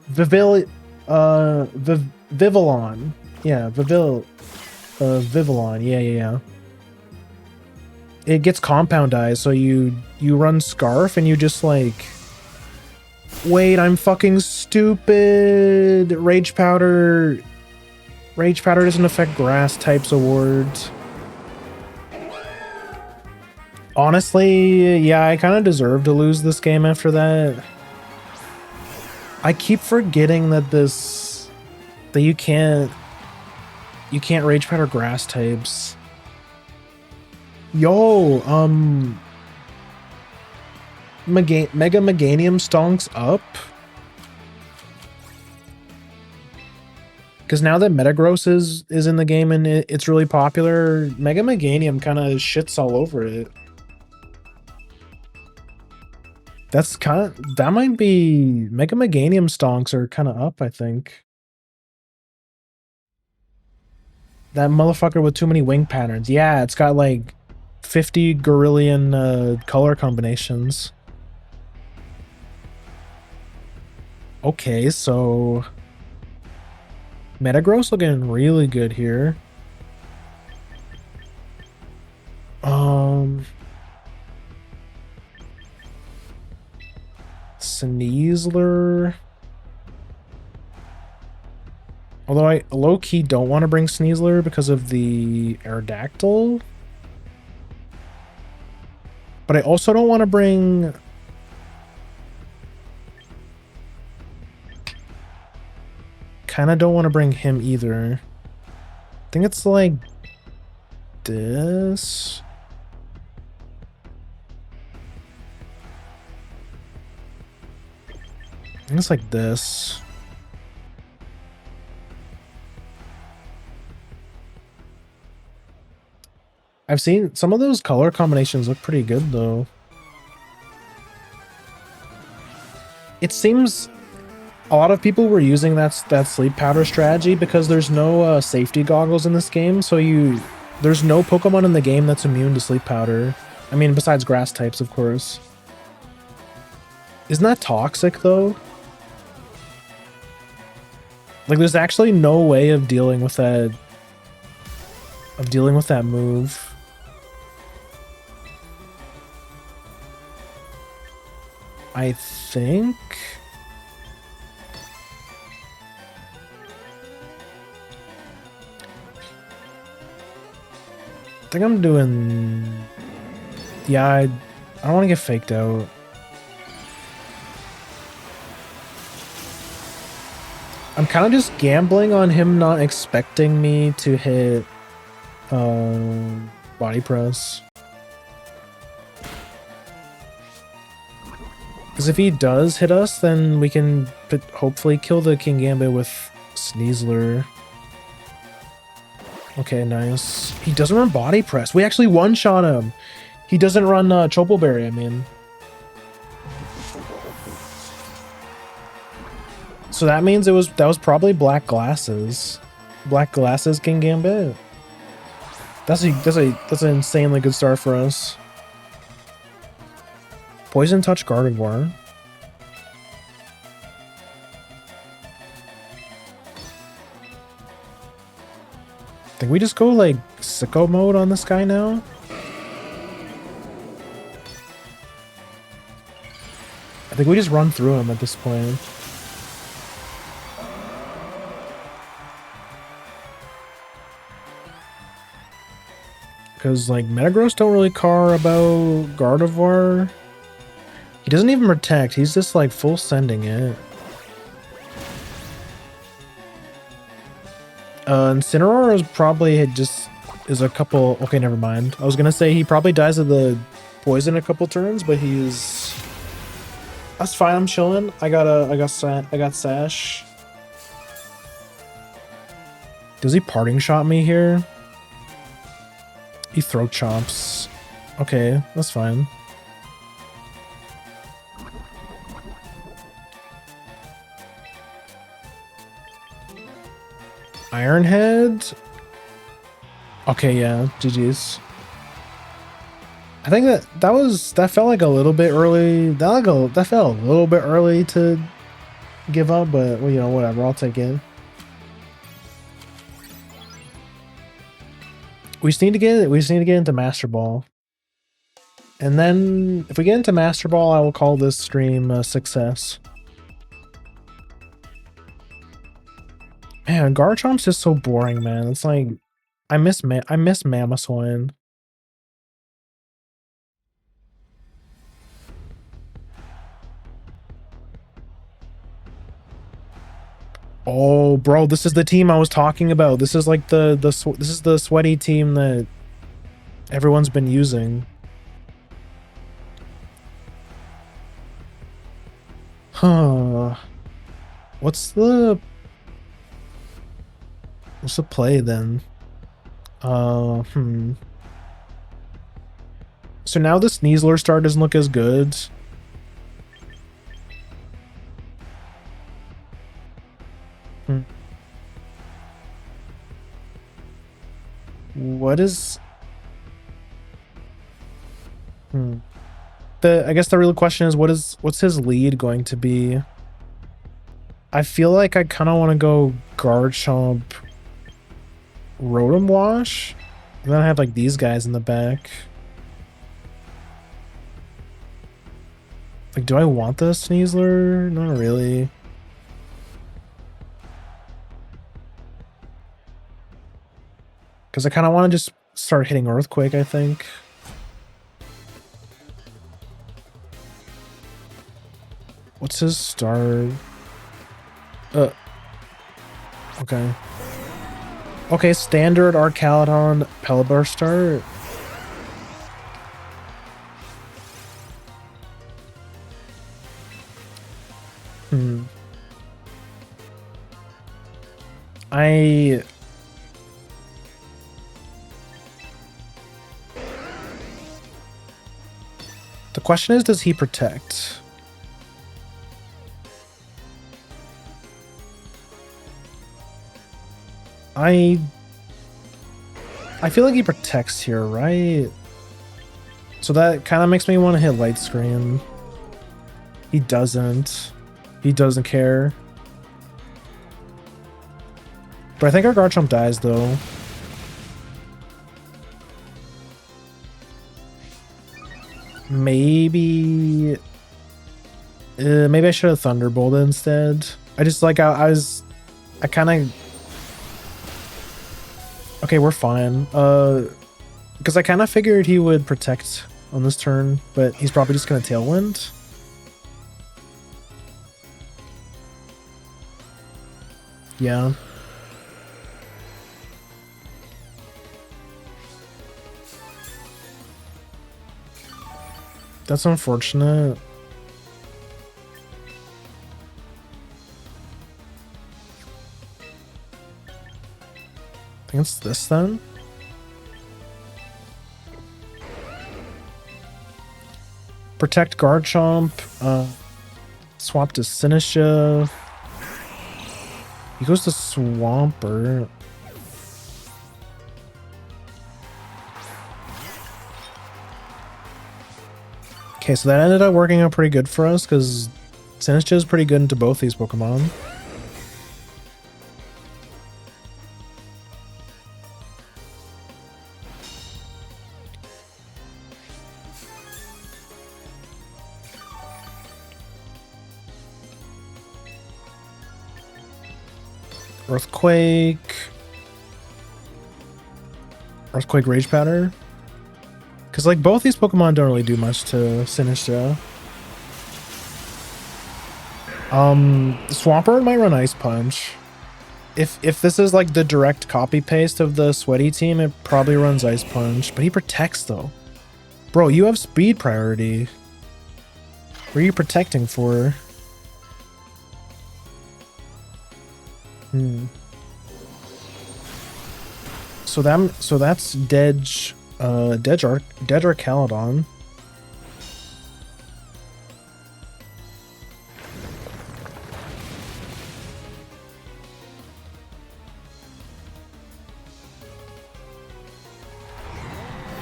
Vivillon. Yeah, Vivillon. Yeah. It gets Compound Eyes, so you run Scarf and you just like... Wait, I'm fucking stupid! Rage Powder doesn't affect grass types awards. Honestly, yeah, I kind of deserve to lose this game after that. I keep forgetting that you can't Rage Powder grass types. Yo, Mega Meganium stonks up. Because now that Metagross is in the game and it's really popular, Mega Meganium kind of shits all over it. That might be Mega Meganium stonks are kind of up, I think. That motherfucker with too many wing patterns. Yeah, it's got like 50 Gorillion color combinations. Okay, so Metagross looking really good here. Sneasler. Although I low-key don't want to bring Sneasler because of the Aerodactyl. But I also don't want to bring... Kind of don't want to bring him either. I think it's like this. I think it's like this. I've seen some of those color combinations look pretty good though. It seems a lot of people were using that sleep powder strategy because there's no safety goggles in this game, so there's no Pokemon in the game that's immune to sleep powder. I mean, besides grass types, of course. Isn't that toxic though? Like, there's actually no way of dealing with that move. I think I'm doing... Yeah, I don't want to get faked out. I'm kind of just gambling on him not expecting me to hit body press. Because if he does hit us, then we can hopefully kill the Kingambit with Sneasler. Okay, nice. He doesn't run body press. We actually one-shot him. He doesn't run Chople Berry, I mean. So that means that was probably Black Glasses. Black Glasses Kingambit. That's an insanely good start for us. Poison Touch Gardevoir. I think we just go like sicko mode on this guy now. I think we just run through him at this point. Because like Metagross don't really care about Gardevoir. He doesn't even protect, he's just like full sending it. Incineroar is probably is a couple... Okay, never mind. I was gonna say he probably dies of the poison a couple turns, but he's... That's fine, I'm chilling. I got Sash. Does he parting shot me here? He throat chomps. Okay, that's fine. Ironhead? Okay, yeah, GG's. I think that felt like a little bit early. That felt a little bit early to give up, but well, you know, whatever, I'll take it. We just need to get into Master Ball. And then if we get into Master Ball, I will call this stream a success. Man, Garchomp's just so boring, man. It's like I miss Mamoswine. Oh, bro, this is the team I was talking about. This is like this is the sweaty team that everyone's been using. Huh. What's the... What's the play then? Hmm. So now this Sneasler star doesn't look as good. Hmm. What is... Hmm. I guess the real question is what's his lead going to be? I feel like I kind of want to go Garchomp, Rotom Wash, and then I have like these guys in the back. Like, do I want the Sneasler? Not really. Because I kind of want to just start hitting Earthquake, I think. What's his star? Okay. Okay, standard Arcalodon Pelipper start. The question is, does he protect? I feel like he protects here, right? So that kind of makes me want to hit Light Screen. He doesn't. He doesn't care. But I think our Garchomp dies, though. Maybe... maybe I should have Thunderbolted instead. I just, like, I kind of... Okay, we're fine. Because I kind of figured he would protect on this turn, but he's probably just going to Tailwind. Yeah. That's unfortunate. I think it's this then. Protect Garchomp. Swap to Sinistcha. He goes to Swampert. Okay, so that ended up working out pretty good for us because Sinistcha is pretty good into both these Pokemon. Earthquake. Earthquake Rage Powder. Because, like, both these Pokemon don't really do much to Sinistcha. Swampert might run Ice Punch. If this is, like, the direct copy-paste of the Sweaty team, it probably runs Ice Punch. But he protects, though. Bro, you have speed priority. What are you protecting for? So that's Dedge, Dead Arcalodon.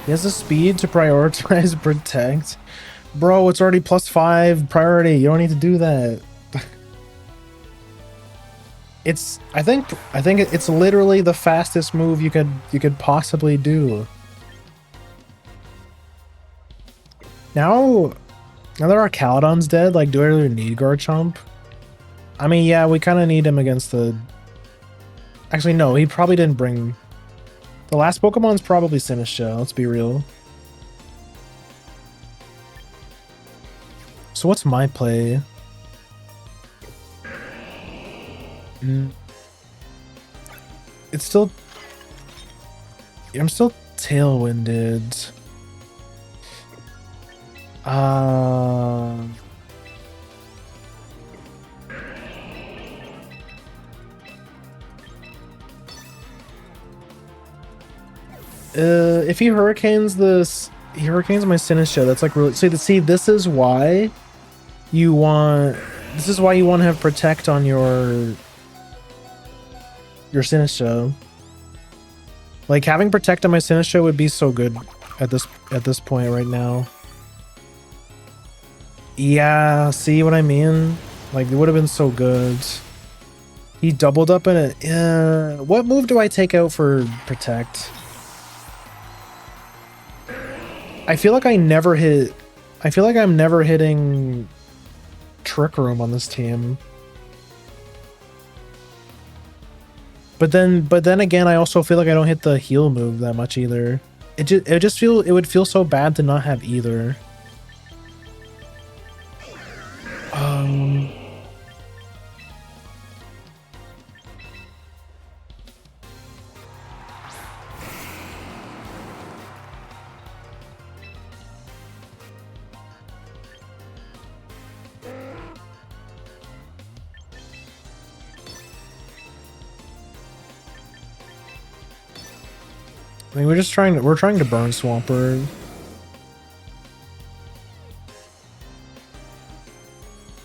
He has the speed to prioritize Protect. Bro, it's already +5 priority. You don't need to do that. I think it's literally the fastest move you could possibly do. Now that Arcalodon's dead, like, do I really need Garchomp? I mean, yeah, we kind of need him against the... Actually, no, he probably didn't bring... The last Pokemon's probably Sinistcha, let's be real. So what's my play? It's still... I'm still Tailwinded. If he hurricanes this, he hurricanes my Sinistcha. That's like really. See, this is why you want. This is why you want to have protect on your Sinistcha. Like having protect on my Sinistcha would be so good at this point right now. Yeah, see what I mean? Like it would have been so good. He doubled up in it. What move do I take out for protect? I feel like I never hit. I feel like I'm never hitting Trick Room on this team. But then again, I also feel like I don't hit the heal move that much either. It would feel so bad to not have either. I mean, we're trying to burn Swampert.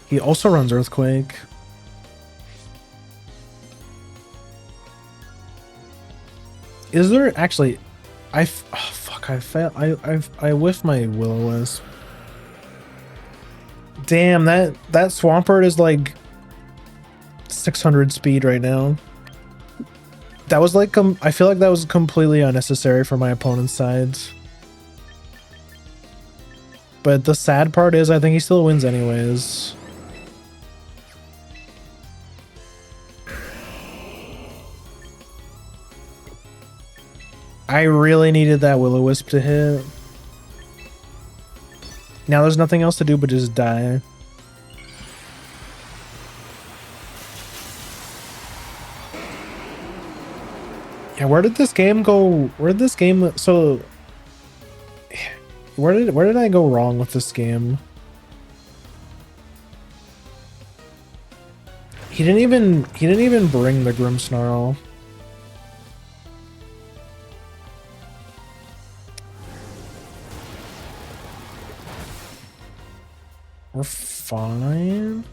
He also runs Earthquake. Is there actually? Oh fuck! I whiffed my Will-O-Wisp. Damn, that Swampert is like 600 speed right now. That was like I feel like that was completely unnecessary for my opponent's side. But the sad part is I think he still wins anyways. I really needed that Will-O-Wisp to hit. Now there's nothing else to do but just die. Yeah, where did this game go? Where did this game where did I go wrong with this game? He didn't even bring the Grimmsnarl. We're fine.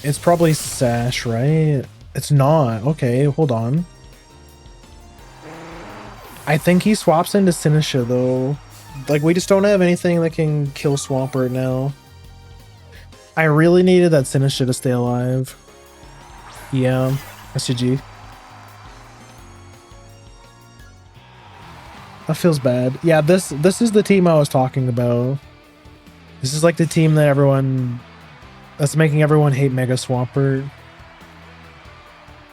It's probably Sash, right? It's not. Okay, hold on. I think he swaps into Sinistcha though. Like we just don't have anything that can kill Swampert now. I really needed that Sinistcha to stay alive. Yeah, SCG. That feels bad. Yeah, this is the team I was talking about. This is like the team that that's making everyone hate Mega Swampert.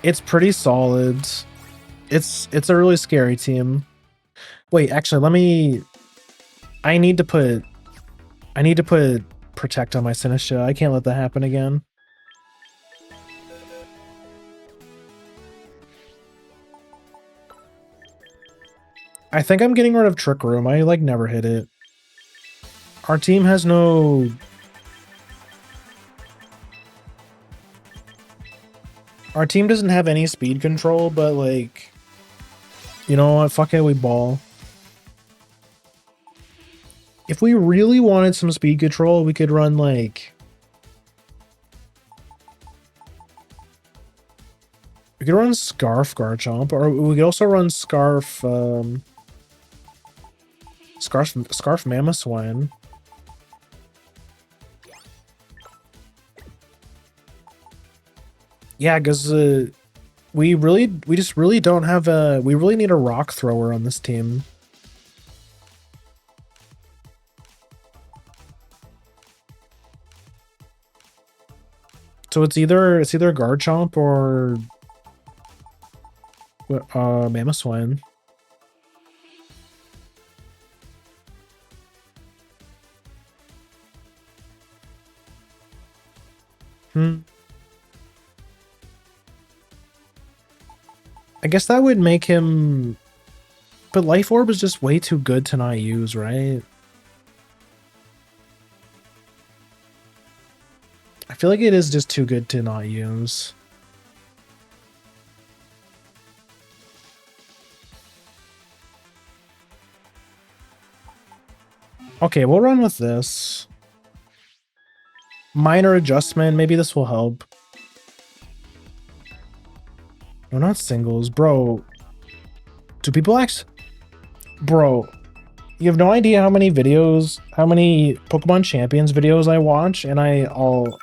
It's pretty solid. It's a really scary team. Wait, actually, I need to put protect on my Sinistcha. I can't let that happen again. I think I'm getting rid of Trick Room. I like never hit it. Our team has no... Our team doesn't have any speed control, but like... You know what? Fuck it, we ball. If we really wanted some speed control, we could run like... We could run Scarf Garchomp, or we could also run Scarf Mamoswine. Yeah, because we just really don't have we really need a rock thrower on this team. So it's either Garchomp or Mamoswine. I guess that would make him... But Life Orb is just way too good to not use, right? I feel like it is just too good to not use. Okay, we'll run with this. Minor adjustment, maybe this will help. No, not singles, bro. Do people actually... Bro, you have no idea how many videos, how many Pokemon Champions videos I watch, and I'll...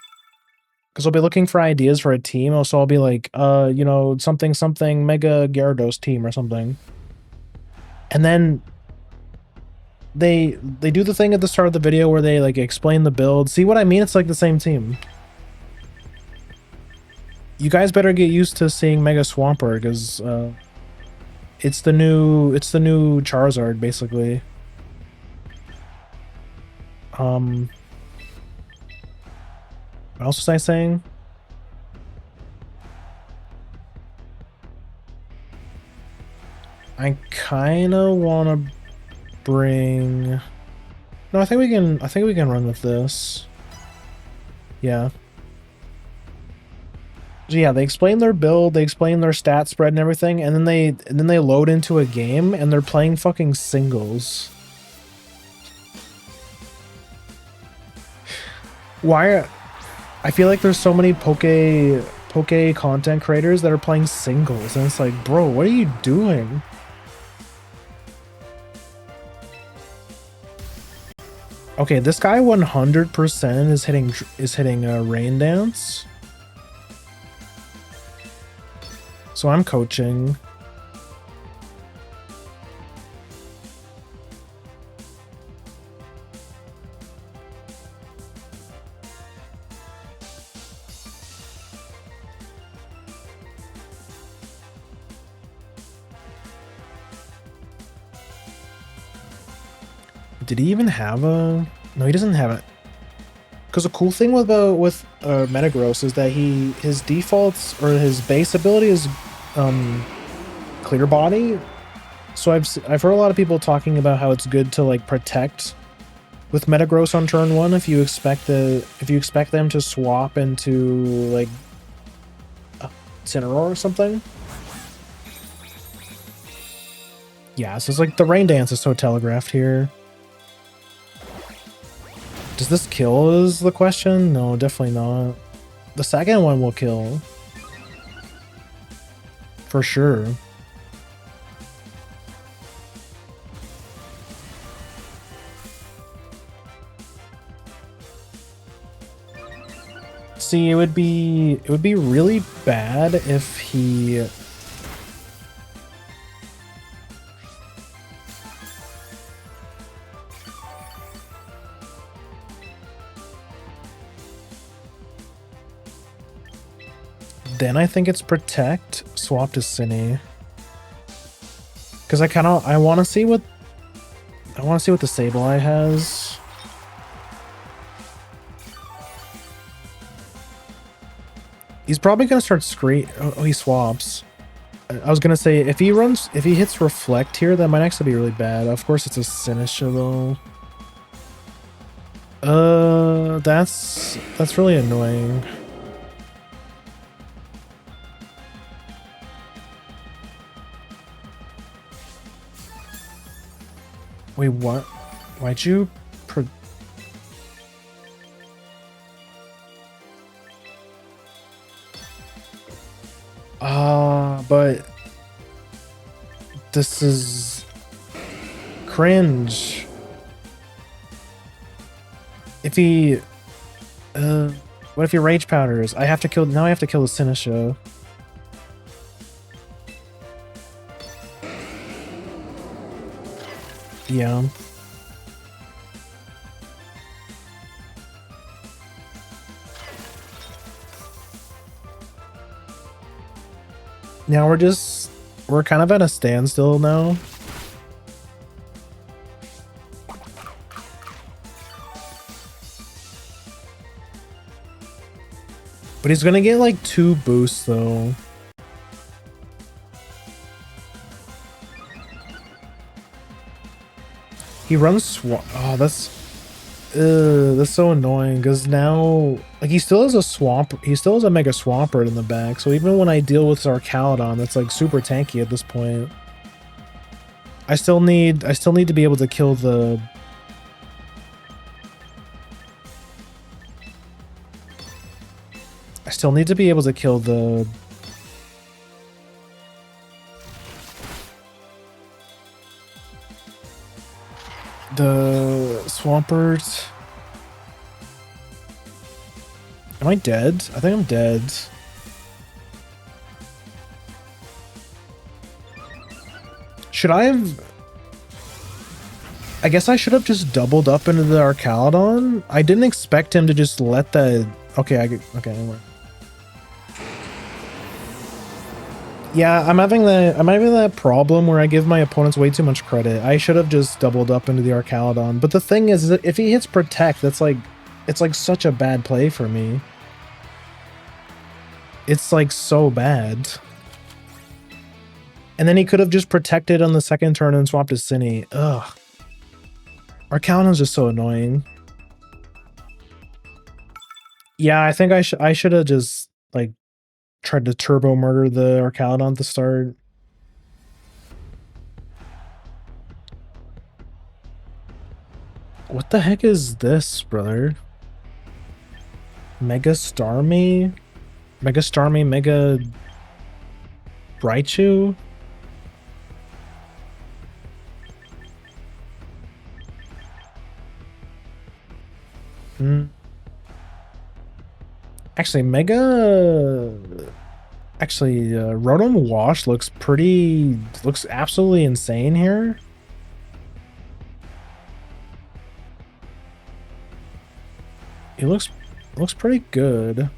Because I'll be looking for ideas for a team, so I'll be like, you know, something Mega Gyarados team or something. And then they do the thing at the start of the video where they like explain the build. See what I mean? It's like the same team. You guys better get used to seeing Mega Swampert, because it's the new Charizard basically. What else was I saying? I kind of want to bring... No, I think we can run with this. Yeah. So yeah, they explain their build, they explain their stat spread and everything, and then they load into a game and they're playing fucking singles. Why? I feel like there's so many Poke content creators that are playing singles, and it's like, bro, what are you doing? Okay, this guy 100% is hitting a Rain Dance. So I'm coaching. Did he even have a... No, he doesn't have it. Because the cool thing with Metagross is that his defaults or his base ability is Clear Body. So I've heard a lot of people talking about how it's good to like protect with Metagross on turn 1 if you expect them to swap into like Incineroar or something. Yeah, so it's like the Rain Dance is so telegraphed here. Does this kill is the question? No, definitely not. The second one will kill. For sure. See, it would be really bad if he... Then I think it's Protect, swap to Cine. Because I want to see what the Sableye has. He's probably gonna start scream. Oh, he swaps. I was gonna say if he hits Reflect here, that might actually be really bad. Of course, it's a Sinistra though. That's really annoying. Wait, what? Why'd you... but... This is... cringe. If he... what if he Rage Powders? Now I have to kill the Sinistra. Yeah. Now we're kind of at a standstill now. But he's gonna get like 2 boosts though. He runs oh, that's... That's so annoying because now, like, he still has a swamp. He still has a Mega Swampert in the back. So even when I deal with Archaludon, that's like super tanky at this point. I still need to be able to kill the. I still need to be able to kill the. The Swampert. Am I dead? I think I'm dead. Should I have... I guess I should have just doubled up into the Archaludon. I didn't expect him to just let the... Okay, okay, anyway. Yeah, I'm having that problem where I give my opponents way too much credit. I should have just doubled up into the Archaludon. But the thing is that if he hits Protect, that's like... It's like such a bad play for me. It's like so bad. And then he could have just protected on the second turn and swapped his Cine. Ugh. Archaludon's just so annoying. Yeah, I think I should have just like tried to turbo murder the Archaludon at the start. What the heck is this, brother? Mega Starmie? Mega Starmie, Mega Raichu? Actually, Rotom Wash looks absolutely insane here. It looks pretty good.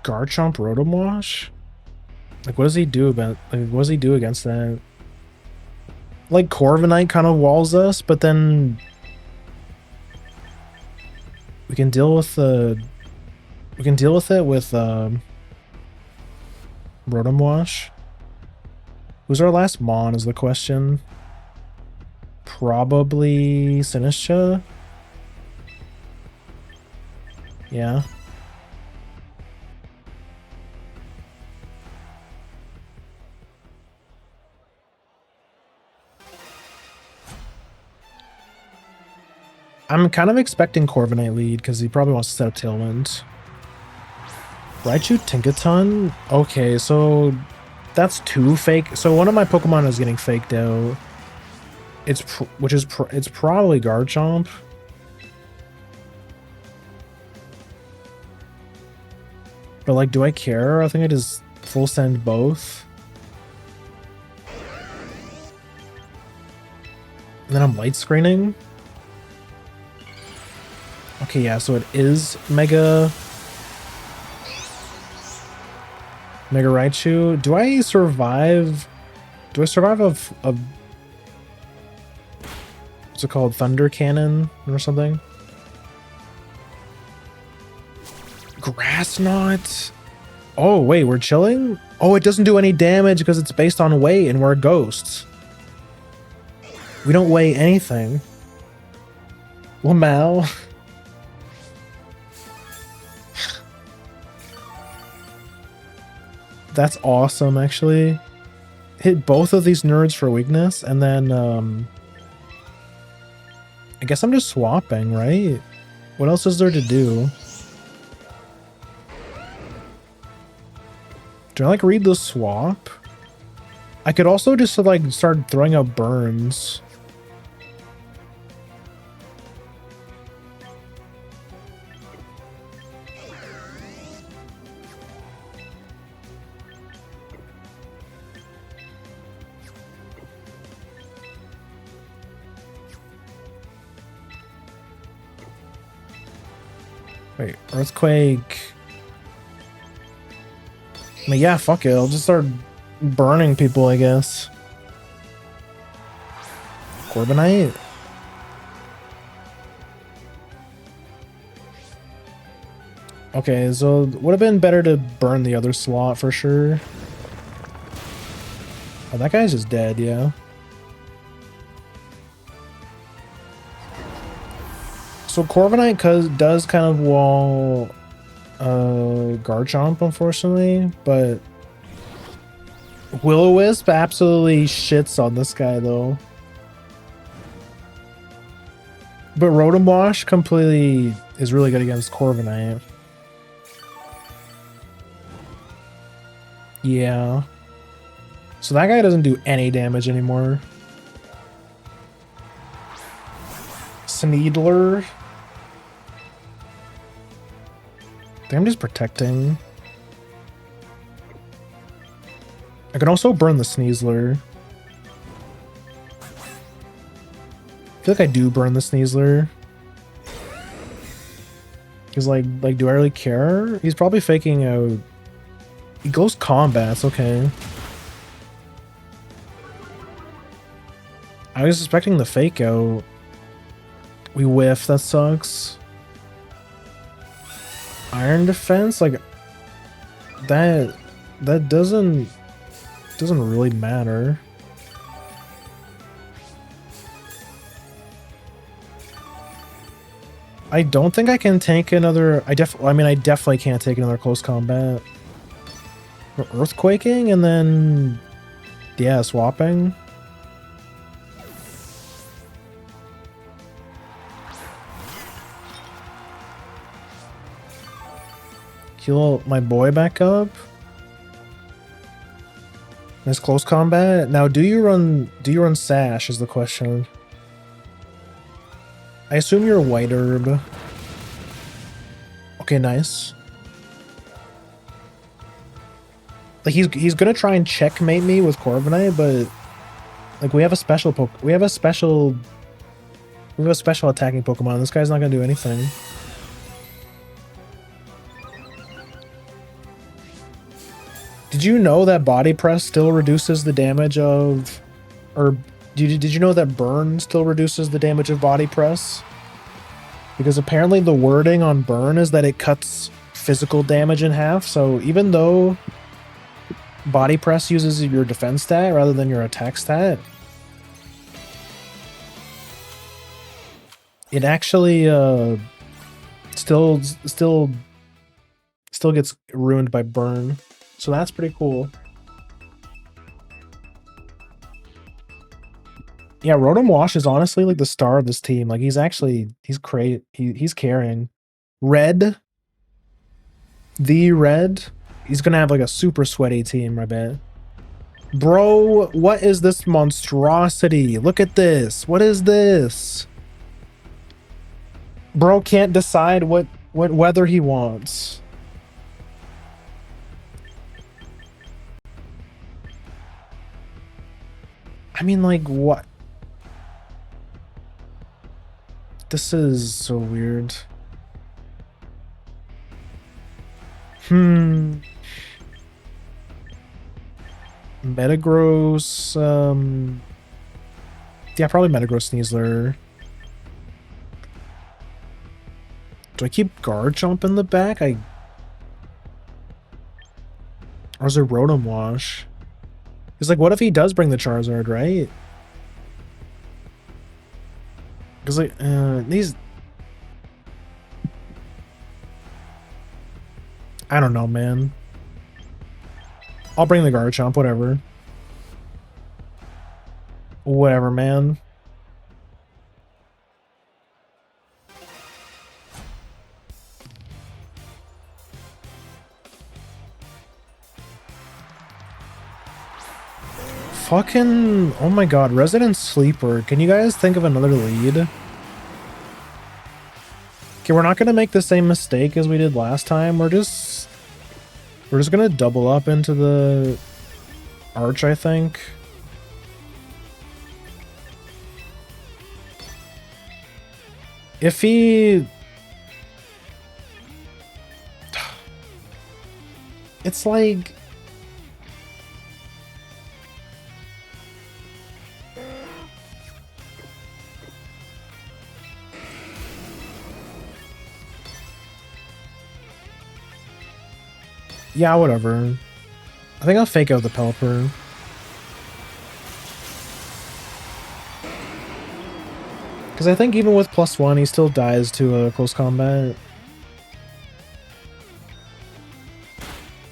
Garchomp Rotom Wash? Like, what does he do about, like, what does he do against that? Like, Corviknight kind of walls us, but then we can deal with it with Rotom Wash. Who's our last Mon is the question. Probably Sinistcha. Yeah. I'm kind of expecting Corviknight lead because he probably wants to set up Tailwind. Raichu Tinkaton? Okay, so that's two fake. So one of my Pokemon is getting faked out. It's probably Garchomp. But like, do I care? I think I just full send both. And then I'm light screening. Okay, yeah, so it is Mega Raichu. Do I survive? Do I survive of what's it called? Thunder Cannon or something? Grass Knot? Oh, wait, we're chilling? Oh, it doesn't do any damage because it's based on weight and we're ghosts. We don't weigh anything. Lamau. That's awesome, actually. Hit both of these nerds for weakness, and then, I guess I'm just swapping, right? What else is there to do? Do I, like, read the swap? I could also just, like, start throwing out burns. Wait, Earthquake. I mean, yeah, fuck it. I'll just start burning people, I guess. Corviknight? Okay, so it would have been better to burn the other slot for sure. Oh, that guy's just dead, yeah. So Corviknight does kind of wall Garchomp, unfortunately, but Will-O-Wisp absolutely shits on this guy though. But Rotom Wash completely is really good against Corviknight. Yeah. So that guy doesn't do any damage anymore. Sneedler. I think I'm just protecting. I can also burn the Sneasler. I feel like I do burn the Sneasler. He's like, do I really care? He's probably faking out. He goes combats, okay. I was expecting the fake out. We whiff, that sucks. Iron defense, like that doesn't really matter. I don't think I can take another. I definitely can't take another close combat. We're earthquaking and then, yeah, swapping. Heal my boy back up. Nice close combat. Now, do you run Sash is the question. I assume you're White Herb. Okay, nice. Like he's gonna try and checkmate me with Corviknight, but like we have a special attacking Pokemon. This guy's not gonna do anything. Did you know that Body Press still reduces the damage of, or did you know that Burn still reduces the damage of Body Press? Because apparently the wording on Burn is that it cuts physical damage in half. So even though Body Press uses your defense stat rather than your attack stat, it actually still gets ruined by Burn. So that's pretty cool. Yeah, Rotom Wash is honestly like the star of this team. Like he's great. He's carrying. Red. He's gonna have like a super sweaty team, I bet. Bro, what is this monstrosity? Look at this. What is this? Bro can't decide what weather he wants. I mean, like, what? This is so weird. Metagross, yeah, probably Metagross Sneasler. Do I keep Garchomp in the back? Or is it Rotom Wash? Because, like, what if he does bring the Charizard, right? Because, like, these... I don't know, man. I'll bring the Garchomp, whatever. Whatever, man. Fucking... Oh my god, Resident Sleeper. Can you guys think of another lead? Okay, we're not gonna make the same mistake as we did last time. We're just gonna double up into the Arch, I think. If he... It's like... Yeah, whatever. I think I'll fake out the Pelipper. Because I think even with +1, he still dies to a close combat.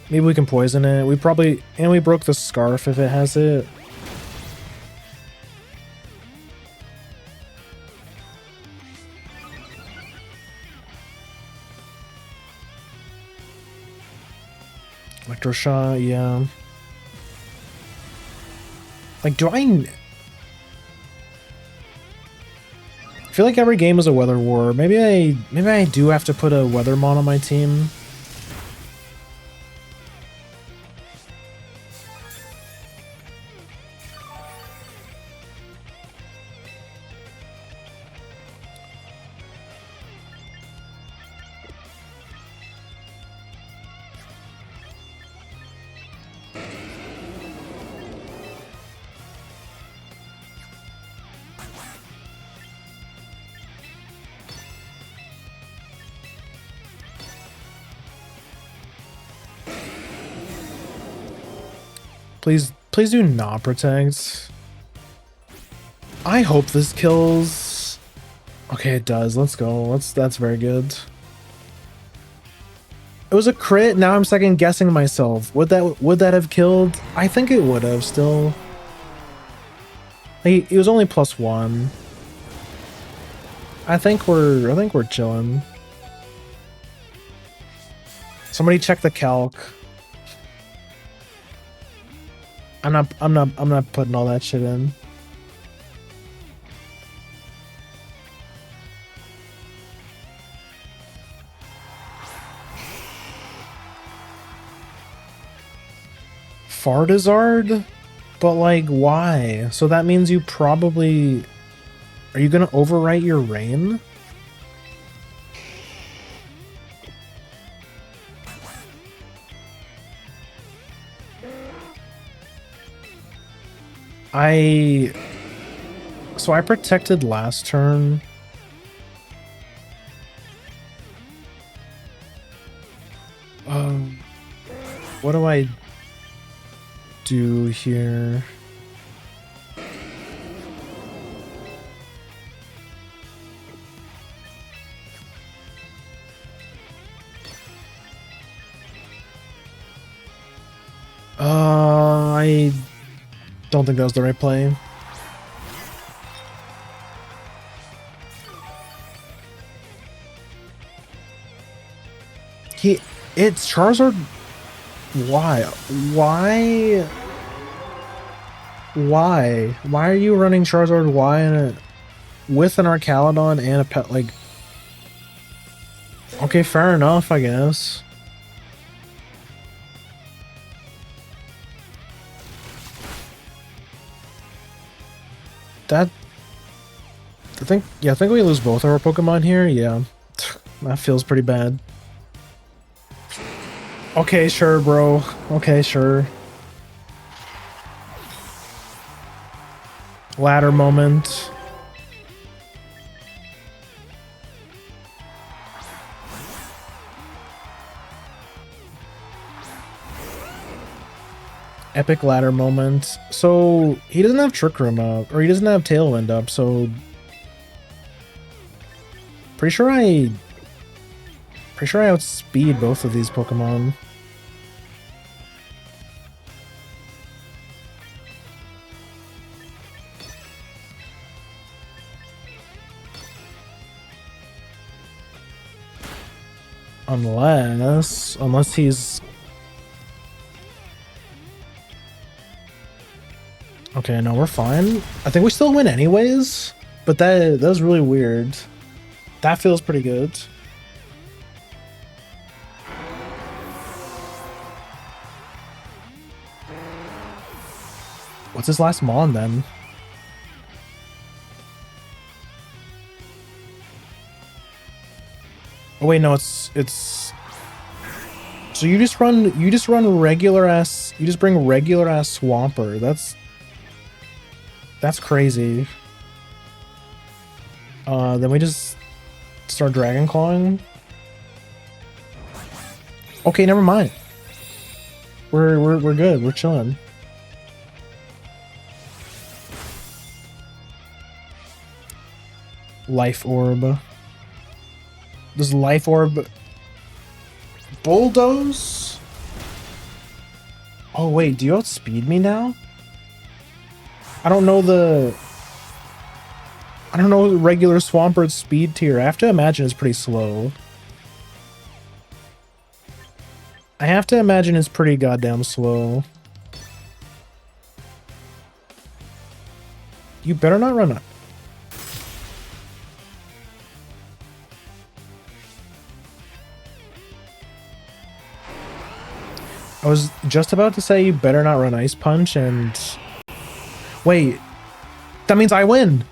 Maybe we can poison it. We probably... And we broke the scarf if it has it. Electroshot, yeah. Like, do I feel like every game is a weather war. Maybe I do have to put a Weathermon on my team. Please do not protect. I hope this kills. Okay, it does. Let's go. That's very good. It was a crit. Now I'm second guessing myself. Would that have killed? I think it would have still. He was only +1. I think we're chilling. Somebody check the calc. I'm not putting all that shit in. Fartizard? But like, why? So that means you probably... Are you gonna overwrite your rain? So I protected last turn. What do I do here? I don't think that was the right play. It's Charizard. Why? Why are you running Charizard Y with an Arcaludon and a pet? Like, okay, fair enough, I guess. I think we lose both our Pokemon here. Yeah, that feels pretty bad. Okay, sure, bro. Okay, sure. Ladder moment. Epic ladder moment. So he doesn't have Trick Room up, or he doesn't have Tailwind up, so pretty sure I outspeed both of these Pokemon. Unless he's... Okay, no, we're fine. I think we still win anyways, but that was really weird. That feels pretty good. What's his last Mon then? Oh wait, no, it's so you just run regular ass, you just bring regular ass Swampert. That's crazy. Then we just start Dragon Clawing. Okay, never mind. We're good. We're chilling. Life Orb. Does Life Orb bulldoze? Oh wait, do you outspeed me now? I don't know the regular Swampert's speed tier. I have to imagine it's pretty slow. I have to imagine it's pretty goddamn slow. You better not run up. I was just about to say you better not run Ice Punch and... Wait. That means I win!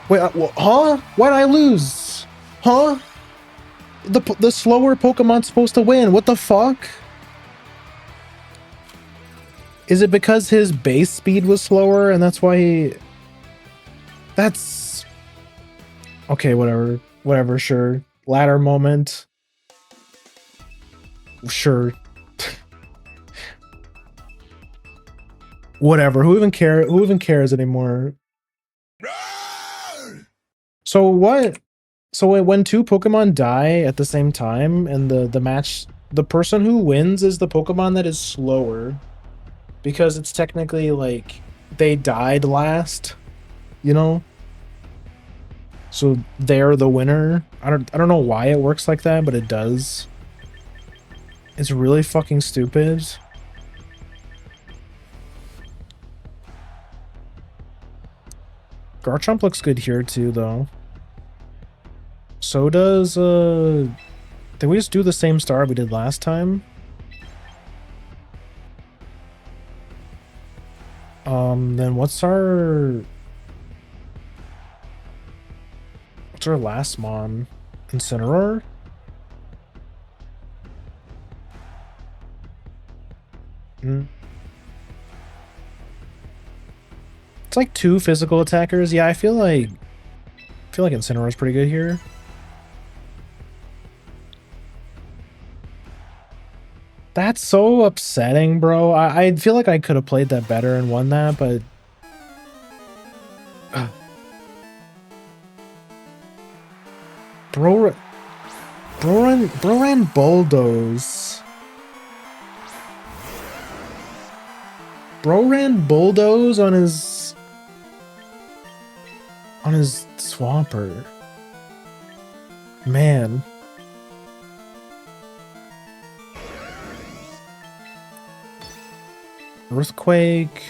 Wait, huh? Why'd I lose? Huh? The slower Pokemon's supposed to win. What the fuck? Is it because his base speed was slower and that's why he... That's... Okay, whatever. Whatever, sure. Ladder moment. Sure. Whatever. Who even cares anymore? So what? So when two Pokemon die at the same time and the match, the person who wins is the Pokemon that is slower. Because it's technically like they died last, you know? So they're the winner. I don't know why it works like that, but it does. It's really fucking stupid. Garchomp looks good here too, though. So does, did we just do the same star we did last time? Then what's our last mon? Incineroar? It's like two physical attackers. Yeah, I feel like Incineroar is pretty good here. That's so upsetting, bro. I feel like I could have played that better and won that, but Bro ran Bulldoze. Bro ran Bulldoze on his Swampert. Man. Earthquake.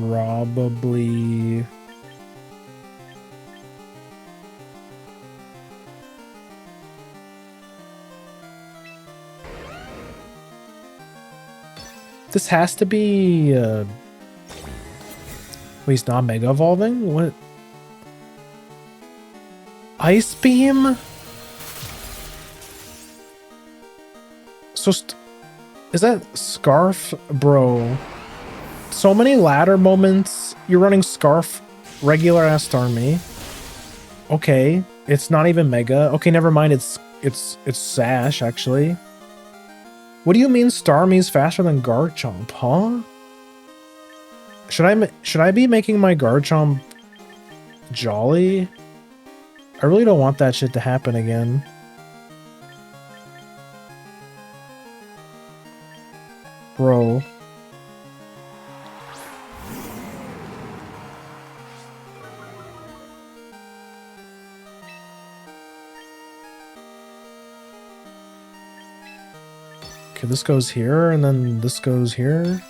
Probably. This has to be, wait, he's not Mega Evolving? What? Ice Beam? So, is that Scarf? Bro. So many ladder moments. You're running Scarf, regular ass Starmie. Okay, it's not even Mega. Okay, never mind, it's Sash, actually. What do you mean Starmie's faster than Garchomp, huh? Should I be making my Garchomp Jolly? I really don't want that shit to happen again. Bro. Okay, this goes here, and then this goes here.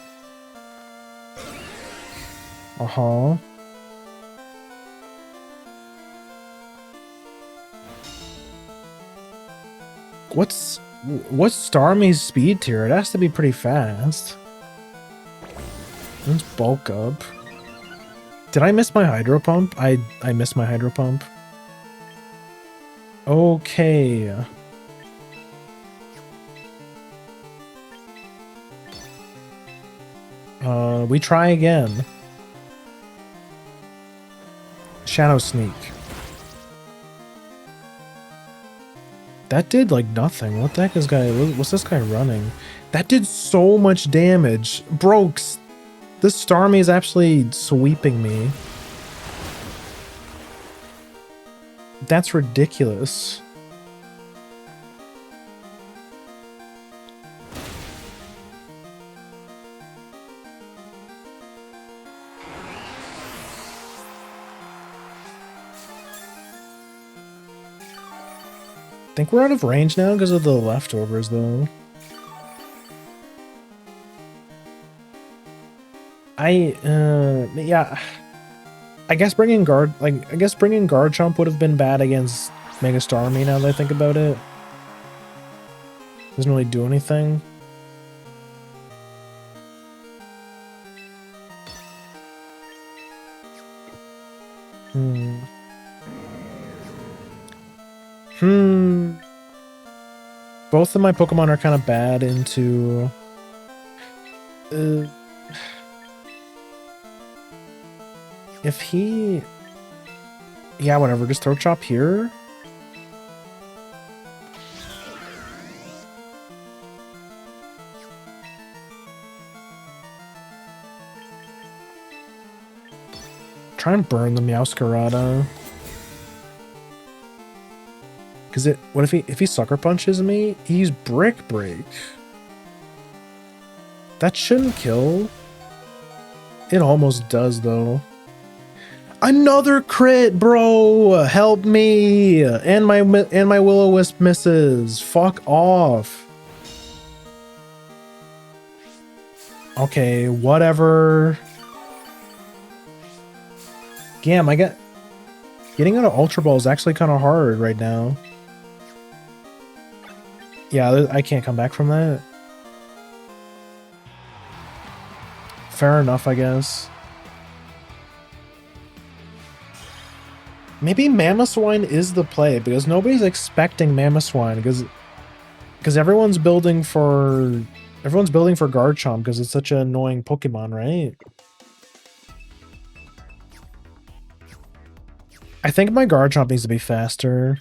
Uh-huh. What's Starmie's speed tier? It has to be pretty fast. Let's bulk up. Did I miss my Hydro Pump? I missed my Hydro Pump. Okay. We try again. Shadow Sneak. That did like nothing. What the heck is what's this guy running? That did so much damage. Brokes. This Starmie is actually sweeping me. That's ridiculous. I think we're out of range now because of the leftovers, though. Yeah. I guess bringing Garchomp would have been bad against Mega Starmie now that I think about it. Doesn't really do anything. Both of my Pokemon are kind of bad into... if he... Yeah, whatever. Just Throat Chop here. Try and burn the Meowscarada. Cause what if he Sucker Punches me? He's Brick Break. That shouldn't kill. It almost does though. Another crit, bro! Help me! And my Will-O-Wisp misses. Fuck off. Okay, whatever. Damn, getting out of Ultra Ball is actually kind of hard right now. Yeah, I can't come back from that. Fair enough, I guess. Maybe Mamoswine is the play because nobody's expecting Mamoswine because everyone's building for Garchomp because it's such an annoying Pokemon, right? I think my Garchomp needs to be faster.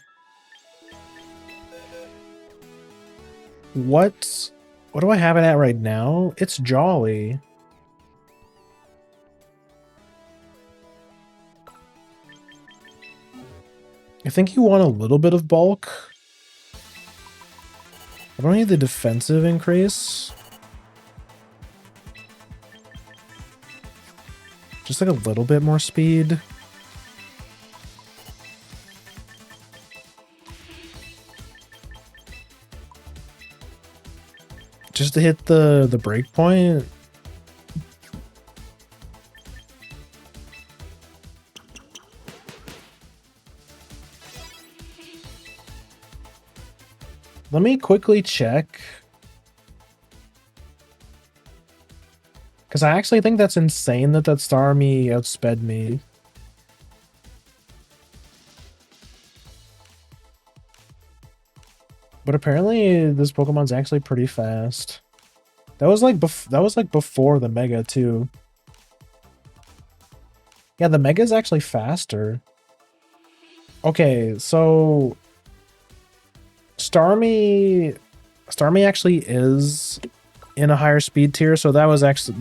What do I have it at right now? It's Jolly. I think you want a little bit of bulk. I don't need the defensive increase. Just like a little bit more speed. Just to hit the break point. Let me quickly check. Because I actually think that's insane that Starmie outsped me. But apparently this Pokemon's actually pretty fast. That was like before the Mega too. Yeah, the Mega is actually faster. Okay, so Starmie actually is in a higher speed tier, so that was actually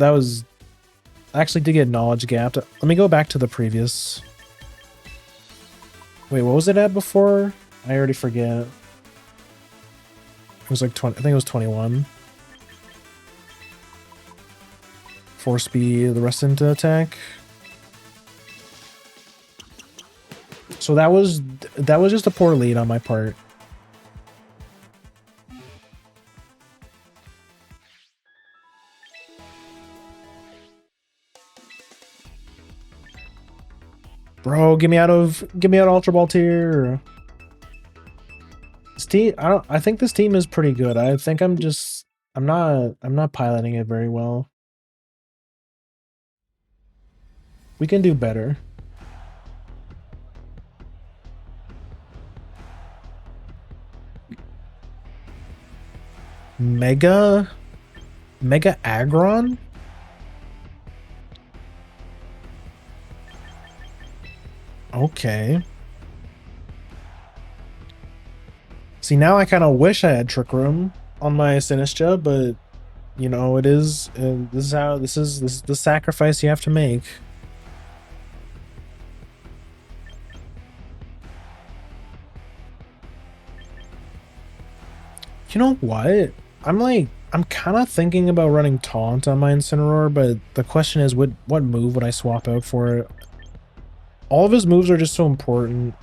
to get knowledge gapped. Let me go back to the previous. Wait, what was it at before? I already forget. It was like 20, I think it was 21. 4 speed, the rest into attack. So that was just a poor lead on my part. Bro, get me out of Ultra Ball tier. This team, I think this team is pretty good. I think I'm not piloting it very well. We can do better. Mega Aggron? Okay. See, now I kind of wish I had Trick Room on my Sinistcha, but you know, it is this is the sacrifice you have to make. You know what? I'm kind of thinking about running Taunt on my Incineroar, but the question is, what move would I swap out for it? All of his moves are just so important.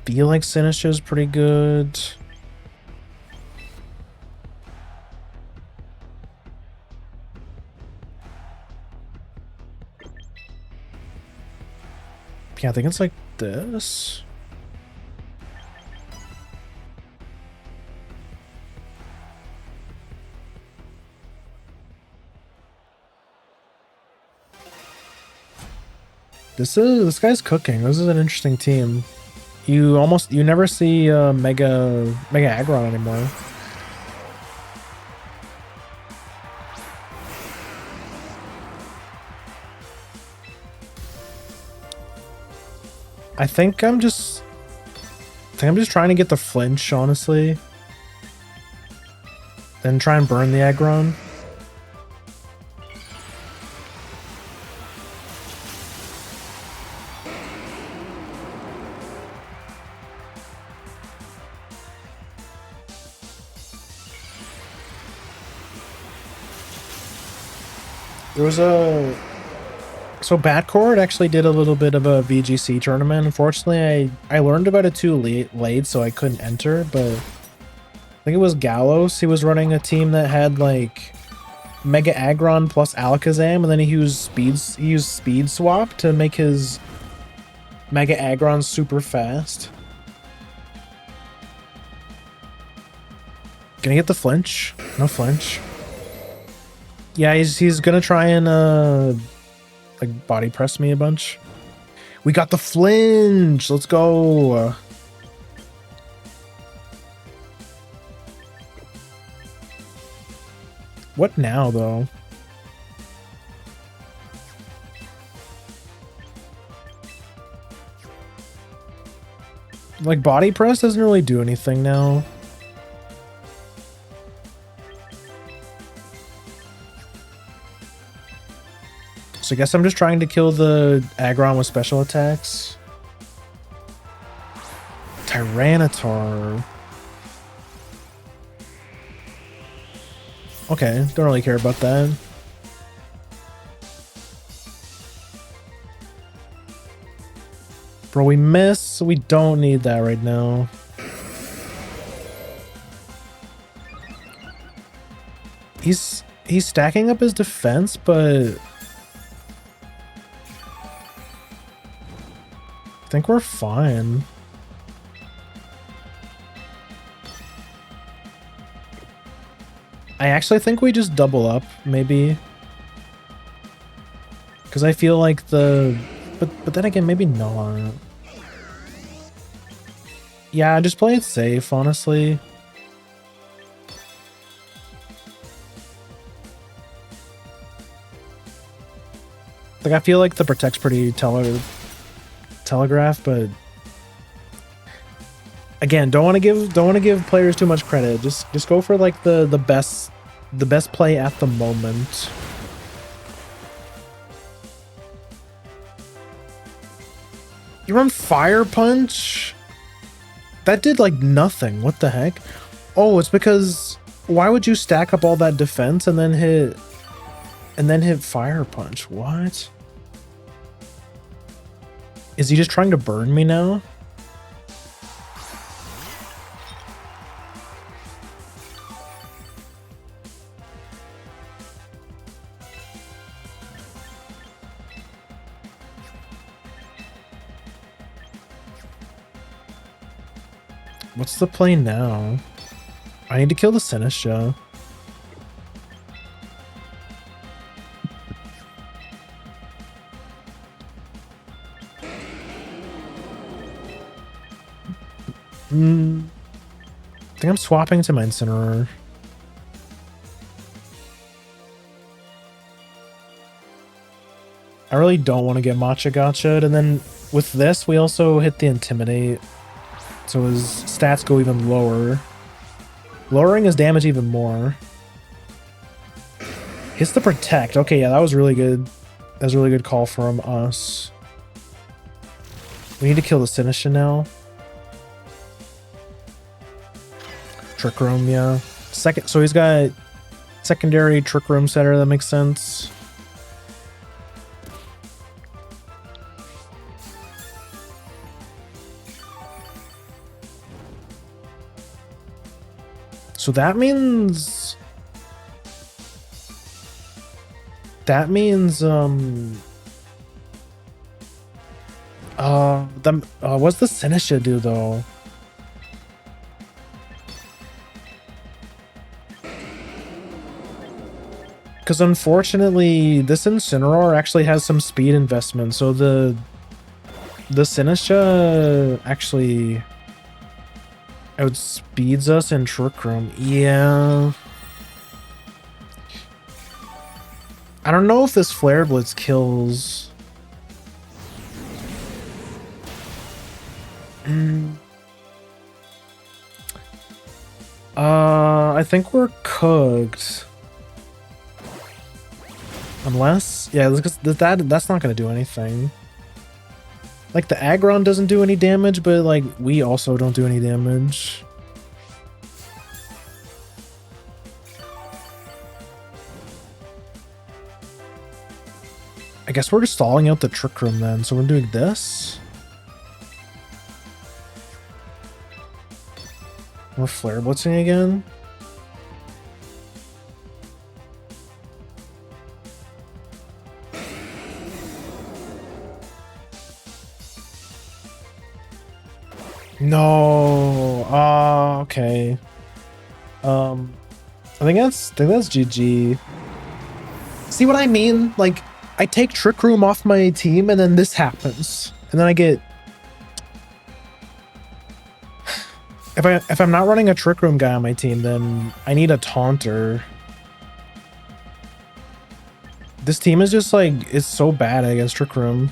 Feel like Sinistcha is pretty good. Yeah, I think it's like this. This guy's cooking. This is an interesting team. You never see Mega Aggron anymore. I think I'm just trying to get the flinch, honestly. Then try and burn the Aggron. There was a... So Batcord actually did a little bit of a VGC tournament. Unfortunately, I learned about it too late, so I couldn't enter, but I think it was Gallos. He was running a team that had like Mega Aggron plus Alakazam, and then he used Speed Swap to make his Mega Aggron super fast. Gonna get the flinch. No flinch. Yeah, he's gonna try and like body press me a bunch. We got the flinch. Let's go. What now, though? Like, body press doesn't really do anything now. So I guess I'm just trying to kill the Aggron with special attacks. Tyranitar. Okay, don't really care about that. Bro, we miss. We don't need that right now. He's stacking up his defense, but I think we're fine. I actually think we just double up, maybe. Because I feel like the... But then again, maybe not. Yeah, just play it safe, honestly. Like, I feel like the Protect's pretty telegraph, but again, don't want to give players too much credit. Just go for like the best play at the moment. You run Fire Punch? That did like nothing. What the heck? Oh, it's because why would you stack up all that defense and then hit Fire Punch? What? Is he just trying to burn me now? What's the play now? I need to kill the Sinistcha. I think I'm swapping to my Incineroar. I really don't want to get Matcha Gotcha'd, and then with this, we also hit the Intimidate, so his stats go even lower. Lowering his damage even more. Hits the protect. Okay, yeah, that was really good. That was a really good call from us. We need to kill the Sinistra now. Trick Room, yeah. Second, so he's got secondary Trick Room setter. That makes sense. So that means what's the Sinistra do though? Because unfortunately, this Incineroar actually has some speed investment, so the Sinistra actually outspeeds us in Trick Room. Yeah. I don't know if this Flare Blitz kills. I think we're cooked. Unless, yeah, that's not gonna do anything. Like the Aggron doesn't do any damage, but like we also don't do any damage. I guess we're just stalling out the Trick Room then, so we're doing this. We're Flare Blitzing again. No. Okay. I think that's GG. See what I mean? Like, I take Trick Room off my team, and then this happens, and then I get. If I'm not running a Trick Room guy on my team, then I need a Taunter. This team is just like, it's so bad against Trick Room.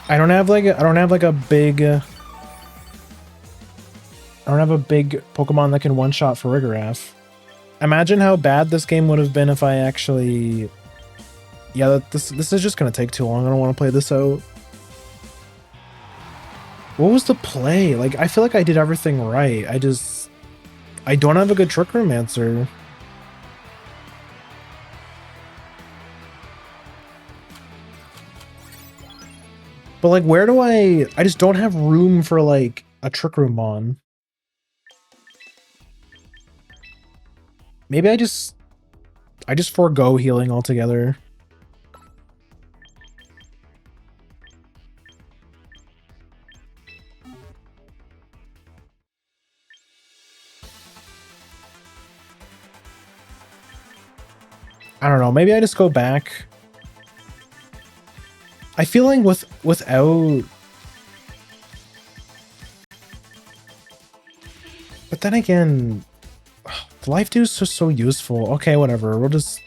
I don't have like a big Pokemon that can one-shot Farigiraf. Imagine how bad this game would have been if I actually... Yeah, this is just gonna take too long. I don't want to play this out. What was the play? Like, I feel like I did everything right. I don't have a good Trick Room answer. But like, where do I just don't have room for like a Trick Room on. Maybe I just forego healing altogether. I don't know. Maybe I just go back. I feel like without... But then again, the Life Dew is just so useful. Okay, whatever. We'll just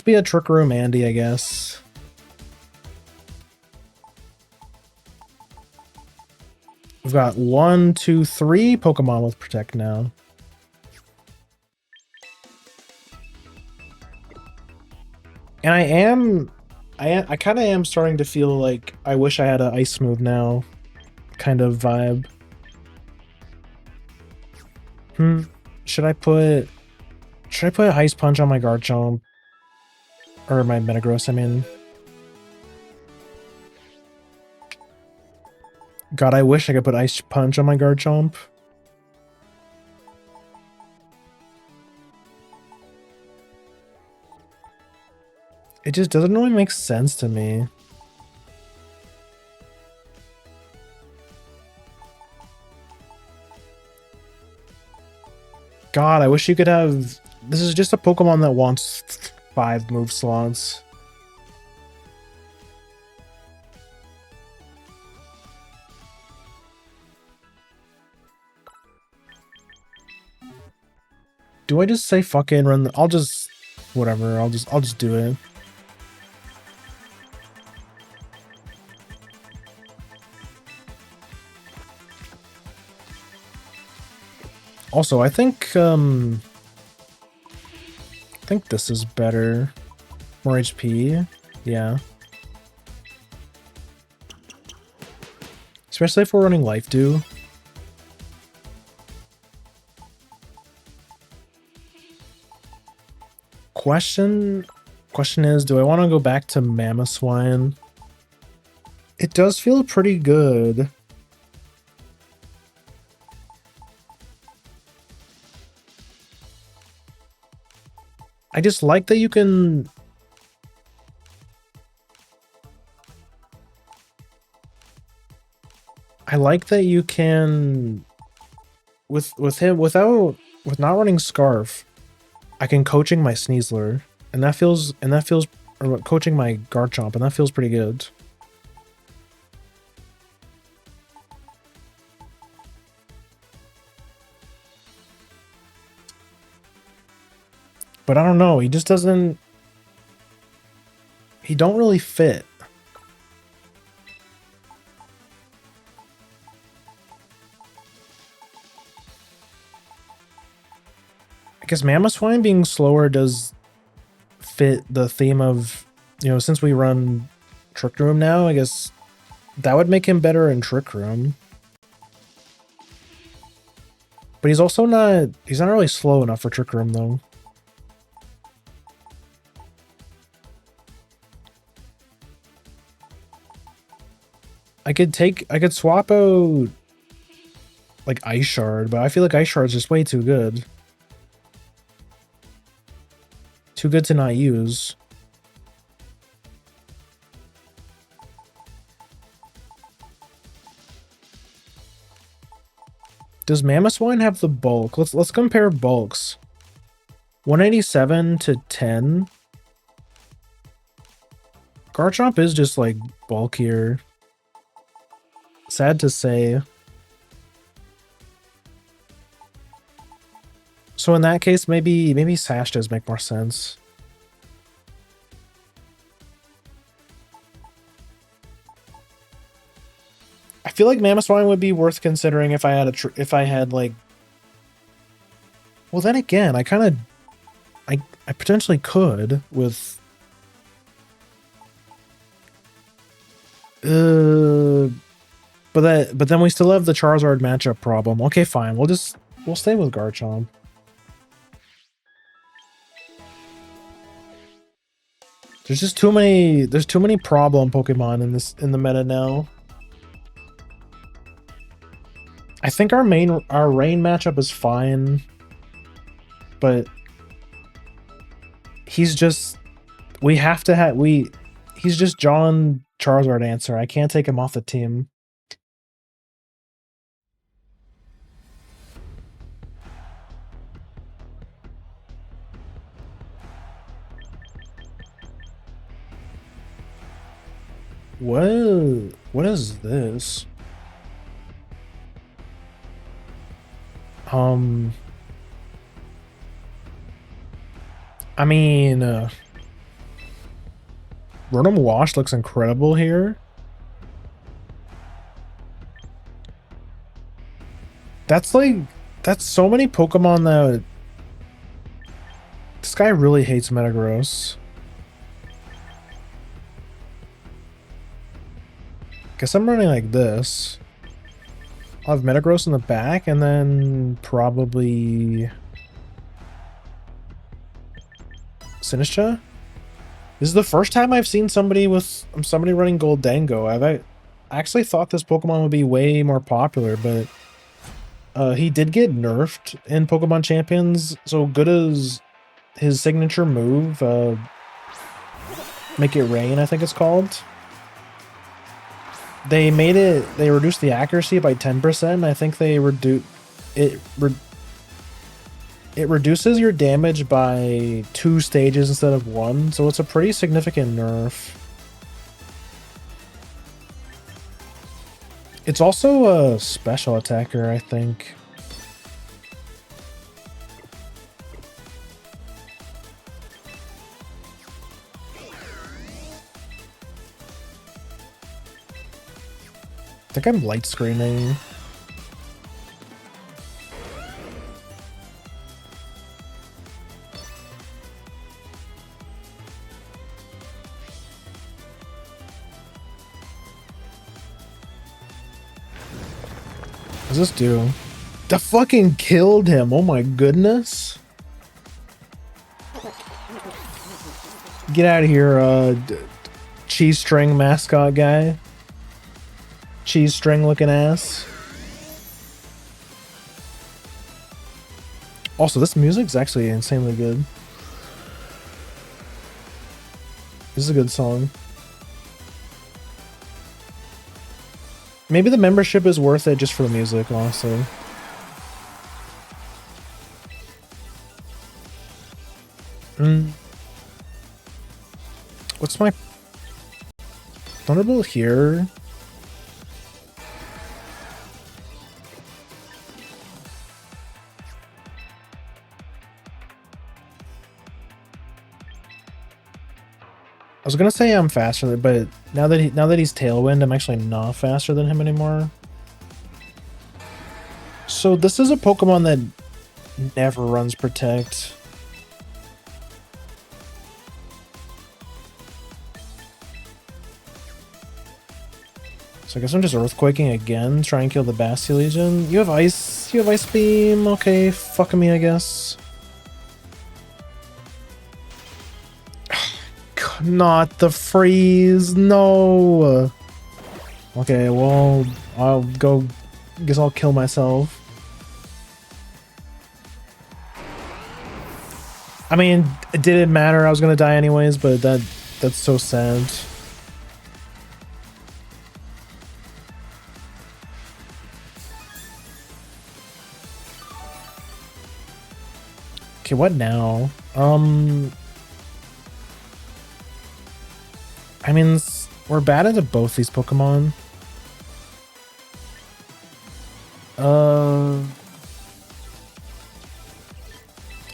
be a Trick Room Andy, I guess. We've got 1, 2, 3 Pokemon with Protect now. And I kind of am starting to feel like I wish I had an Ice move now kind of vibe. Should I put Ice Punch on my Garchomp? Or my Metagross, I mean. God, I wish I could put Ice Punch on my Garchomp. It just doesn't really make sense to me. God, I wish you could have... This is just a Pokemon that wants 5 move slots. Do I just say fuck it and run the... I'll just... Whatever, I'll just do it. Also, I think this is better. More HP. Yeah. Especially if we're running Life Dew. Question is, do I want to go back to Mamoswine? It does feel pretty good. I just like that you can... I like that you can... With not running Scarf, I can coaching my Sneasler, and that feels or coaching my Garchomp, and that feels pretty good. But I don't know, he just doesn't... He don't really fit. I guess Mamoswine being slower does fit the theme of, you know, since we run Trick Room now, I guess that would make him better in Trick Room. But he's also not really slow enough for Trick Room though. I could swap out like Ice Shard, but I feel like Ice Shard is just way too good. Too good to not use. Does Mamoswine have the bulk? Let's compare bulks. 187 to 10. Garchomp is just like bulkier. Sad to say. So in that case, maybe Sash does make more sense. I feel like Mamoswine would be worth considering if I had like. Well, then again, I potentially could with. But then we still have the Charizard matchup problem. Okay, fine. We'll stay with Garchomp. There's too many problem Pokemon in the meta now. I think our rain matchup is fine, but he's just he's just John Charizard answer. I can't take him off the team. Whoa, what is this? I mean, Rotom Wash looks incredible here. That's so many Pokemon that... This guy really hates Metagross. Guess I'm running like this. I'll have Metagross in the back, and then probably... Sinistcha? This is the first time I've seen somebody running Goldango. I actually thought this Pokemon would be way more popular, but he did get nerfed in Pokemon Champions. So good as his signature move, Make It Rain, I think it's called. They reduced the accuracy by 10%. I think they it reduces your damage by 2 stages instead of 1, so it's a pretty significant nerf. It's also a special attacker, I think. I think I'm light screening. does this do? That fucking killed him. Oh my goodness. Get out of here, cheese string mascot guy. Cheese string looking ass. Also, this music's actually insanely good. This is a good song. Maybe the membership is worth it just for the music, honestly. What's my Thunderbolt here? I was gonna say I'm faster, but now that he's Tailwind, I'm actually not faster than him anymore. So this is a Pokemon that never runs Protect. So I guess I'm just Earthquaking again, try and kill the Bastion. You have Ice Beam, okay, fuck me, I guess. Not the freeze, no. Okay, well, I'll go, guess I'll kill myself. I mean, it didn't matter, I was gonna die anyways, but that's so sad. Okay, what now? I mean, we're bad into both these Pokemon.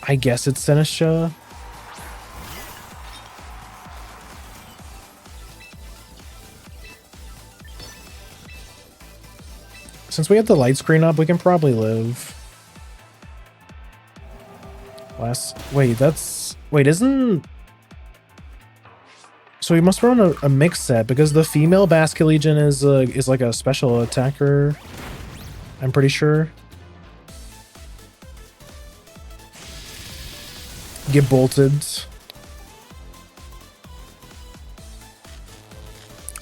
I guess it's Sinistcha. Since we have the light screen up, we can probably live. Wait, isn't... So we must run a mix set because the female Basculegion is like a special attacker. I'm pretty sure. Get bolted.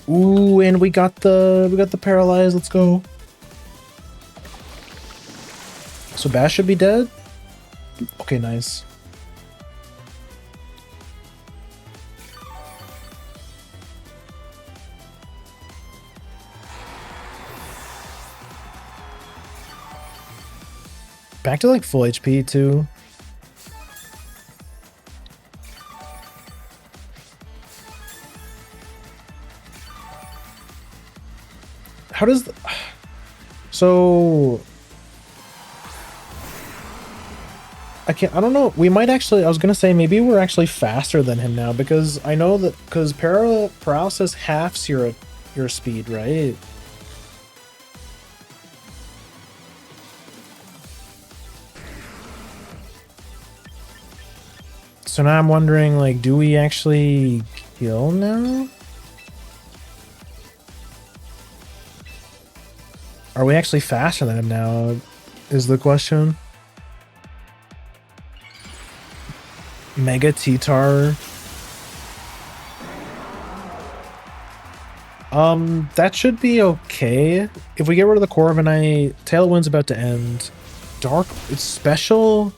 Ooh, and we got the paralyzed. Let's go. So Bash should be dead. Okay, nice. Back to like full HP too. How does so I don't know. We might actually, I was gonna say maybe we're actually faster than him now because I know that because paralysis halves your speed, right? So now I'm wondering, like, do we actually kill now? Are we actually faster than him now, is the question. Mega T-Tar. That should be okay. If we get rid of the Corviknight, Tailwind's about to end. Dark, it's special...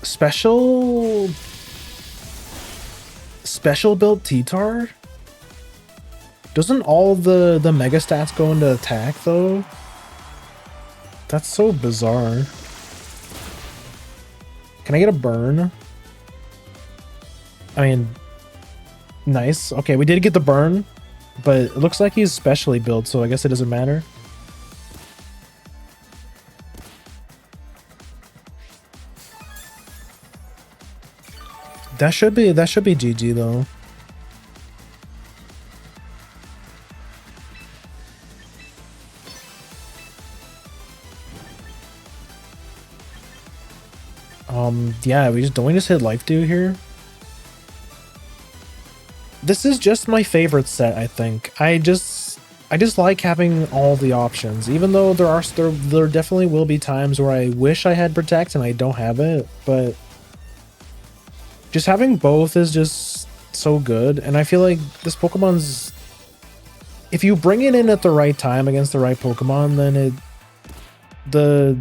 Special build T-Tar? Doesn't all the mega stats go into attack though? That's so bizarre. Can I get a burn? I mean, nice. Okay, we did get the burn, but it looks like he's specially built, so I guess it doesn't matter. That should be GG though. Yeah, we just hit Life Dew here. This is just my favorite set, I think. I just I just like having all the options, even though there definitely will be times where I wish I had Protect and I don't have it, but just having both is just so good. And I feel like this Pokemon's, if you bring it in at the right time against the right Pokemon, then the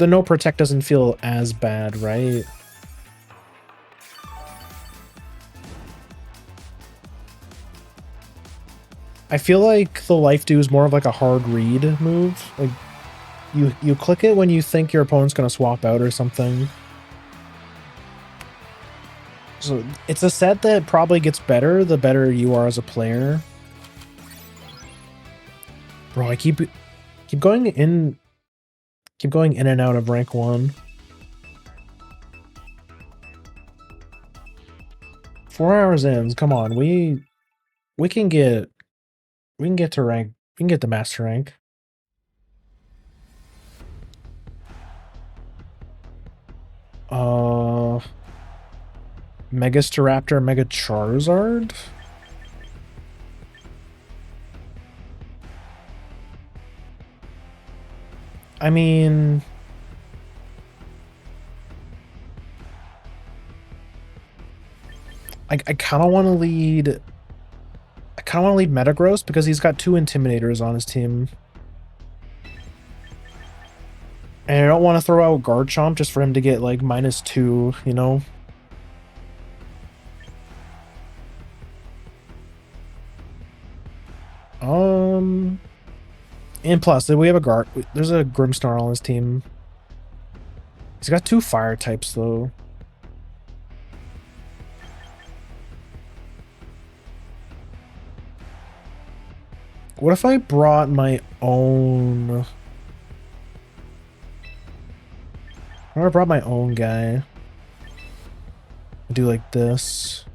no Protect doesn't feel as bad, right? I feel like the Life Dew is more of like a hard read move. Like you click it when you think your opponent's gonna swap out or something. So it's a set that probably gets better the better you are as a player. Bro, I keep going in and out of rank 1. 4 hours in, come on, we can get to rank, we can get the master rank. Mega Staraptor, Mega Charizard? I mean, I kind of want to lead Metagross because he's got 2 Intimidators on his team. And I don't want to throw out Garchomp just for him to get like -2, you know? And plus, we have there's a Grimmsnarl on his team. He's got 2 fire types though. What if I brought my own... What if I brought my own guy? Do like this.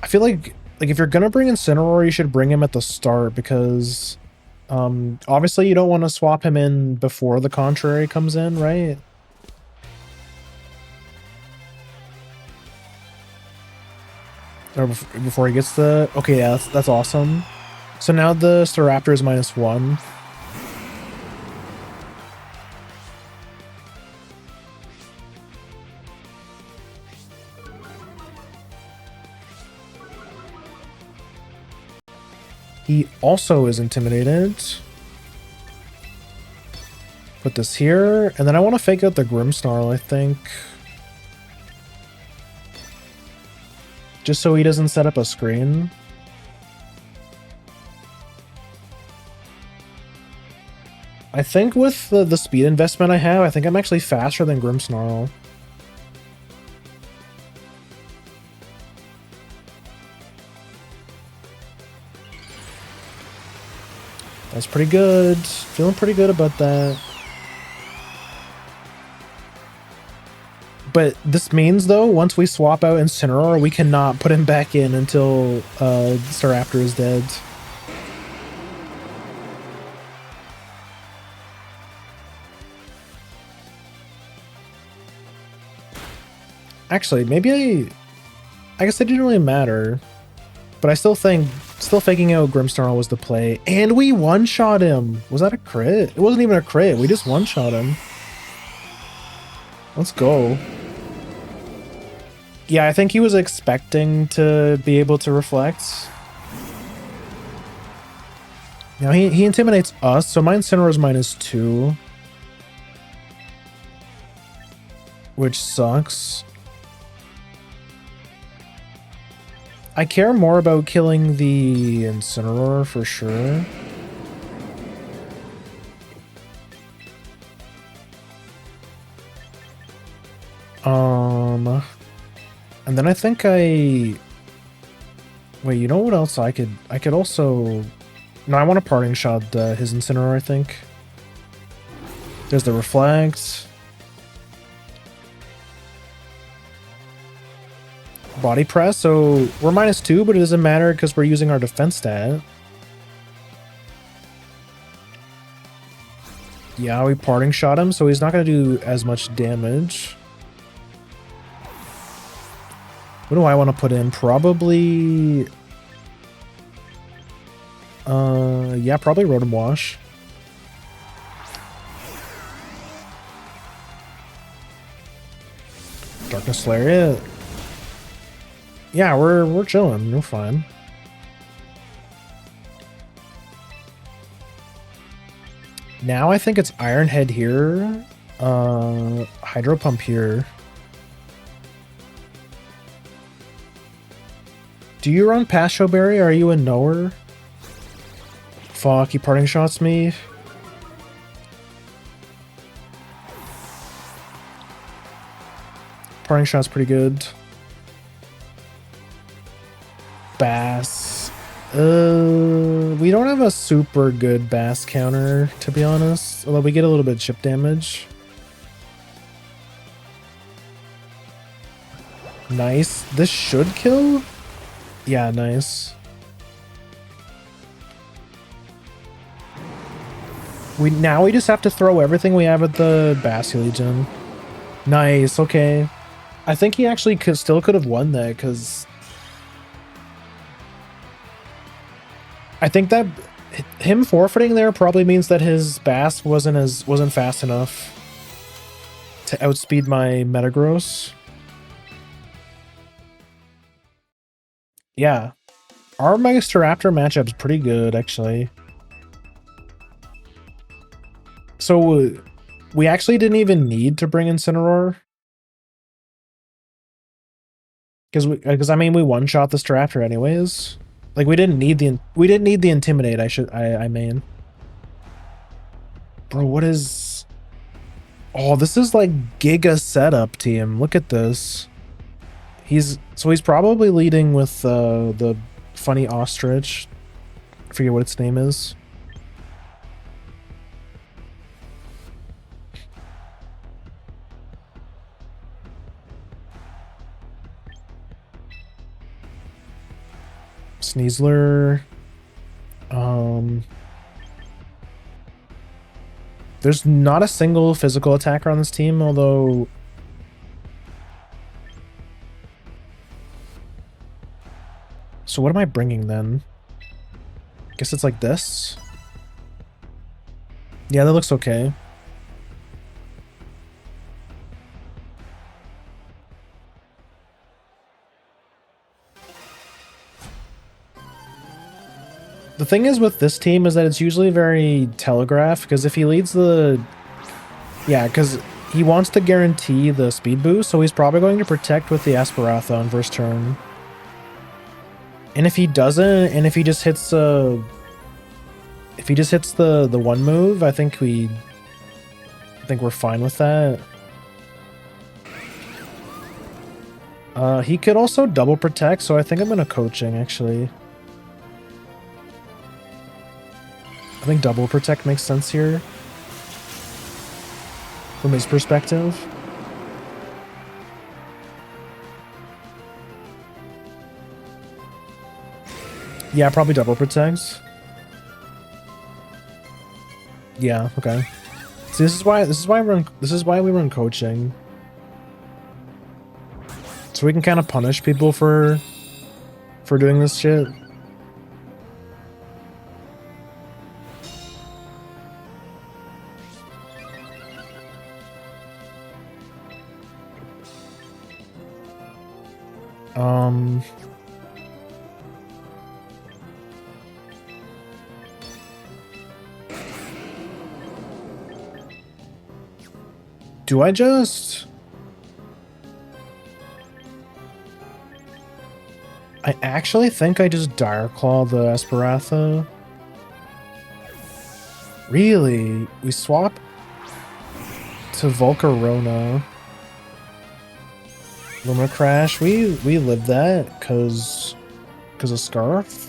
I feel like if you're gonna bring Incineroar, you should bring him at the start because obviously you don't want to swap him in before the Contrary comes in, right? Or before he gets the... Okay, yeah, that's awesome. So now the Staraptor is -1. He also is intimidated. Put this here, and then I want to fake out the Grimmsnarl, I think. Just so he doesn't set up a screen. I think with the speed investment I have, I think I'm actually faster than Grimmsnarl. That's pretty good. Feeling pretty good about that. But this means, though, once we swap out Incineroar, we cannot put him back in until Staraptor is dead. Actually, maybe I guess it didn't really matter. But I still think faking out Grimmsnarl was the play. And we one-shot him! Was that a crit? It wasn't even a crit, we just one-shot him. Let's go. Yeah, I think he was expecting to be able to reflect. Now he intimidates us, so my Incineroar is -2. Which sucks. I care more about killing the Incineroar for sure. And then I think wait, you know what else I could also... No, I want to Parting Shot his Incineroar, I think. There's the Reflect. Body Press, so we're -2, but it doesn't matter because we're using our defense stat. Yeah, we Parting Shot him, so he's not going to do as much damage. What do I want to put in? Probably... yeah, probably Rotom Wash. Darkness Lariat. Yeah, we're chilling. We're fine. Now I think it's Iron Head here. Hydro Pump here. Do you run Pasho Berry? Are you a knower? Fuck, he parting shots me. Parting shot's pretty good. Bass. We don't have a super good Bass counter, to be honest. Although we get a little bit of chip damage. Nice. This should kill? Yeah, nice. Now we just have to throw everything we have at the Basculegion. Nice, okay. I think he actually still could have won that, because I think that him forfeiting there probably means that his Bass wasn't fast enough to outspeed my Metagross. Yeah. Our Megastaraptor matchup's pretty good, actually. So, we actually didn't even need to bring Incineroar. Because I mean, we one-shot the Staraptor anyways. Like, we didn't need the Intimidate, I mean. Bro, what is... Oh, this is like Giga setup, team. Look at this. He's probably leading with the funny ostrich. I forget what its name is. Sneasler. There's not a single physical attacker on this team, although... So what am I bringing then? Guess it's like this? Yeah, that looks okay. The thing is with this team is that it's usually very telegraphed, because if he leads the... Yeah, because he wants to guarantee the speed boost, so he's probably going to protect with the Aspharatha on first turn. And if he doesn't, and if he just hits the one move, I think we're fine with that. He could also double protect, so I think I'm gonna coaching actually. I think double protect makes sense here from his perspective. Yeah, probably double protects. Yeah, okay. See, this is why we run coaching. So we can kind of punish people for doing this shit. Do I just... I actually think I just Dire Claw the Aspharatha. Really? We swap to Volcarona. Luma Crash. We live that cause of Scarf.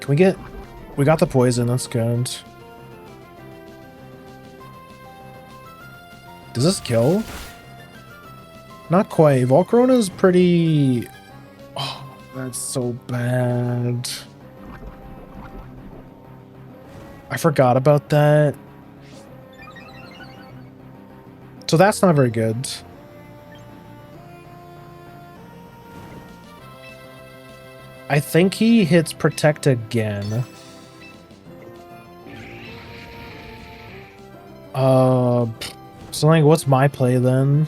We got the poison, that's good. Does this kill? Not quite. Volcarona's pretty... Oh, that's so bad. forgot about that. So that's not very good. I think he hits protect again. So like, what's my play then?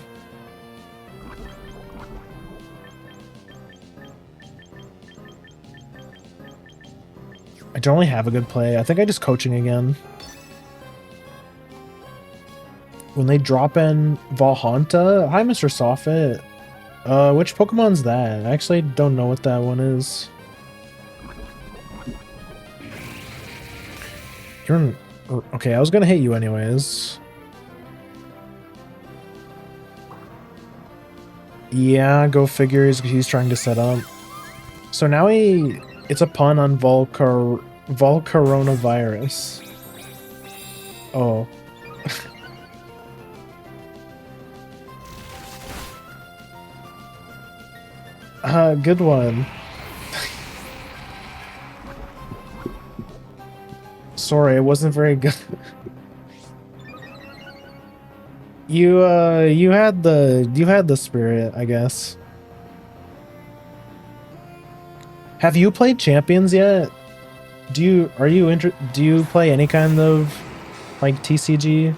I don't really have a good play. I think I just coaching again. When they drop in Valhanta, hi Mr. Soffit. Which Pokemon's that? I actually don't know what that one is. You're in... Okay, I was gonna hit you anyways. Yeah, go figure, he's trying to set up. So now it's a pun on Volcoronavirus. Oh. Good one. Sorry, it wasn't very good. You had the spirit, I guess. Have you played Champions yet? Do you play any kind of like TCG?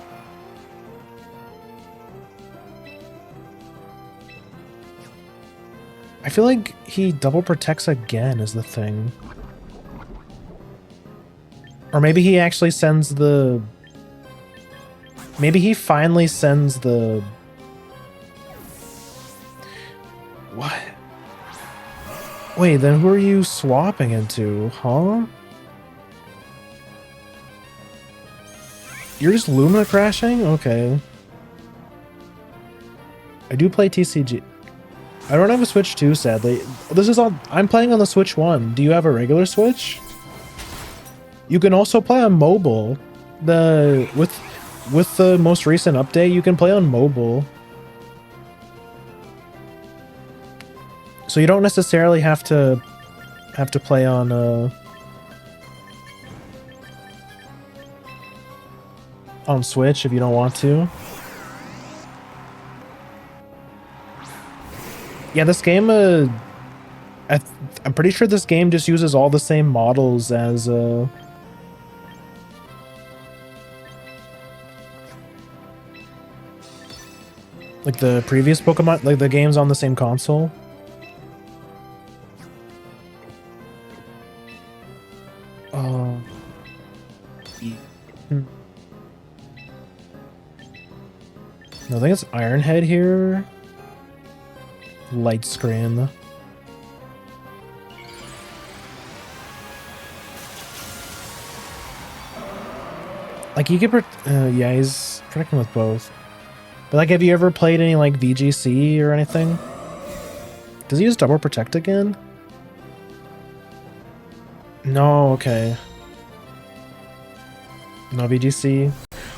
I feel like he double protects again is the thing. Or maybe he actually sends the... Maybe he finally sends the... What? Wait, then who are you swapping into, huh? You're just Luma crashing? Okay. I do play TCG. I don't have a Switch 2, sadly. This is on... I'm playing on the Switch 1. Do you have a regular Switch? You can also play on mobile. With the most recent update, you can play on mobile. So you don't necessarily have to play on Switch if you don't want to. Yeah, this game I'm pretty sure this game just uses all the same models as like the previous Pokemon, like the games on the same console. No, I think it's Ironhead here. Light screen. Like you could, yeah, he's protecting with both. But like, have you ever played any like VGC or anything? Does he use double protect again? No, okay. No VGC.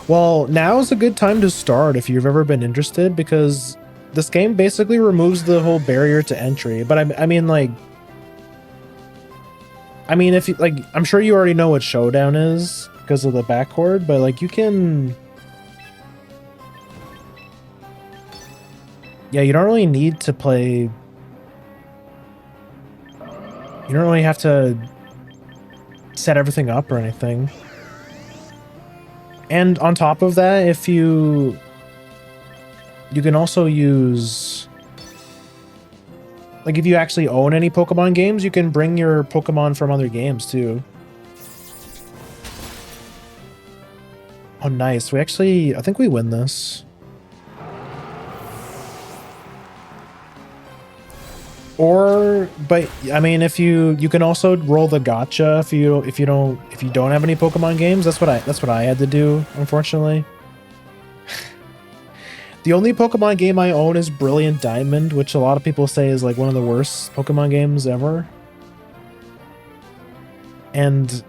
Well, now is a good time to start if you've ever been interested, because this game basically removes the whole barrier to entry. But I mean, like, if you like, I'm sure you already know what Showdown is because of the backcourt, but like, you can. Yeah, you don't really need to play. You don't really have to set everything up or anything. And on top of that, if you can also use, like, if you actually own any Pokemon games, you can bring your Pokemon from other games too. Oh, nice. I think we win this. Or, but I mean, if you can also roll the gacha if you don't have any Pokemon games. That's what I had to do, unfortunately. The only Pokemon game I own is Brilliant Diamond, which a lot of people say is like one of the worst Pokemon games ever. And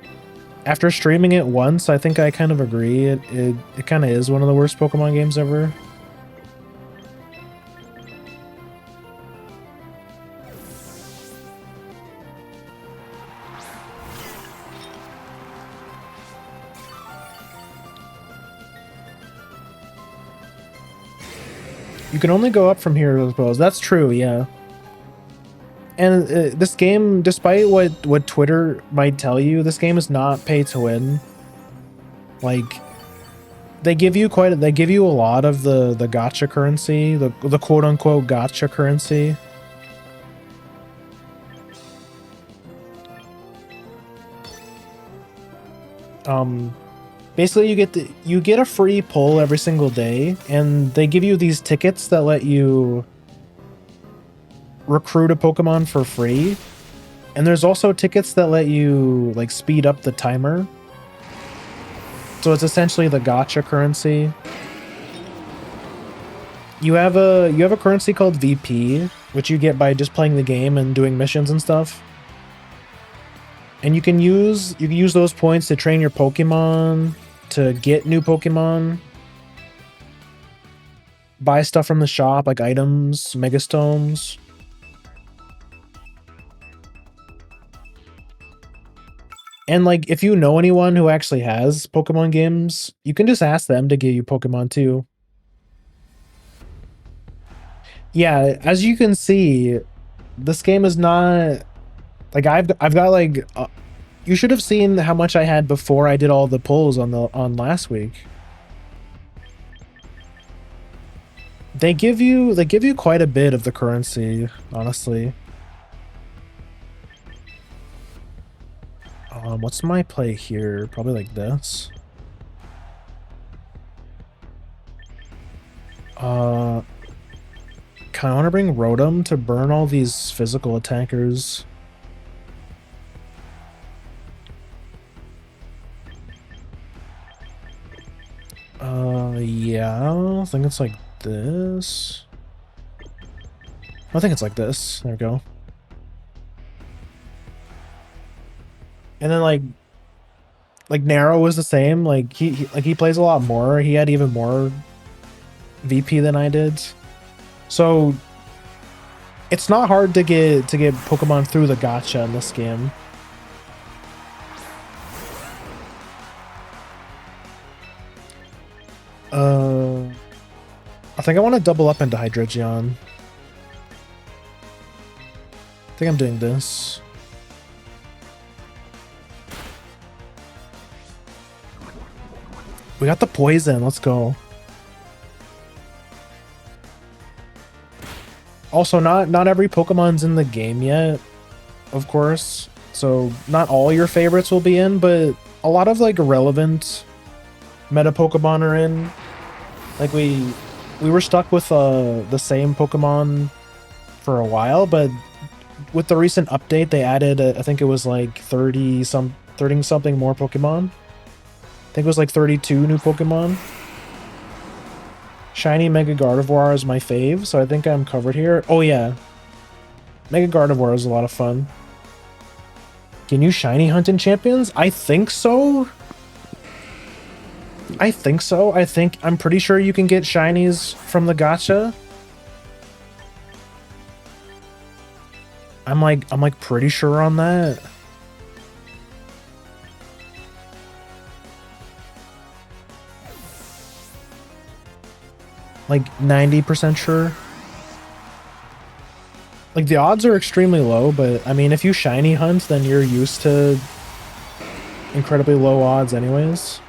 after streaming it once, I think I kind of agree. It kind of is one of the worst Pokemon games ever. You can only go up from here, I suppose. That's true, yeah. And this game, despite what Twitter might tell you, this game is not pay to win. Like, they give you a lot of the gacha currency, the quote unquote gacha currency. Basically you get a free pull every single day, and they give you these tickets that let you recruit a Pokemon for free. And there's also tickets that let you like speed up the timer. So it's essentially the gacha currency. You have a currency called VP, which you get by just playing the game and doing missions and stuff. And you can use those points to train your Pokemon, to get new Pokemon, buy stuff from the shop like items, Megastones. And like, if you know anyone who actually has Pokemon games, you can just ask them to give you Pokemon too. Yeah, as you can see, this game is not like I've got like you should have seen how much I had before I did all the pulls on last week. They give you quite a bit of the currency, honestly. What's my play here? Probably like this. Kinda want to bring Rotom to burn all these physical attackers. Yeah, I think it's like this. I think it's like this. There we go. And then like Narrow was the same. Like he plays a lot more. He had even more VP than I did. So it's not hard to get Pokemon through the gacha in this game. I think I want to double up into Hydreigon. I think I'm doing this. We got the poison. Let's go. Also, not every Pokemon's in the game yet, of course. So not all your favorites will be in, but a lot of like relevant meta Pokemon are in. Like we were stuck with the same Pokemon for a while, but with the recent update, they added I think it was like 30 something more Pokemon. I think it was like 32 new Pokemon. Shiny Mega Gardevoir is my fave, so I think I'm covered here. Oh yeah, Mega Gardevoir is a lot of fun. Can you shiny hunt in Champions? I think so. I'm pretty sure you can get shinies from the gacha. I'm like pretty sure on that. Like 90% sure. Like the odds are extremely low, but I mean if you shiny hunt, then you're used to incredibly low odds anyways.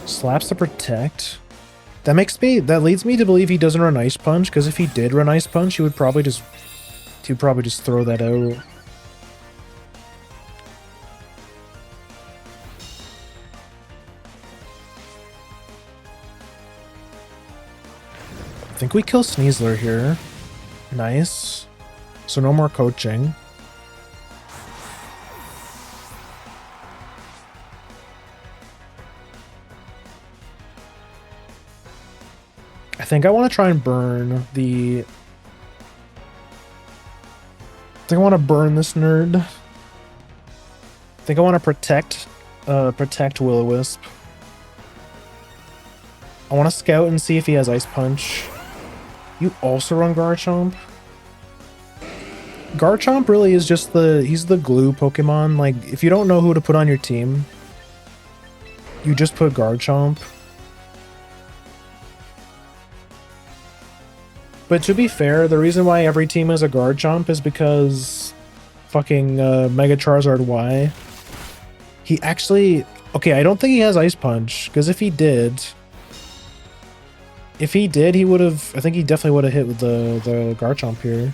Slaps to protect. That leads me to believe he doesn't run Ice Punch, because if he did run Ice Punch, he would probably just throw that out. I think we kill Sneasler here. Nice. So no more coaching. I think I want to try and burn the... I think I want to burn this nerd. I think I want to protect Will-O-Wisp. I want to scout and see if he has Ice Punch. You also run Garchomp? Garchomp really is just he's the glue Pokemon. Like, if you don't know who to put on your team, you just put Garchomp. But to be fair, the reason why every team is a Garchomp is because fucking Mega Charizard Y. He actually... Okay, I don't think he has Ice Punch, because if he did, he would have... I think he definitely would have hit with the Garchomp here.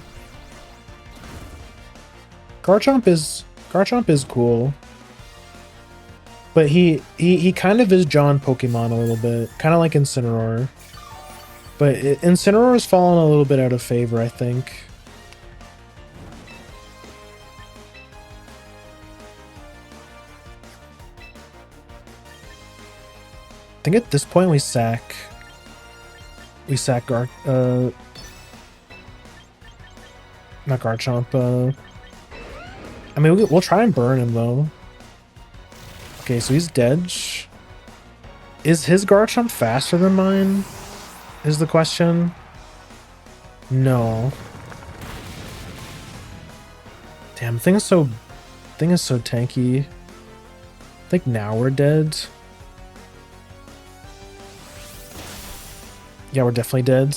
Garchomp is cool. But he kind of is John Pokemon a little bit. Kind of like Incineroar. But Incineroar's fallen a little bit out of favor, I think. I think at this point we sack not Garchomp. I mean, we'll try and burn him though. Okay, so he's dead. Is his Garchomp faster than mine? Is the question? No. Damn, thing is so tanky. I think now we're dead. Yeah, we're definitely dead.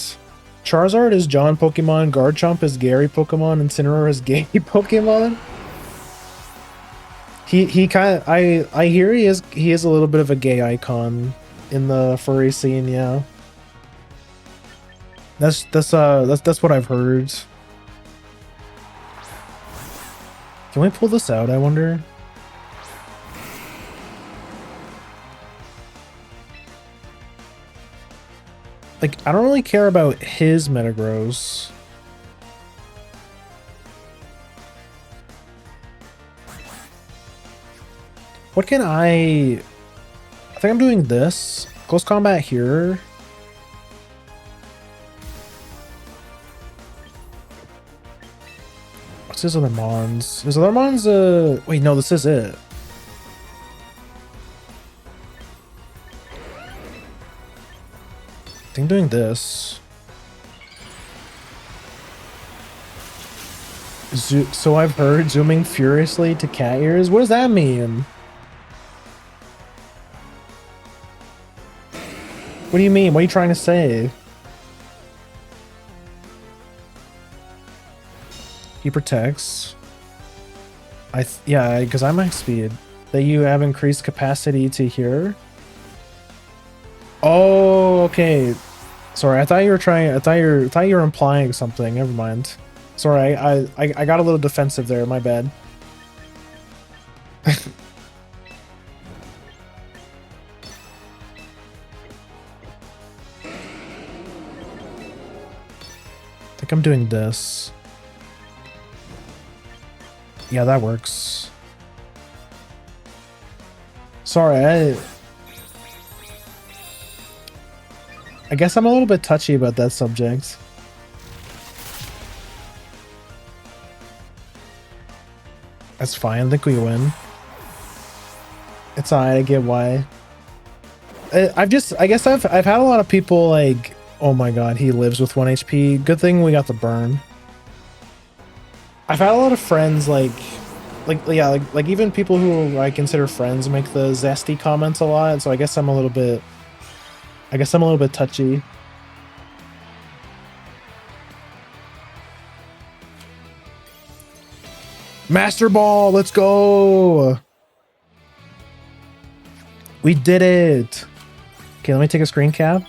Charizard is John Pokemon, Garchomp is Gary Pokemon, and Incineroar is gay Pokemon. He kind of I hear he is a little bit of a gay icon in the furry scene, yeah. That's what I've heard. Can we pull this out, I wonder? Like, I don't really care about his Metagross. What can I think I'm doing this. Close combat here. What's his other Mons? His other Mons, wait, no, this is it. I think doing this. So I've heard zooming furiously to cat ears. What does that mean? What do you mean? What are you trying to say? He protects. Yeah, because I'm max speed. That you have increased capacity to hear. Oh, okay. Sorry, I thought you were implying something. Never mind. Sorry, I got a little defensive there. My bad. I think I'm doing this. Yeah, that works. Sorry, I guess I'm a little bit touchy about that subject. That's fine. I think we win. It's alright. I get why. I guess I've had a lot of people like, oh my god, he lives with 1 HP. Good thing we got the burn. I've had a lot of friends like even people who I consider friends make the zesty comments a lot. So I guess I'm a little bit touchy. Master Ball, let's go! We did it! Okay, let me take a screen cap.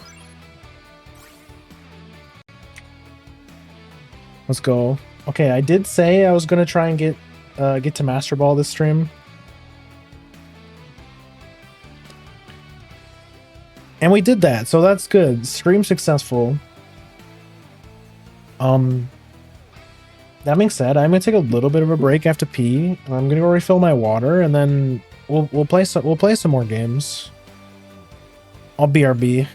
Let's go. Okay, I did say I was gonna try and get to Master Ball this stream. And we did that, so that's good. Stream successful. That being said, I'm gonna take a little bit of a break. I have to pee. I'm gonna go refill my water, and then we'll play some more games. I'll BRB.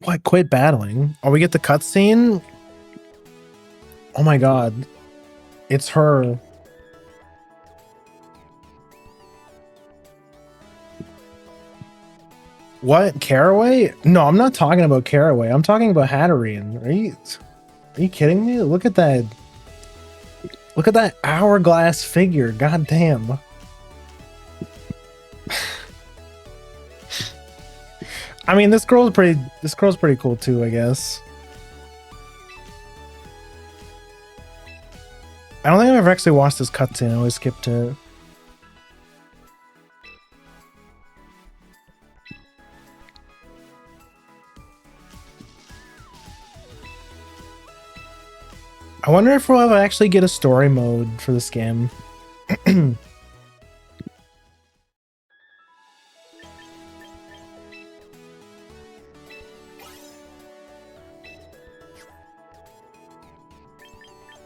What? Quit battling? Oh, we get the cutscene? Oh my god. It's her. What? Caraway? No, I'm not talking about Caraway. I'm talking about Hatterene. Are you kidding me? Look at that. Look at that hourglass figure. God damn. I mean, this girl's pretty cool too, I guess. I don't think I've ever actually watched this cutscene. I always skipped it. I wonder if we'll ever actually get a story mode for this game.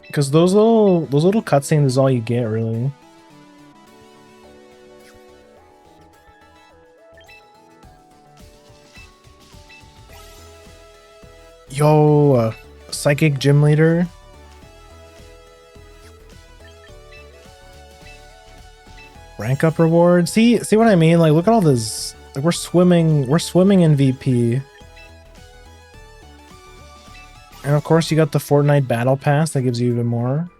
Because those little cutscenes is all you get, really. Yo, psychic gym leader. Rank up rewards. See what I mean? Like, look at all this. Like, we're swimming in VP. And of course, you got the Fortnite Battle Pass that gives you even more.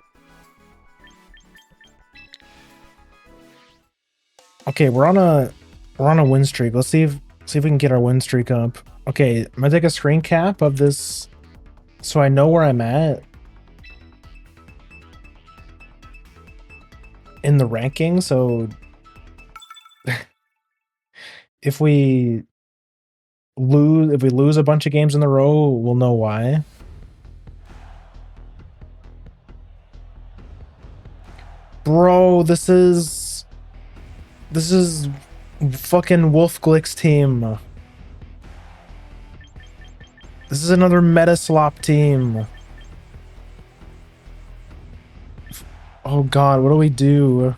Okay, we're on a win streak. Let's see if we can get our win streak up. Okay, I'm gonna take a screen cap of this so I know where I'm at in the ranking. So if we lose a bunch of games in a row, we'll know why. Bro, this is fucking Wolf Glick's team. This is another Metaslop team. Oh god, what do we do?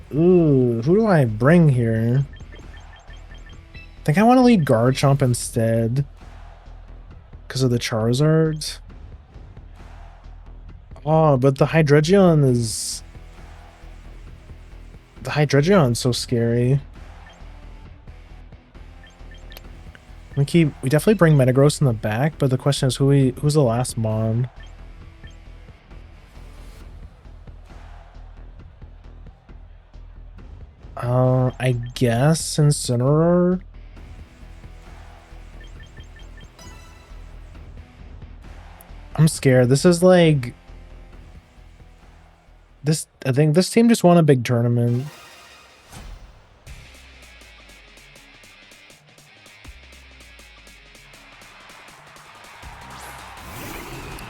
Who do I bring here? I think I want to lead Garchomp instead because of the Charizard. Oh, but the Hydreigon's so scary. We definitely bring Metagross in the back, but the question is who's the last Mon? I guess Incineroar. I'm scared. This is like this. I think this team just won a big tournament.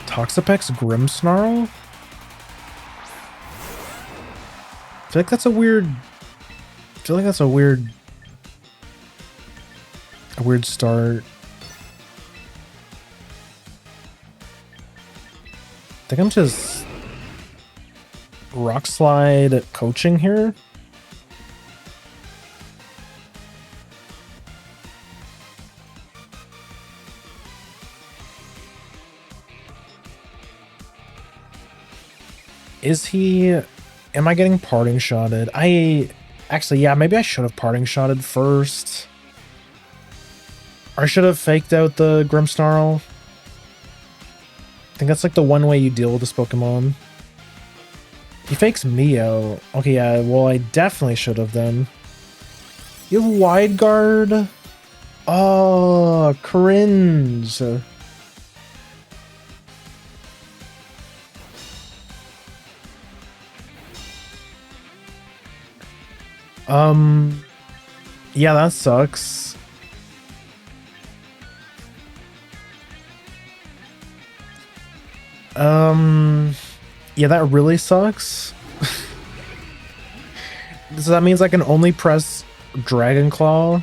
Toxapex Grimmsnarl? I feel like that's a weird start. I think I'm just Rock Slide coaching here. Am I getting parting shotted? Actually, yeah, maybe I should have parting shotted first. Or I should have faked out the Grimmsnarl. I think that's like the one way you deal with this Pokemon. He fakes me out. Okay, yeah, well, I definitely should have then. You have Wide Guard? Oh, cringe. Yeah, that sucks. Yeah, that really sucks. So that means I can only press Dragon Claw.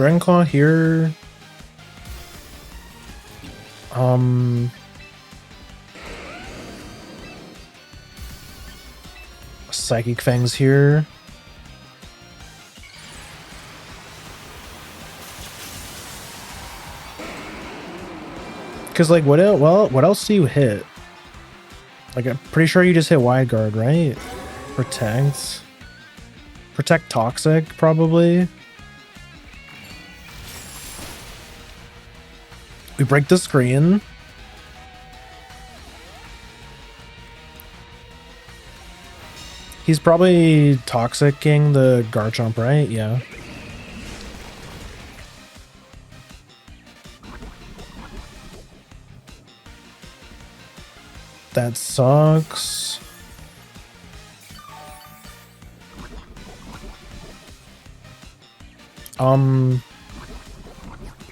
Dragon Claw here. Psychic Fangs here. Because like what else? Well, what else do you hit? Like I'm pretty sure you just hit Wide Guard, right? Protect Toxic probably. We break the screen. He's probably Toxicing the Garchomp, right? Yeah. That sucks.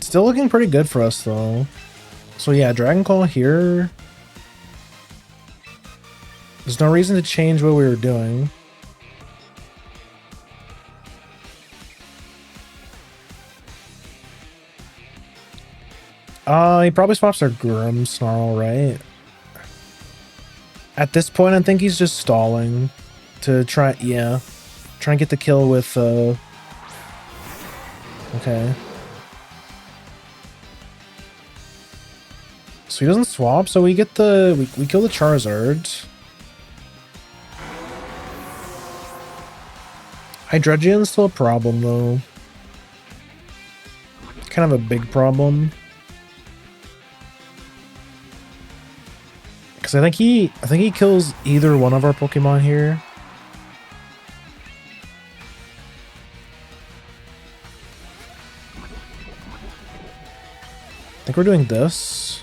Still looking pretty good for us though. So yeah, Dragon Claw here. There's no reason to change what we were doing. He probably swaps our Grimmsnarl, right? At this point, I think he's just stalling to try, yeah. Try and get the kill with, okay. So he doesn't swap, so we get the, we kill the Charizard. Hydreigon's still a problem, though. Kind of a big problem. Because I think he kills either one of our Pokemon here. I think we're doing this.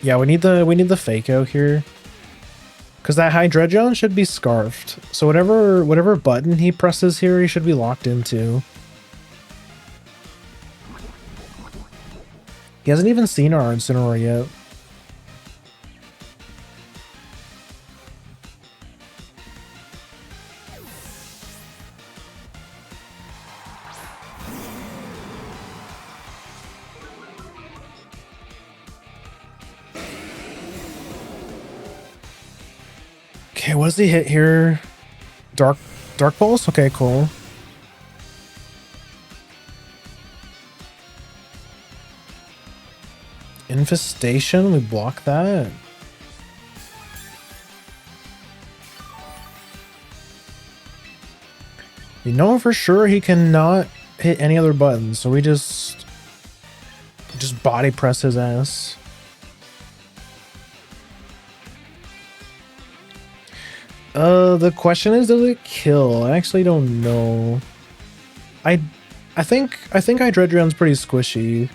Yeah, we need the Fake Out here. Because that Hydreigon should be scarfed. So whatever button he presses here, he should be locked into. He hasn't even seen our Incineroar yet. Okay, what does he hit here? Dark Pulse? Okay, cool. Infestation, we block that. You know for sure he cannot hit any other buttons, so we just body press his ass. The question is, does it kill? I actually don't know. I think Hydreigion's pretty squishy.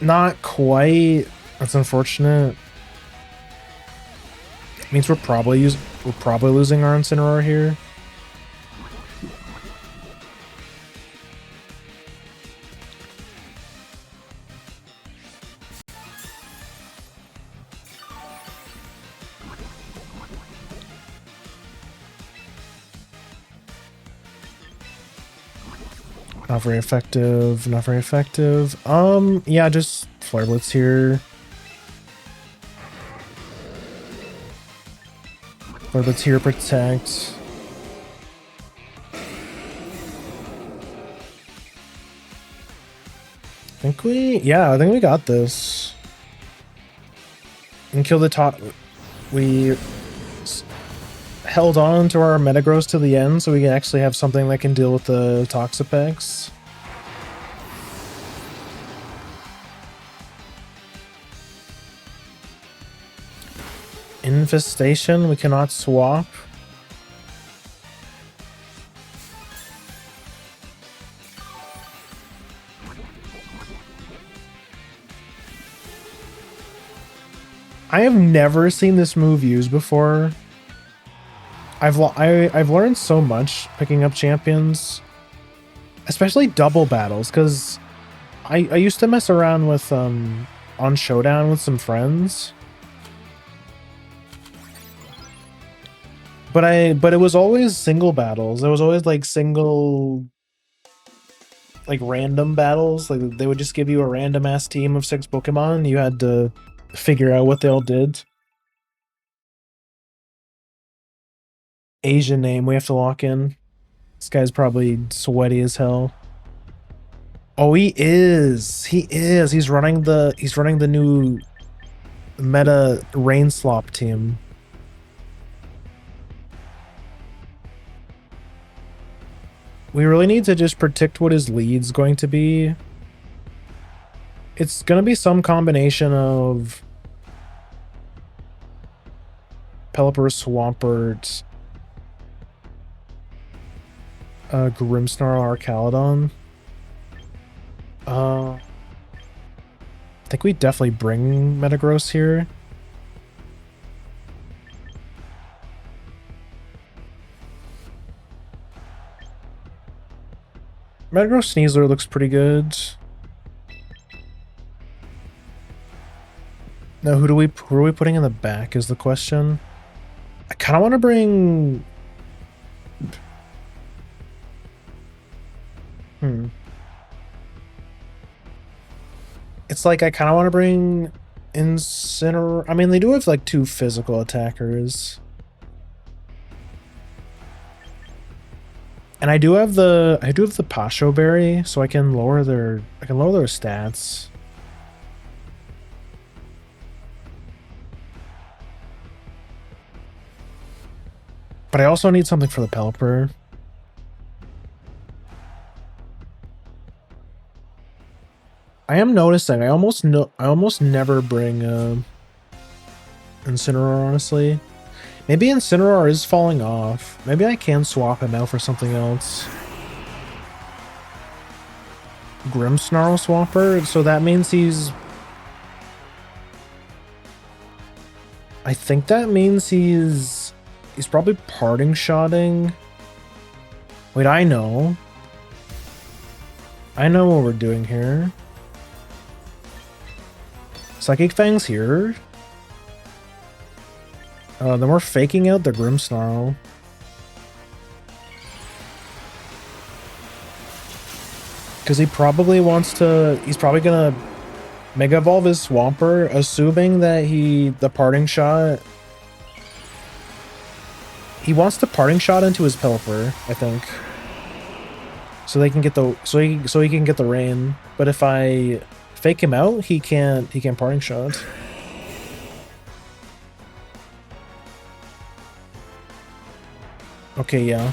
Not quite. That's unfortunate. Means we're probably losing our Incineroar here. Not very effective, not very effective. Yeah, just Flare Blitz here. Flare Blitz here, protect. I think we got this. And kill the top. We held on to our Metagross to the end so we can actually have something that can deal with the Toxapex. Infestation, we cannot swap. I have never seen this move used before. I've learned so much picking up champions, especially double battles, because I used to mess around with on Showdown with some friends. But it was always single battles. It was always like single, like random battles. Like they would just give you a random ass team of 6 Pokemon and you had to figure out what they all did. Asian name we have to lock in. This guy's probably sweaty as hell. Oh, he is. He is. He's running the new meta Rain Slop team. We really need to just predict what his lead's going to be. It's gonna be some combination of Pelipper, Swampert, Grimmsnarl, Archaludon. I think we definitely bring Metagross here. Metagross Sneasler looks pretty good. Now, who are we putting in the back is the question. I kind of want to bring... It's like I kind of want to bring Incineroar. I mean, they do have like 2 physical attackers. And I do have the Pasho Berry, so I can lower their stats. But I also need something for the Pelipper. I am noticing I almost never bring Incineroar, honestly. Maybe Incineroar is falling off. Maybe I can swap him out for something else. Grimmsnarl Swapper, so that means he's... I think that means he's probably parting shotting. Wait, I know. I know what we're doing here. Psychic Fang's here. Then we're faking out the Grimmsnarl. Because he probably wants to... He's probably gonna Mega Evolve his Swampert, assuming that the parting shot... He wants to parting shot into his Pelipper, I think. So they can get the... So he can get the rain. But if I fake him out, he can't parting shot. Okay, yeah.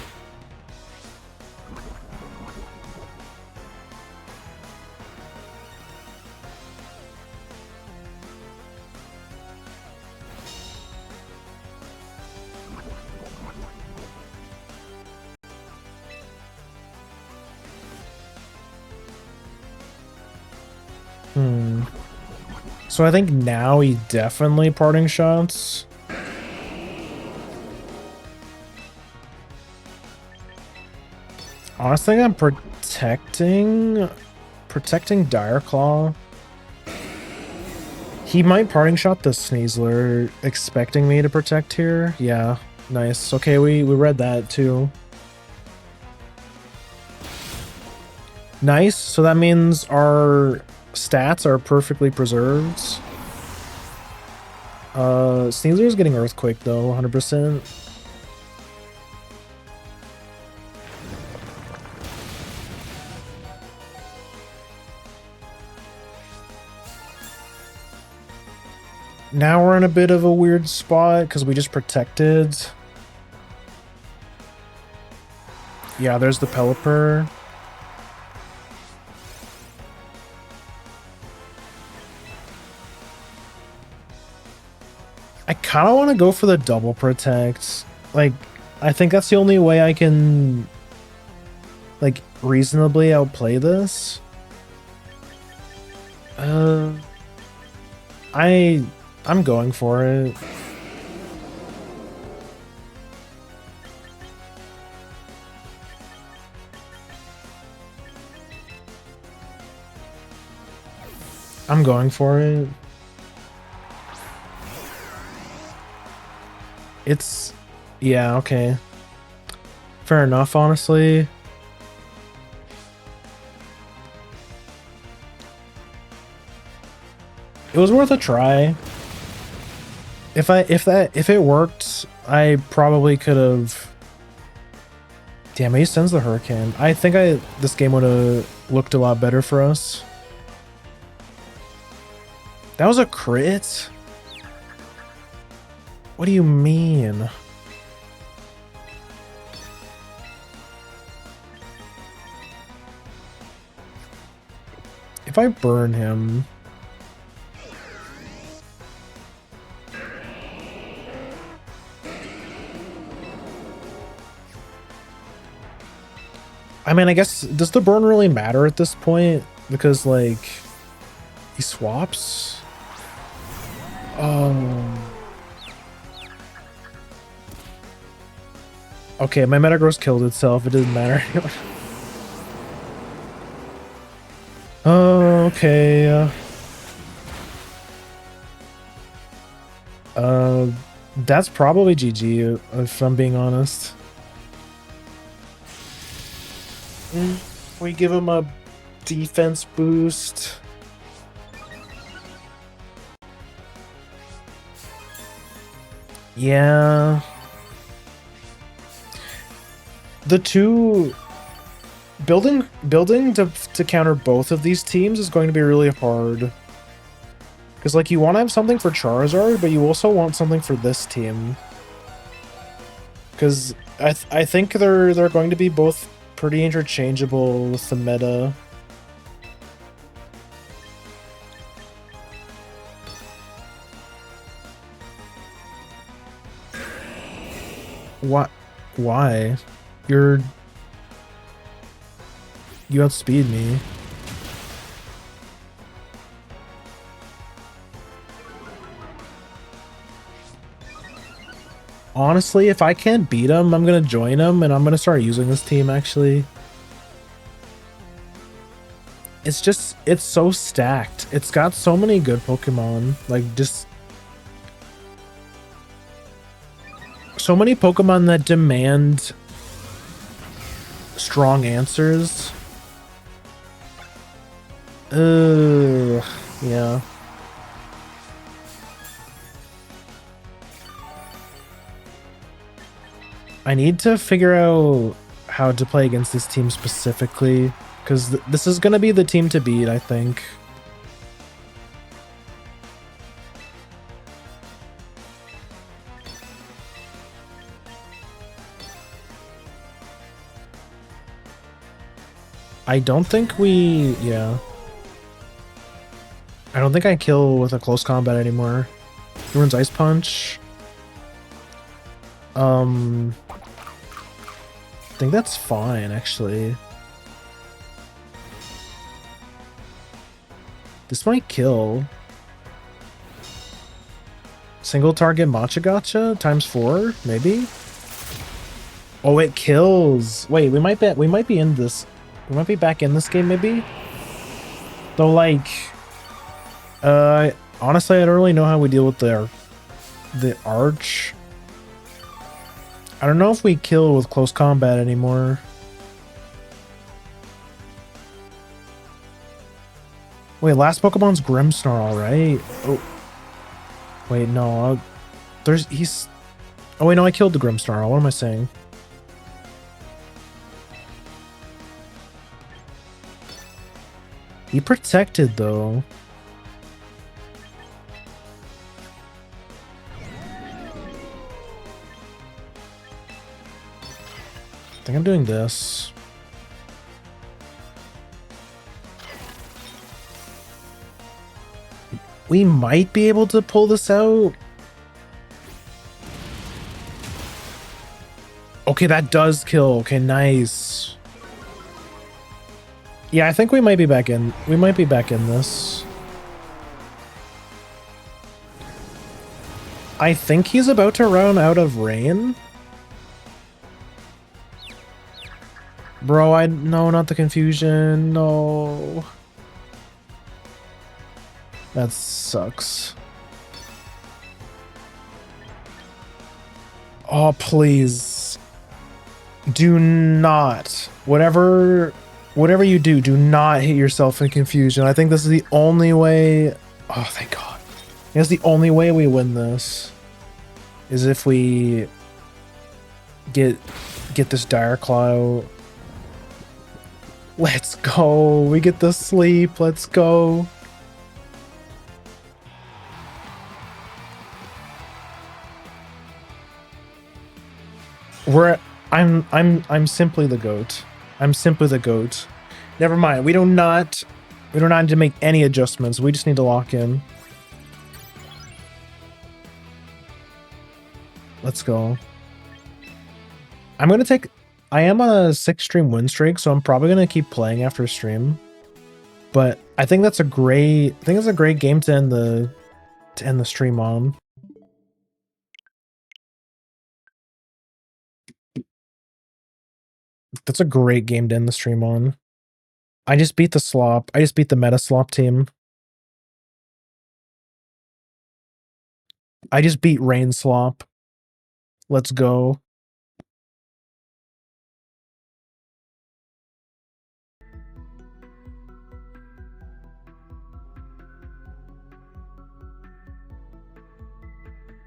So I think now he definitely parting shots. Honestly, I'm protecting Dire Claw. He might parting shot the Sneasler, expecting me to protect here. Yeah, nice. Okay, we read that too. Nice. So that means our stats are perfectly preserved. Sneasler's getting Earthquake though, 100%. Now we're in a bit of a weird spot because we just protected. Yeah, there's the Pelipper. I kind of want to go for the double protect. Like, I think that's the only way I can, like, reasonably outplay this. I'm going for it. I'm going for it. Yeah, okay. Fair enough, honestly. It was worth a try. If it worked, I probably could have. Damn, he sends the hurricane. I think this game would have looked a lot better for us. That was a crit? What do you mean? If I burn him... I mean, I guess, does the burn really matter at this point? Because, like, he swaps? Oh. Okay, my Metagross killed itself. It didn't matter. Oh, okay. That's probably GG, if I'm being honest. We give him a defense boost. Yeah. The two building to counter both of these teams is going to be really hard. Because like you want to have something for Charizard, but you also want something for this team. Because I think they're going to be both pretty interchangeable with the meta. What? Why? You outspeed me. Honestly, if I can't beat him, I'm gonna join him and I'm gonna start using this team actually. It's so stacked. It's got so many good Pokemon. Like just so many Pokemon that demand strong answers. Yeah. I need to figure out how to play against this team specifically, because this is going to be the team to beat, I think. I don't think we... yeah. I don't think I kill with a close combat anymore. He runs Ice Punch. I think that's fine, actually. This might kill. Single target Machagacha times 4, maybe? Oh, it kills. Wait, we might be in this. We might be back in this game, maybe? Though, like... honestly, I don't really know how we deal with the Arch. I don't know if we kill with close combat anymore. Wait, last Pokemon's Grimmsnarl, right? Oh. Wait, no. He's... Oh, wait, no, I killed the Grimmsnarl. What am I saying? He protected, though. I think I'm doing this. We might be able to pull this out. Okay, that does kill. Okay, nice. Yeah, I think we might be back in. We might be back in this. I think he's about to run out of rain. Bro, no, not the confusion. No. That sucks. Oh, please. Do not. Whatever you do, do not hit yourself in confusion. I think this is the only way. Oh, thank God. It's the only way we win this is if we get this Dire Claw out. Let's go. We get the sleep. Let's go. I'm simply the GOAT. I'm simply the GOAT. Never mind. We do not need to make any adjustments. We just need to lock in. Let's go. I am on a 6-stream win streak, so I'm probably gonna keep playing after stream. But I think that's a great game to end the stream on. That's a great game to end the stream on. I just beat the slop. I just beat the meta slop team. I just beat Rain Slop. Let's go.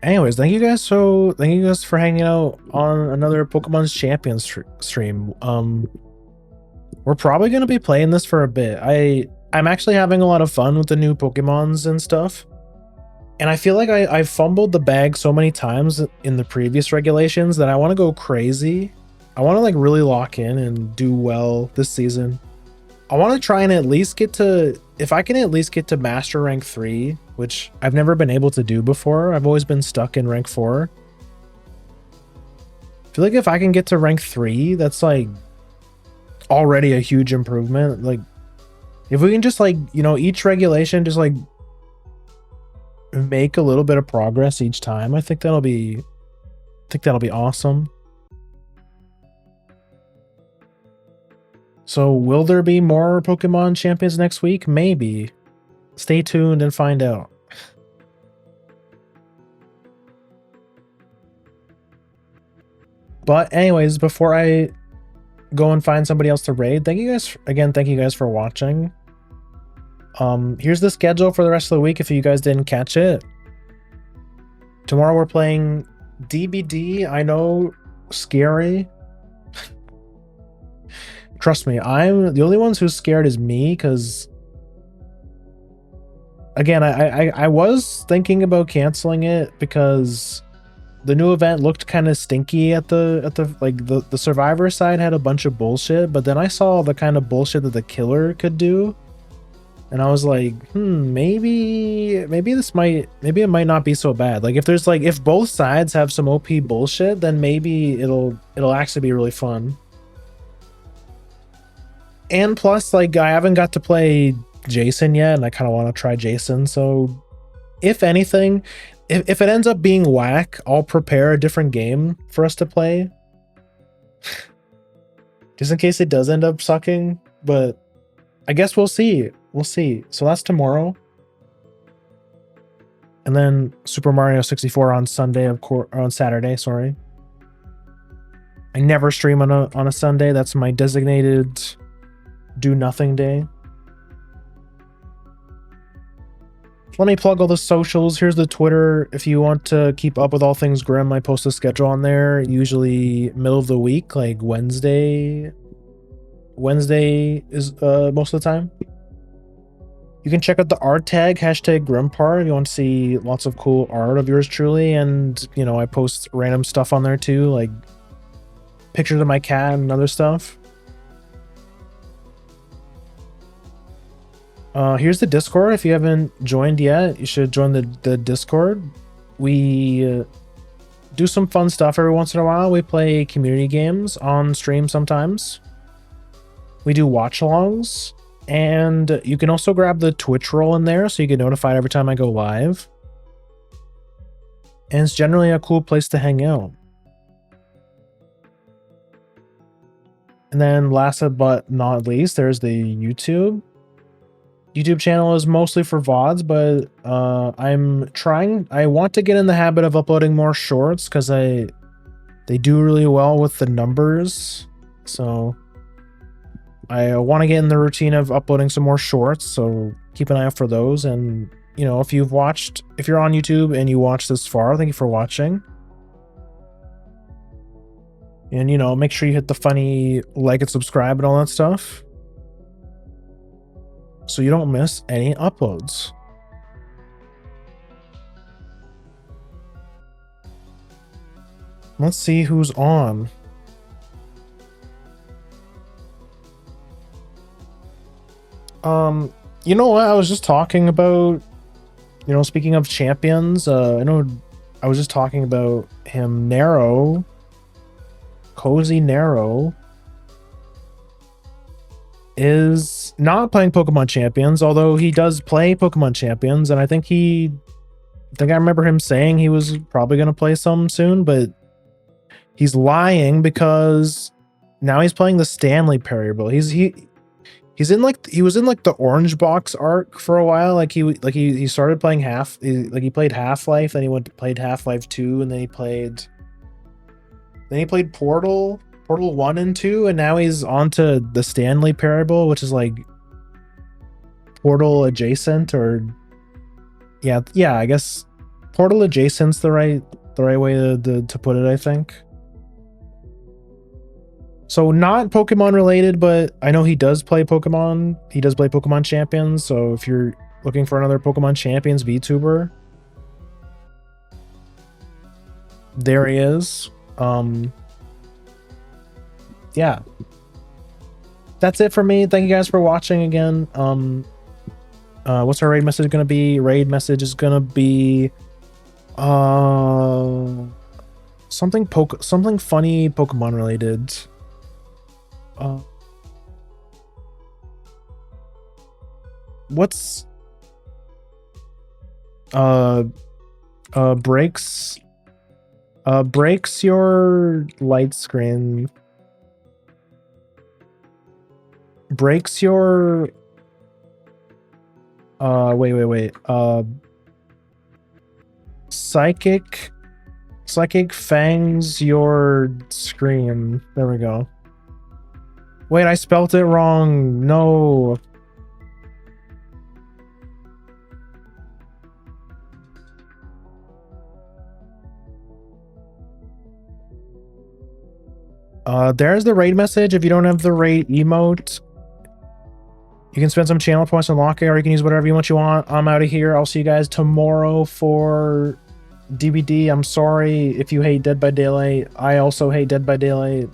Anyways, thank you guys for hanging out on another Pokemon's Champions stream. We're probably gonna be playing this for a bit. I'm actually having a lot of fun with the new Pokemons and stuff. And I feel like I fumbled the bag so many times in the previous regulations that I want to go crazy. I want to like really lock in and do well this season. I want to try and at least get to, if I can at least get to Master Rank 3, which I've never been able to do before. I've always been stuck in Rank 4. I feel like if I can get to Rank 3, that's like already a huge improvement. Like if we can just like, you know, each regulation just like make a little bit of progress each time, I think that'll be awesome. So will there be more Pokemon Champions next week? Maybe. Stay tuned and find out. But anyways, before I go and find somebody else to raid, thank you guys for watching. Here's the schedule for the rest of the week if you guys didn't catch it. Tomorrow we're playing DBD. I know, scary. Trust me, I'm the only ones who's scared is me, because again, I was thinking about canceling it because the new event looked kind of stinky at the like the survivor side had a bunch of bullshit, but then I saw the kind of bullshit that the killer could do. And I was like, maybe it might not be so bad. Like if both sides have some OP bullshit, then maybe it'll actually be really fun. And plus, like, I haven't got to play Jason yet, and I kind of want to try Jason. So if anything, if it ends up being whack, I'll prepare a different game for us to play. Just in case it does end up sucking, but I guess we'll see. We'll see. So that's tomorrow. And then Super Mario 64 on Sunday, of course, or on Saturday, sorry. I never stream on a Sunday. That's my designated do nothing day. Let me plug all the socials. Here's the Twitter. If you want to keep up with all things Grim, I post a schedule on there, usually middle of the week, like Wednesday. Wednesday is most of the time. You can check out the art tag, #Grimpar, if you want to see lots of cool art of yours truly. And, you know, I post random stuff on there too, like pictures of my cat and other stuff. Here's the Discord. If you haven't joined yet, you should join the Discord. We do some fun stuff every once in a while. We play community games on stream sometimes. We do watch-alongs. And you can also grab the Twitch role in there so you get notified every time I go live. And it's generally a cool place to hang out. And then last but not least, there's the YouTube. YouTube channel is mostly for VODs, but I want to get in the habit of uploading more shorts because I They do really well with the numbers. So I want to get in the routine of uploading some more shorts, so keep an eye out for those. And, you know, if you're on YouTube and you watched this far, thank you for watching. And, you know, make sure you hit the funny like and subscribe and all that stuff, so you don't miss any uploads. Let's see who's on. You know what? I was just talking about, you know, speaking of champions, I know I was just talking about him, Nero. Cozy Nero is not playing Pokemon Champions, although he does play Pokemon Champions, and I think I remember him saying he was probably going to play some soon, but he's lying because now he's playing the Stanley Parable. He was in like the Orange Box arc for a while. He started playing he played Half-Life, then he played Half-Life 2, and then he played Portal 1 and 2, and now he's on to the Stanley Parable, which is like Portal adjacent, or yeah, I guess Portal adjacent's the right way to put it, I think. So not Pokemon related, but I know he does play Pokemon. He does play Pokemon Champions, so if you're looking for another Pokemon Champions VTuber, there he is. Yeah, that's it for me. Thank you guys for watching again. What's our raid message gonna be? Raid message is gonna be something funny Pokemon related. What's breaks your light screen, breaks your wait psychic fangs your screen. There we go. Wait, I spelt it wrong. No. There's the raid message. If you don't have the raid emote, you can spend some channel points on Lock it, or you can use whatever you want. I'm out of here. I'll see you guys tomorrow for DBD. I'm sorry if you hate Dead by Daylight. I also hate Dead by Daylight.